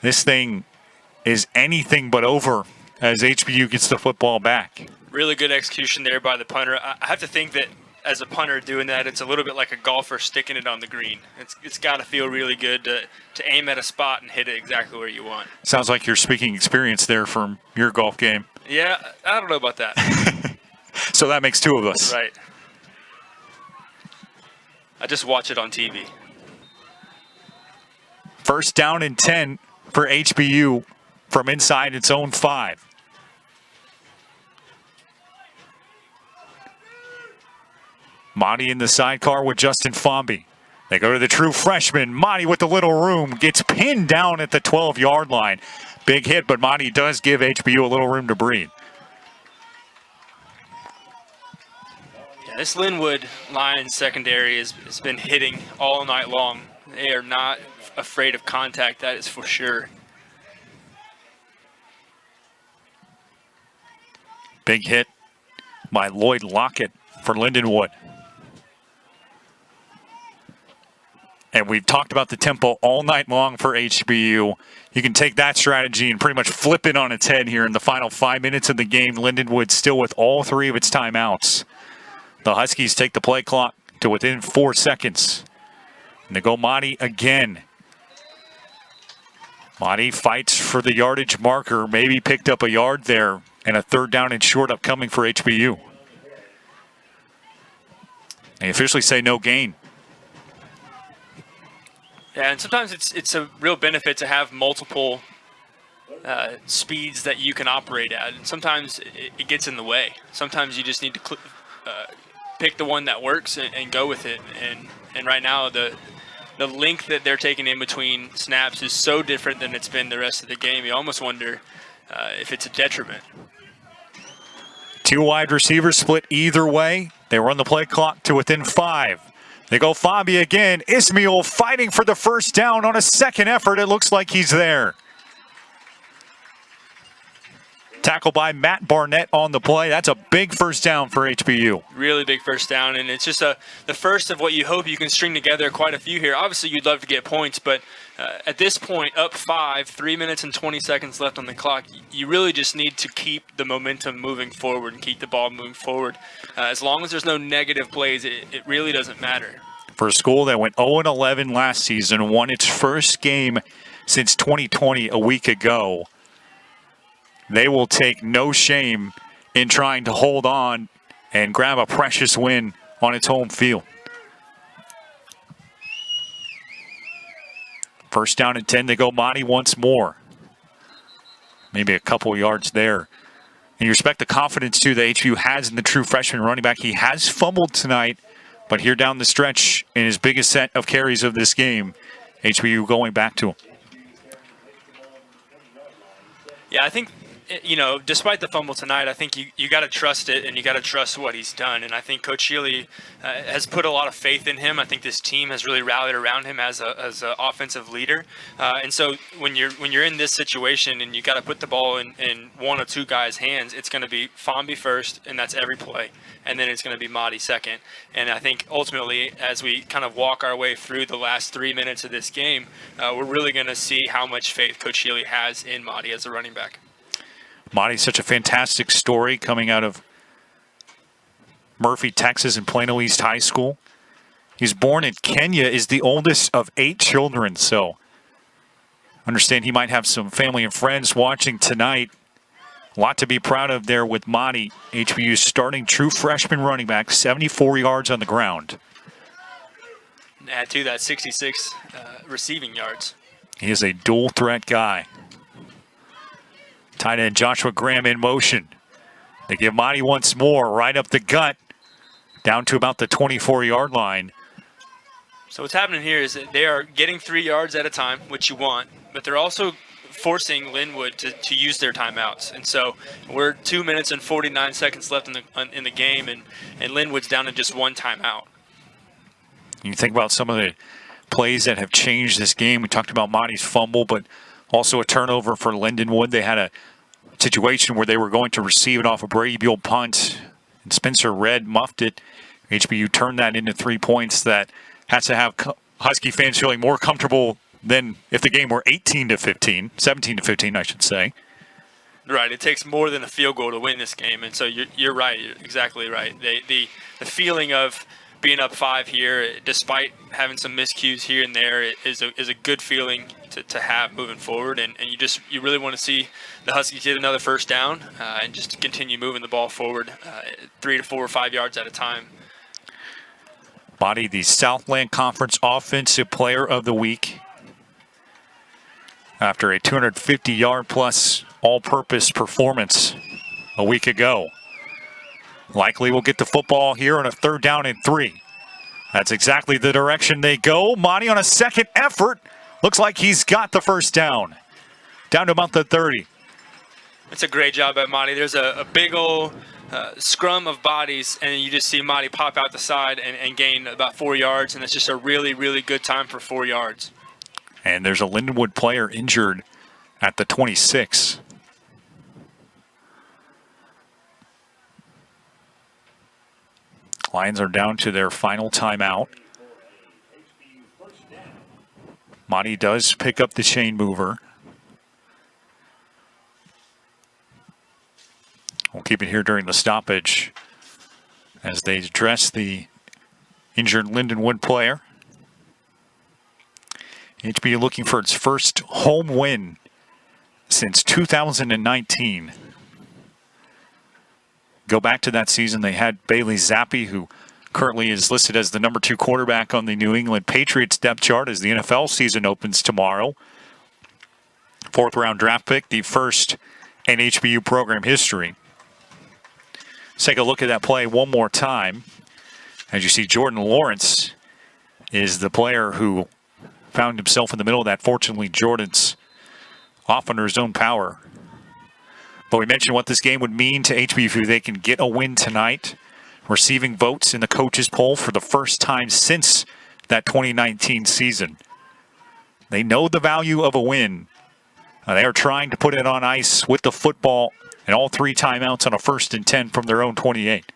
This thing is anything but over as HBU gets the football back. Really good execution there by the punter. I have to think that as a punter doing that, it's a little bit like a golfer sticking it on the green. It's got to feel really good to aim at a spot and hit it exactly where you want. Sounds like you're speaking experience there from your golf game. Yeah, I don't know about that. So that makes 2 of us. Right. I just watch it on TV. First down and 10 for HBU from inside its own 5. Monty in the sidecar with Justin Fomby. They go to the true freshman. Monty with the little room gets pinned down at the 12-yard line. Big hit, but Monty does give HBU a little room to breathe. Yeah, this Linwood Lions secondary has been hitting all night long. They are not afraid of contact, that is for sure. Big hit by Lloyd Lockett for Lindenwood. And we've talked about the tempo all night long for HBU. You can take that strategy and pretty much flip it on its head here in the final 5 minutes of the game. Lindenwood still with all 3 of its timeouts. The Huskies take the play clock to within 4 seconds. And they go Monty again. Monty fights for the yardage marker. Maybe picked up a yard there. And a 3rd down and short upcoming for HBU. They officially say no gain. Yeah, and sometimes it's a real benefit to have multiple speeds that you can operate at. And sometimes it gets in the way. Sometimes you just need to pick the one that works and go with it. And right now, the length that they're taking in between snaps is so different than it's been the rest of the game. You almost wonder if it's a detriment. 2 wide receivers split either way. They run the play clock to within 5. They go Fabi again. Ismail fighting for the first down on a second effort. It looks like he's there. Tackle by Matt Barnett on the play. That's a big first down for HBU. Really big first down, and it's just the first of what you hope you can string together quite a few here. Obviously, you'd love to get points, but at this point, up 5, 3 minutes and 20 seconds left on the clock, you really just need to keep the momentum moving forward and keep the ball moving forward. As long as there's no negative plays, it really doesn't matter. For a school that went 0-11 last season, won its first game since 2020 a week ago, they will take no shame in trying to hold on and grab a precious win on its home field. First down and 10, they go Monty once more. Maybe a couple yards there. And you respect the confidence, too, that HBU has in the true freshman running back. He has fumbled tonight, but here down the stretch in his biggest set of carries of this game, HBU going back to him. Yeah, I think, despite the fumble tonight, I think you got to trust it and you got to trust what he's done. And I think Coach Shealy has put a lot of faith in him. I think this team has really rallied around him as an offensive leader. And so when you're in this situation and you got to put the ball in one or two guys' hands, it's going to be Fomby first, and that's every play. And then it's going to be Mahdi second. And I think ultimately, as we kind of walk our way through the last 3 minutes of this game, we're really going to see how much faith Coach Shealy has in Mahdi as a running back. Mahdi's such a fantastic story coming out of Murphy, Texas, and Plano East High School. He's born in Kenya, is the oldest of 8 children, so understand he might have some family and friends watching tonight. A lot to be proud of there with Mahdi, HBU's starting true freshman running back, 74 yards on the ground. Add to that 66 receiving yards. He is a dual threat guy. Tight end Joshua Graham in motion. They give Mahdi once more, right up the gut, down to about the 24-yard line. So what's happening here is that they are getting 3 yards at a time, which you want, but they're also forcing Lindenwood to use their timeouts. And so we're 2 minutes and 49 seconds left in the game, and Lindenwood's down to just one timeout. You think about some of the plays that have changed this game. We talked about Monty's fumble, but also a turnover for Lindenwood. They had a situation where they were going to receive it off a Brady Buell punt, and Spencer Red muffed it. HBU turned that into 3 points that has to have Husky fans feeling more comfortable than if the game were 17-15, I should say. Right, it takes more than a field goal to win this game, and so you're right, you're exactly right. The feeling of being up 5 here, despite having some miscues here and there, is a good feeling to have moving forward, and you really want to see the Huskies get another first down and just continue moving the ball forward 3 to 4 or 5 yards at a time. Body, the Southland Conference Offensive Player of the Week, after a 250-yard-plus all-purpose performance a week ago. Likely will get the football here on a 3rd down and 3. That's exactly the direction they go. Monty on a second effort. Looks like he's got the first down. Down to about the 30. It's a great job by Monty. There's a big old scrum of bodies, and you just see Monty pop out the side and gain about 4 yards, and it's just a really, really good time for 4 yards. And there's a Lindenwood player injured at the 26. Lions are down to their final timeout. Monty does pick up the chain mover. We'll keep it here during the stoppage as they address the injured Lindenwood player. HBU looking for its first home win since 2019. Go back to that season, they had Bailey Zappi, who currently is listed as the number 2 quarterback on the New England Patriots depth chart as the NFL season opens tomorrow. 4th-round draft pick, the first in HBU program history. Let's take a look at that play one more time. As you see, Jordan Lawrence is the player who found himself in the middle of that. Fortunately, Jordan's off under his own power. But we mentioned what this game would mean to HBU if they can get a win tonight. Receiving votes in the coaches poll for the first time since that 2019 season. They know the value of a win. They are trying to put it on ice with the football and all 3 timeouts on a 1st and 10 from their own 28.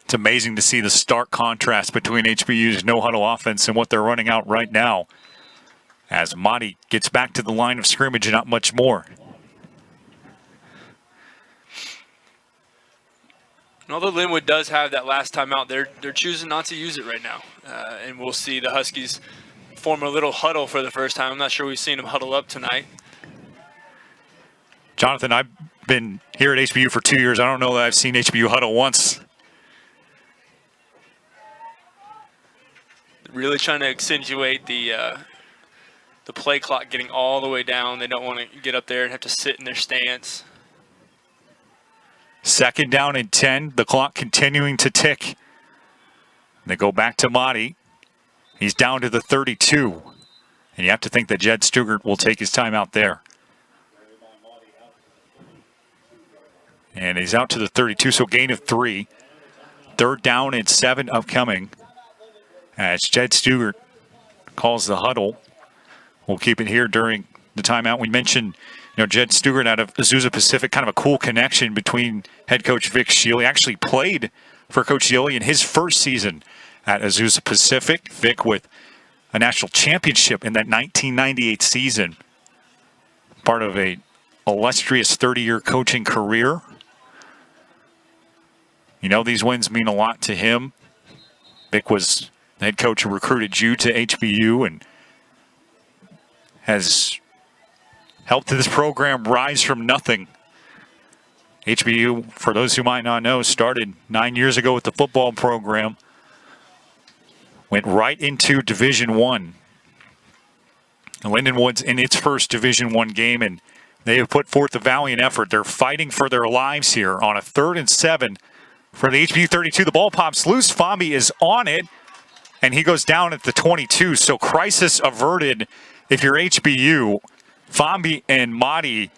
It's amazing to see the stark contrast between HBU's no-huddle offense and what they're running out right now. As Monty gets back to the line of scrimmage and not much more. And although Lindenwood does have that last timeout, they're choosing not to use it right now. And we'll see the Huskies form a little huddle for the first time. I'm not sure we've seen them huddle up tonight. Jonathan, I've been here at HBU for 2 years. I don't know that I've seen HBU huddle once. Really trying to accentuate the play clock getting all the way down. They don't want to get up there and have to sit in their stance. 2nd down and 10. The clock continuing to tick. They go back to Monty. He's down to the 32. And you have to think that Jed Stugart will take his time out there. And he's out to the 32, so gain of 3. 3rd down and 7 upcoming. As Jed Stugart calls the huddle. We'll keep it here during the timeout. We mentioned, Jed Stugart out of Azusa Pacific, kind of a cool connection between head coach Vic Shealy. He actually played for Coach Shealy in his first season at Azusa Pacific. Vic with a national championship in that 1998 season. Part of a illustrious 30-year coaching career. These wins mean a lot to him. Vic was the head coach who recruited you to HBU and has helped this program rise from nothing. HBU, for those who might not know, started 9 years ago with the football program. Went right into Division I. Lindenwood's in its first Division I game, and They have put forth a valiant effort. They're fighting for their lives here on a 3rd and 7 for the HBU 32. The ball pops loose. Fomby is on it, and he goes down at the 22. So crisis averted if you're HBU. Fomby and Mahdi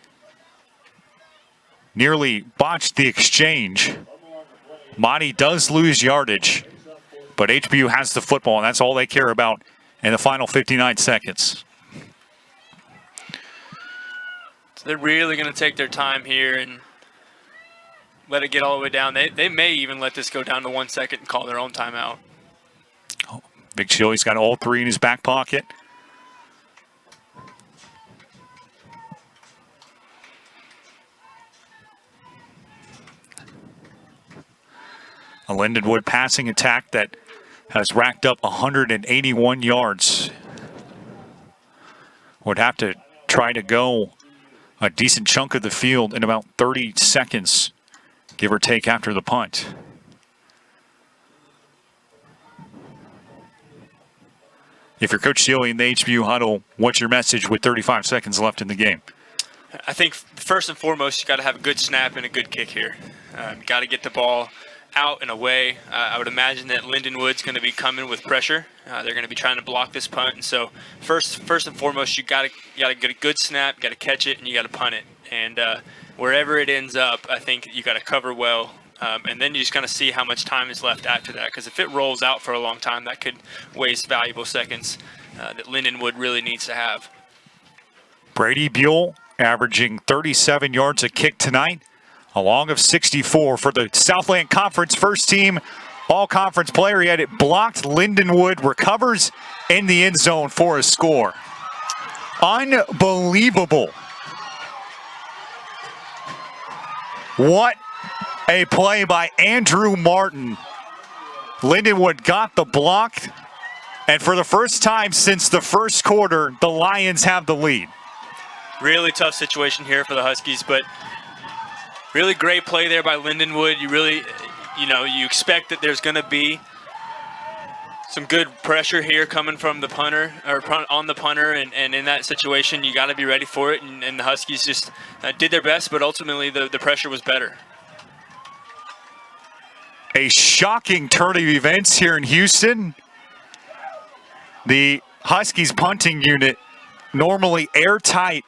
nearly botched the exchange. Mahdi does lose yardage, but HBU has the football, and that's all they care about in the final 59 seconds. So they're really going to take their time here and let it get all the way down. They may even let this go down to 1 second and call their own timeout. Oh, Big Chili's got all 3 in his back pocket. A Lindenwood passing attack that has racked up 181 yards. Would have to try to go a decent chunk of the field in about 30 seconds, give or take, after the punt. If you're Coach Sealy in the HBU huddle, what's your message with 35 seconds left in the game? I think first and foremost, you got to have a good snap and a good kick here. Got to get the ball out and away. I would imagine that Lindenwood's going to be coming with pressure. They're going to be trying to block this punt, and so first and foremost, you got to get a good snap, got to catch it, and you got to punt it. And wherever it ends up, I think you got to cover well, and then you just kind of see how much time is left after that. Because if it rolls out for a long time, that could waste valuable seconds that Lindenwood really needs to have. Brady Buell averaging 37 yards a kick tonight, a long of 64 for the Southland Conference first team all-conference player. He had it blocked. Lindenwood recovers in the end zone for a score. Unbelievable. What a play by Andrew Martin. Lindenwood got the block, and for the first time since the first quarter, the Lions have the lead. Really tough situation here for the Huskies, but really great play there by Lindenwood. You expect that there's going to be some good pressure here coming from the punter, or on the punter, and in that situation, you got to be ready for it. And the Huskies just did their best, but ultimately the pressure was better. A shocking turn of events here in Houston. The Huskies punting unit, normally airtight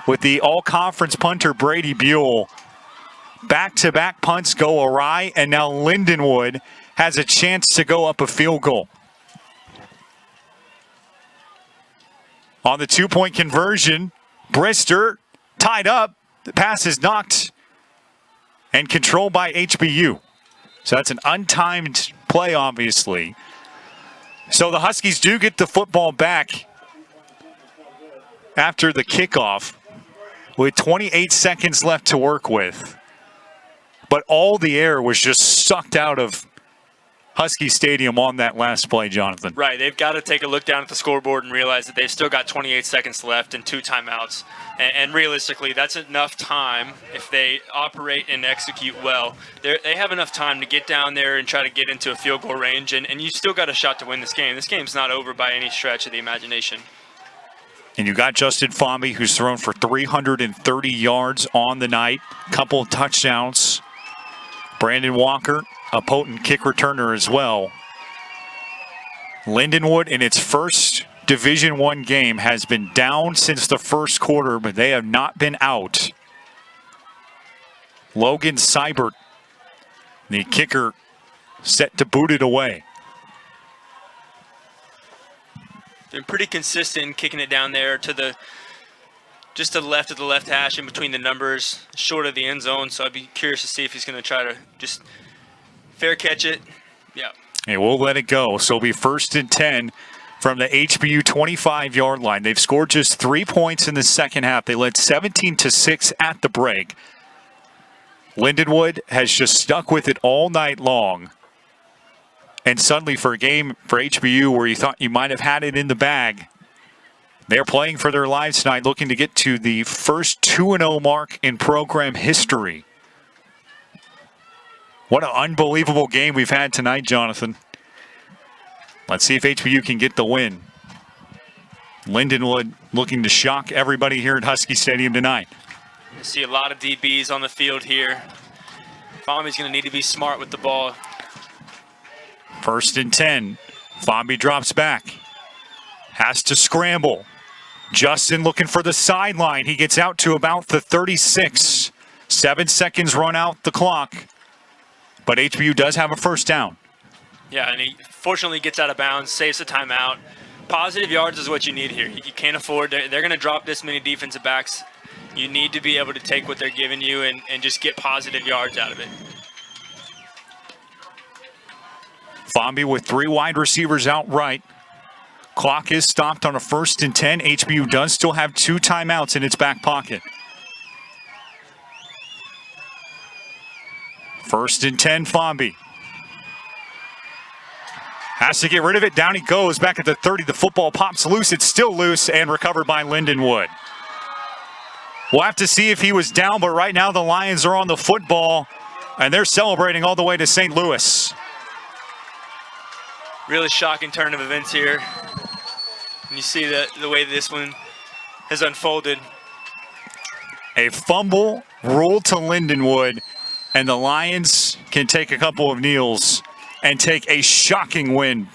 with the all-conference punter Brady Buell. Back-to-back punts go awry, and now Lindenwood has a chance to go up a field goal. On the two-point conversion, Brister tied up. The pass is knocked and controlled by HBU. So that's an untimed play, obviously. So the Huskies do get the football back after the kickoff with 28 seconds left to work with. But all the air was just sucked out of Husky Stadium on that last play, Jonathan. Right, they've got to take a look down at the scoreboard and realize that they've still got 28 seconds left and 2 timeouts. And realistically, that's enough time if they operate and execute well. They have enough time to get down there and try to get into a field goal range, and you still got a shot to win this game. This game's not over by any stretch of the imagination. And you got Justin Fomby, who's thrown for 330 yards on the night, couple of touchdowns. Brandon Walker, a potent kick returner as well. Lindenwood, in its first Division I game, has been down since the first quarter, but they have not been out. Logan Seibert, the kicker, set to boot it away. Been pretty consistent kicking it down there to just to the left of the left hash in between the numbers, short of the end zone. So I'd be curious to see if he's going to try to just fair catch it. Yeah. Hey, we'll let it go. So it'll be 1st and 10 from the HBU 25-yard line. They've scored just 3 points in the second half. They led 17-6 at the break. Lindenwood has just stuck with it all night long. And suddenly for a game for HBU where you thought you might have had it in the bag, they're playing for their lives tonight, looking to get to the first 2-0 mark in program history. What an unbelievable game we've had tonight, Jonathan. Let's see if HBU can get the win. Lindenwood looking to shock everybody here at Husky Stadium tonight. You see a lot of DBs on the field here. Fomby's going to need to be smart with the ball. 1st and 10. Fomby drops back. Has to scramble. Justin looking for the sideline. He gets out to about the 36. 7 seconds run out the clock. But HBU does have a first down. Yeah, and he fortunately gets out of bounds, saves the timeout. Positive yards is what you need here. You can't afford, they're going to drop this many defensive backs. You need to be able to take what they're giving you and just get positive yards out of it. Fomby with 3 wide receivers out right. Clock is stopped on a 1st and 10. HBU does still have 2 timeouts in its back pocket. 1st and 10, Fomby. Has to get rid of it. Down he goes back at the 30. The football pops loose. It's still loose and recovered by Lindenwood. We'll have to see if he was down, but right now the Lions are on the football and they're celebrating all the way to St. Louis. Really shocking turn of events here. And you see the way this one has unfolded. A fumble ruled to Lindenwood, and the Lions can take a couple of kneels and take a shocking win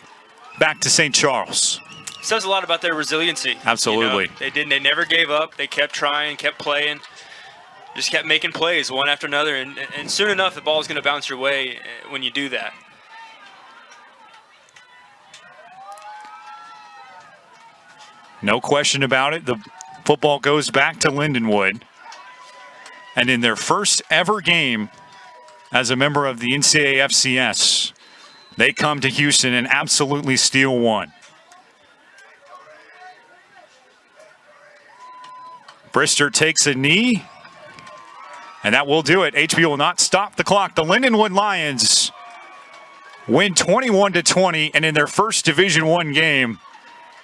back to St. Charles. Says a lot about their resiliency. Absolutely. You know, they never gave up. They kept trying, kept playing, just kept making plays one after another. And soon enough, the ball is going to bounce your way when you do that. No question about it. The football goes back to Lindenwood. And in their first ever game as a member of the NCAA FCS, they come to Houston and absolutely steal one. Brister takes a knee, and that will do it. HB will not stop the clock. The Lindenwood Lions win 21-20, and in their first Division I game,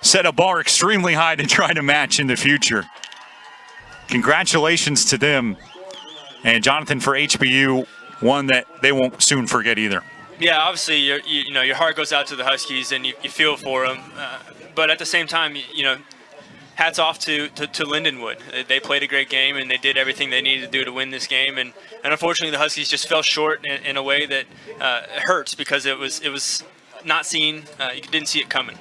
set a bar extremely high to try to match in the future. Congratulations to them. And Jonathan, for HBU, one that they won't soon forget either. Yeah, obviously, your heart goes out to the Huskies, and you feel for them. But at the same time, hats off to Lindenwood. They played a great game, and they did everything they needed to do to win this game. And unfortunately, the Huskies just fell short in a way that hurts because it was not seen. You didn't see it coming.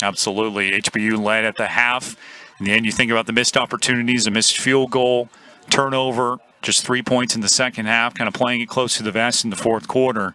Absolutely. HBU led at the half. In the end, you think about the missed opportunities, a missed field goal, turnover, just 3 points in the second half, kind of playing it close to the vest in the fourth quarter.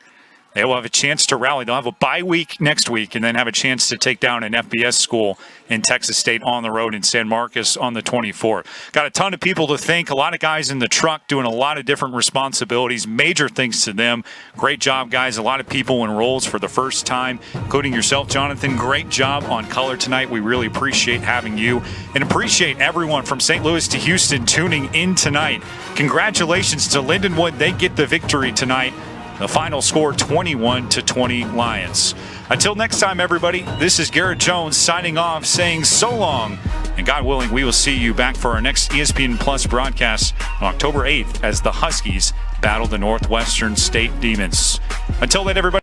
They will have a chance to rally. They'll have a bye week next week and then have a chance to take down an FBS school in Texas State on the road in San Marcos on the 24th. Got a ton of people to thank, a lot of guys in the truck doing a lot of different responsibilities. Major thanks to them. Great job, guys. A lot of people in roles for the first time, including yourself, Jonathan. Great job on color tonight. We really appreciate having you and appreciate everyone from St. Louis to Houston tuning in tonight. Congratulations to Lindenwood. They get the victory tonight. The final score, 21-20 Lions. Until next time, everybody, this is Garrett Jones signing off, saying so long. And God willing, we will see you back for our next ESPN Plus broadcast on October 8th as the Huskies battle the Northwestern State Demons. Until then, everybody.